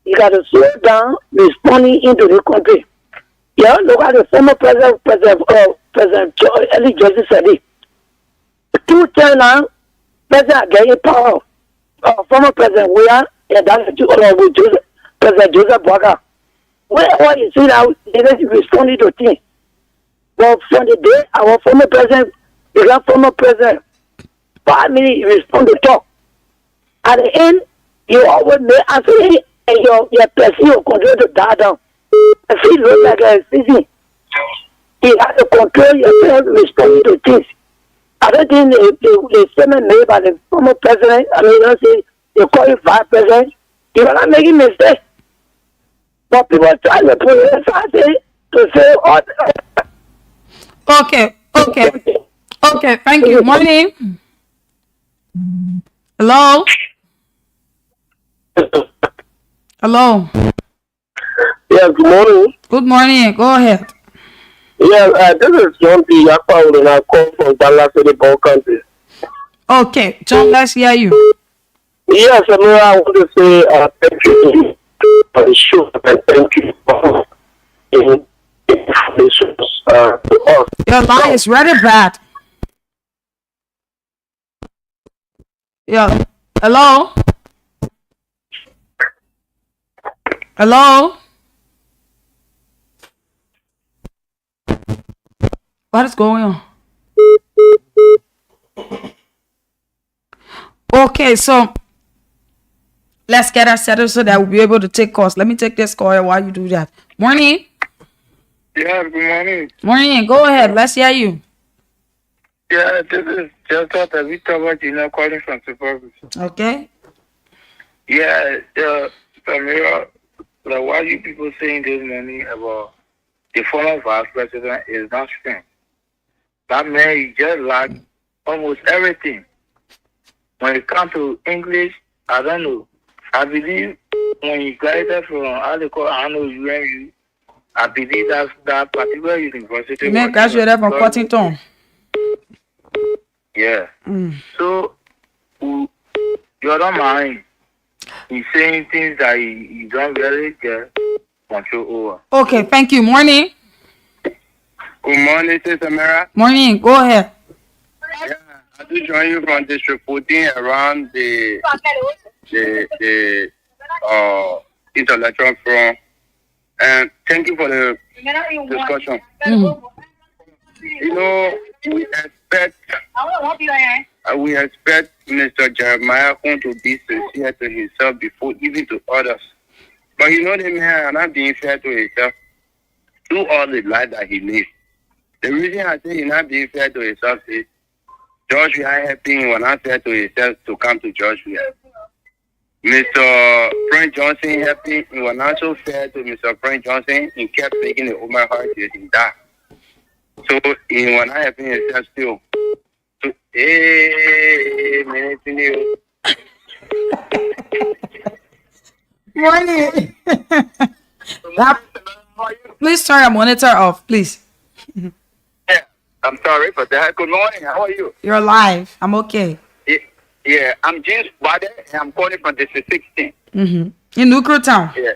he got to slow down responding into the country. Yeah, look at the former president, President Eli Joseph said it. 2 times now, President getting power. Former President Weir and that's President Joseph Buaka. Where you see now, they responded to things. But from the day our former president You got former president. 5 minutes, you respond to talk. At the end, you always make answer and your person will control to die down. If he look like a citizen, you have to control yourself responding to things. I don't think the statement made by the former president, I mean, don't say you call it vice president, you are not making mistakes. But people try to put it aside to say, Okay, thank you. Morning. Hello? Hello? Yeah, good morning. Good morning. Go ahead. Yeah, this is John P. Yakpa, and I call from Dallas City, Ball Country. Okay, John, let's hear you. Yes, Amira, I want to say thank you for the show, and thank you for information to us. Your line is really bad. Yeah. Hello? Hello? What is going on? Okay, so let's get us settled so that we'll be able to take calls. Let me take this call while you do that. Morning. Yeah, good morning. Morning. Go ahead. Let's hear you. Yeah, this is just a Victor Gina calling from Supervis. Okay. Yeah, Samira, like what you people saying this morning about the former vice president is not true. That man, he just like almost everything. When it comes to English, I don't know. I believe when he graduated from UMU, I believe that particular university. You mean graduated from Cottington? Yeah. So, you don't mind. He's saying things that you don't really get control over. Okay, thank you. Morning. Good morning, Sister Mara. Morning. Go ahead. Yeah, I do join you from District 14 around the intellectual forum. And thank you for the discussion. You know, we expect Mr. Jeremiah to be sincere to himself before even to others. But you know, the man not being fair to himself through all the life that he lives. The reason I say he's not being fair to himself is George we are helping when not fair to himself to come to George we are. Mr. Frank Johnson helping he was not so fair to Mr. Frank Johnson. He kept making the Omar heart till he died. So he was not helping himself still. So, Morning. Please turn your monitor off, please. Yeah, I'm sorry for that. Good morning. How are you? You're live. I'm okay. Yeah, I'm James Bade and I'm calling from District 16. In Nukru Town. Yeah.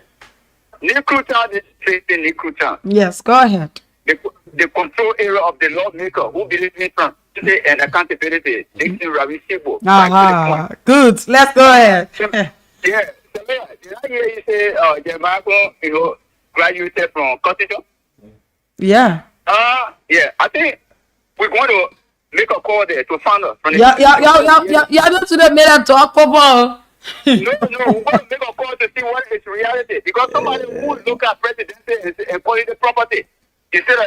Nukru Town, District 16, Nukru Town. Yes, go ahead. The control area of the lawmaker who believes in transparency and accountability. Dixon Ravi Sibo. Good. Let's go ahead. Yeah. Did I hear you say Jeremiah, graduated from Cottington? Yeah. Yeah. I think we're going to make a call there to find out. Yeah, don't do that, made a talk, Papa. No, we're going to make a call to see what is reality. Because somebody who look at presidency and call it a property. Instead of,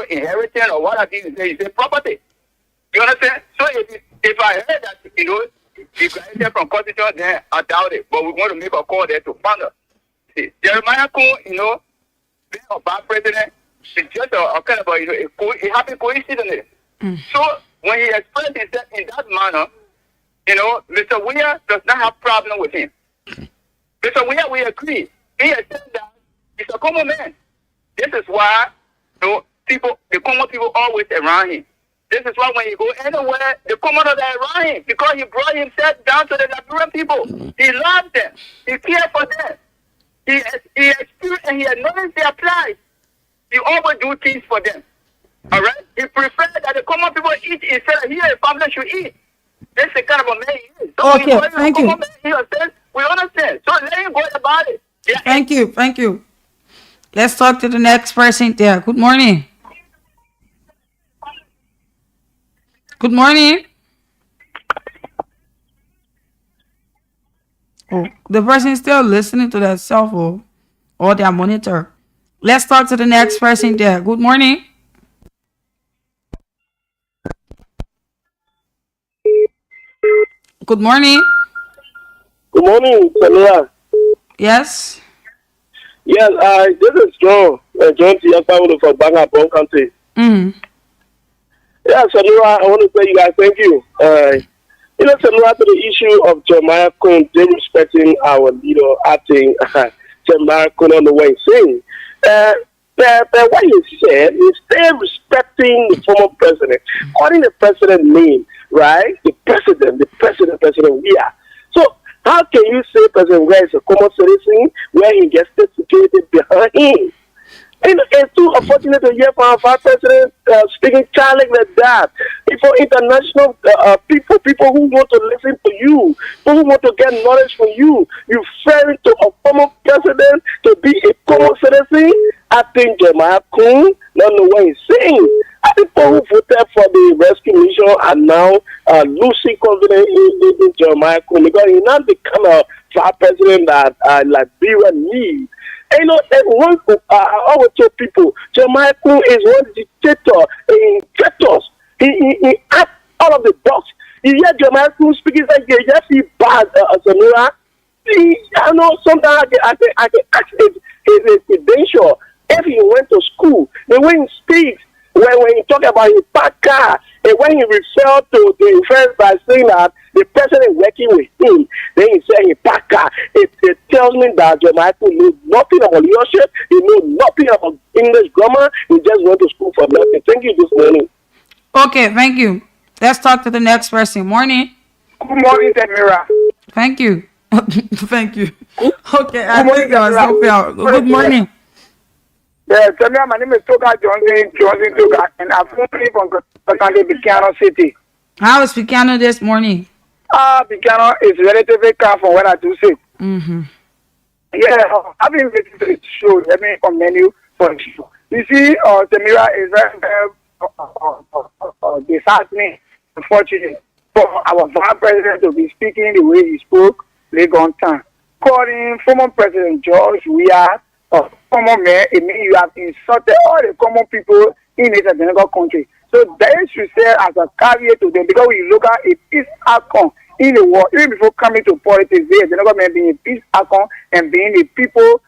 inheriting or what I think you say property. You understand? So if I heard that, he graduated from Cottington, then I doubt it. But we want to make a call there to find out. See, Jeremiah Kuhn, being a bad president, it's just a kind of a happy coincidence. So when he expressed himself in that manner, Mr. Weir does not have problem with him. Mr. Weir, we agree. He has said that he's a common man. This is why the common people always around him. This is why when you go anywhere, the commoners are around him because he brought himself down to the Liberian people. He loved them. He cared for them. He experienced and he acknowledged their plight. He always do things for them. All right? He preferred that the common people eat instead of he and family should eat. That's the kind of a man he is. So okay, thank you. We understand. So let him go about it. Yeah. Thank you. Let's talk to the next person there. Good morning. Good morning. Oh, the person is still listening to their cell phone or their monitor. Let's talk to the next person there. Good morning. Good morning. Good morning, Samia. Yes. Yes, this is John. John Tiafaulu from Bangapong County. Yeah, Samia, I want to say you guys thank you. Similar to the issue of Jeremiah Quinn disrespecting our leader, acting Jeremiah Quinn on the way saying, but what you said is still respecting the former president, calling the president name, right? The president, we are. So how can you say President Ware is a common citizen where he gets the security behind him? And it's too unfortunate to hear from our president speaking Catholic like that. For international people who want to listen to you, who want to get knowledge from you, referring to a former president to be a common citizen. I think Jeremiah Quinn don't know what he's saying. People who voted for the rescue mission are now losing confidence in Jeremiah Quinn because he's not the kind of vice president that Liberia needs. And I always tell people, Jeremiah Quinn is one dictator, in dictators. He acts out of the box. You hear Jeremiah Quinn speaking like you just see bad Samira. I know sometimes I can ask his credential if he went to school. The way he speaks, when he talk about his back car, and when he referred to the offense by saying that the person is working with him, then he said his back car. It tells me that Jeremiah knows nothing about leadership. He knows nothing about English grammar. He just went to school for nothing. Thank you this morning. Okay, thank you. Let's talk to the next person. Morning. Good morning, Samira. Thank you. Thank you. Okay, I think that was so fair. Good morning. Yeah, Samira, my name is Toka Johnson Toka, and I'm from Picano City. How is Picano this morning? Picano is relatively calm from what I do see. Yeah, I've been listening to the show. Let me commend you for the show. You see, Samira is very disheartening, unfortunately, for our vice president to be speaking the way he spoke late on time. Calling former President George Weah a common man, it means you have insulted all the common people in this Senegal country. So they should say as a caveat to them, because we look at a peace outcome in the world, even before coming to politics, the Senegal man being a peace outcome and being the people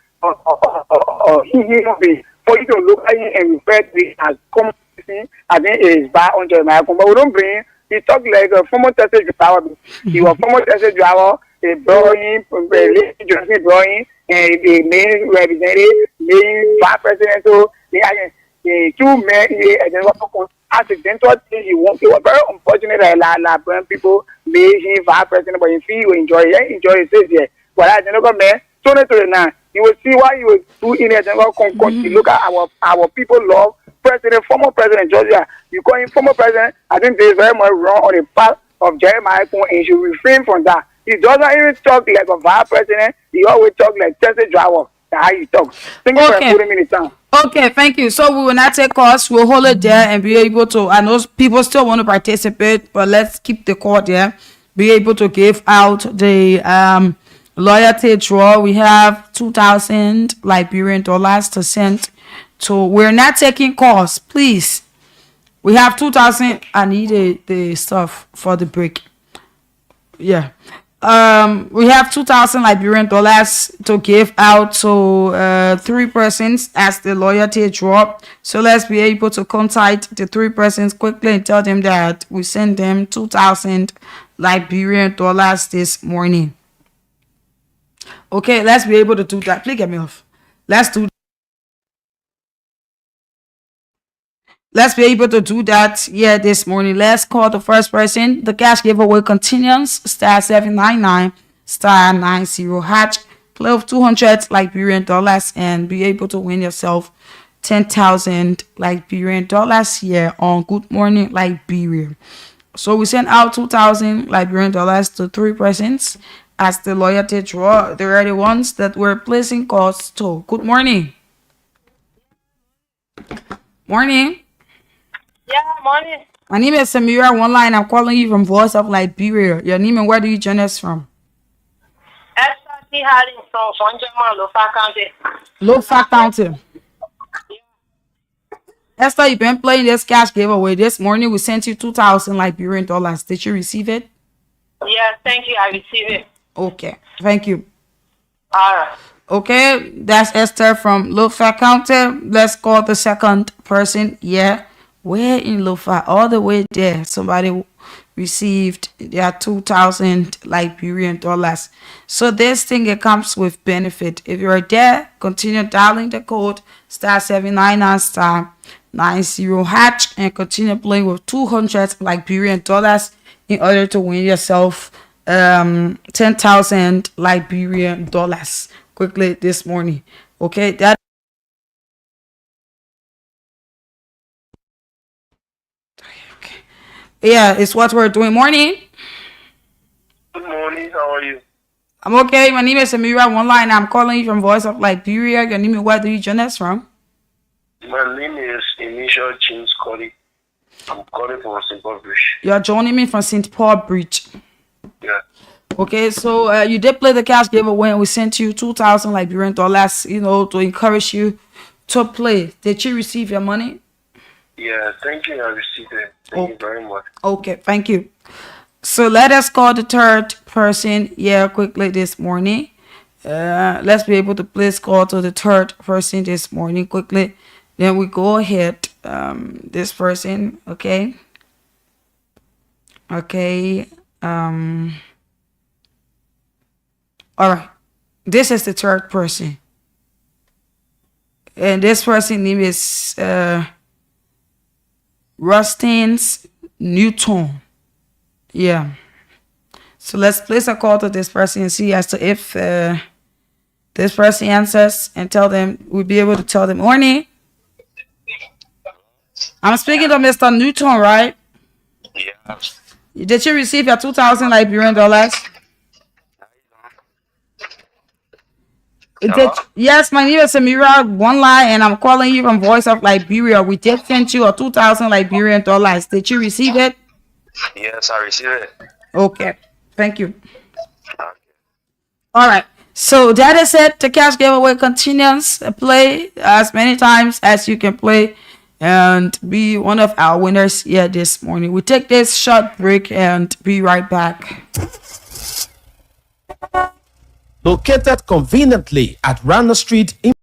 human being. For you to look at him and refer to it as common person, I think it is bad on Jeremiah. But we don't bring, he talk like a former Tesla driver. He was former Tesla driver, a drawing, a drawing, and the main representative, main vice president, so the two men here, and then what accidental thing he won't. It was very unfortunate that Liberian people made him vice president, but if he will enjoy it, says here. But I don't man, 2029, you will see why you will do in a general country. Look at our people love president, former president Georgia. You call him former president, I think there is very much wrong on the part of Jeremiah Quinn, and you should refrain from that. He doesn't even talk like a vice president. He always talk like Tesla driver. That's how he talks. Thank you for putting me in the town. Okay, thank you. So we will not take calls. We'll hold it there and be able to. I know people still want to participate, but let's keep the call there. Be able to give out the loyalty draw. We have 2,000 Liberian dollars to send to. We're not taking calls, please. We have 2,000. I need the stuff for the break. Yeah. We have 2,000 Liberian dollars to give out to 3 persons as the loyalty drop. So let's be able to contact the 3 persons quickly and tell them that we send them 2,000 Liberian dollars this morning. Okay, let's be able to do that. Please get me off. Let's be able to do that here this morning. Let's call the first person. The cash giveaway continues. *799 *90 hatch. Play of 200 Liberian dollars and be able to win yourself 10,000 Liberian dollars here on Good Morning Liberia. So we sent out 2,000 Liberian dollars to 3 persons as the loyalty draw. They are the ones that were placing calls to. Good morning. Morning. Yeah, morning. My name is Samira One Line. I'm calling you from Voice of Liberia. Your name and where do you join us from? Esther Harris from Fonjama, Lofa County. Lofa County. Esther, you've been playing this cash giveaway. This morning we sent you 2,000 Liberian dollars. Did you receive it? Yes, thank you. I received it. Okay, thank you. All right. Okay, that's Esther from Lofa County. Let's call the second person. Yeah, where in Lofa? All the way there. Somebody received their 2,000 Liberian dollars. So this thing, it comes with benefit. If you're there, continue dialing the code *799 *90# and continue playing with 200 Liberian dollars in order to win yourself 10,000 Liberian dollars quickly this morning. Okay, that yeah, it's what we're doing. Morning. Good morning. How are you? I'm okay. My name is Samira One Line. I'm calling you from Voice of Liberia. Your name is where do you join us from? My name is Initial James Cody. I'm calling from St. Paul Bridge. You're joining me from St. Paul Bridge. Yeah. Okay, so you did play the cash giveaway and we sent you 2,000 Liberian dollars, you know, to encourage you to play. Did you receive your money? Yeah, thank you. I received it. Thank you very much. Okay, thank you. So let us call the third person here quickly this morning. Let's be able to please call to the third person this morning quickly. Then we go ahead. This person, okay. Okay. All right. This is the third person. And this person name is Rustins Newton. Yeah. So let's place a call to this person and see as to if this person answers and tell them, we'll be able to tell them, morning. I'm speaking to Mr. Newton, right? Yeah. Did you receive your 2,000 Liberian dollars? Yes, my name is Samira One Line and I'm calling you from Voice of Liberia. We just sent you a 2,000 Liberian dollars. Did you receive it? Yes, I received it. Okay, thank you. All right, so that is it. The cash giveaway continues. Play as many times as you can play and be one of our winners here this morning. We take this short break and be right back. Located conveniently at Rana Street in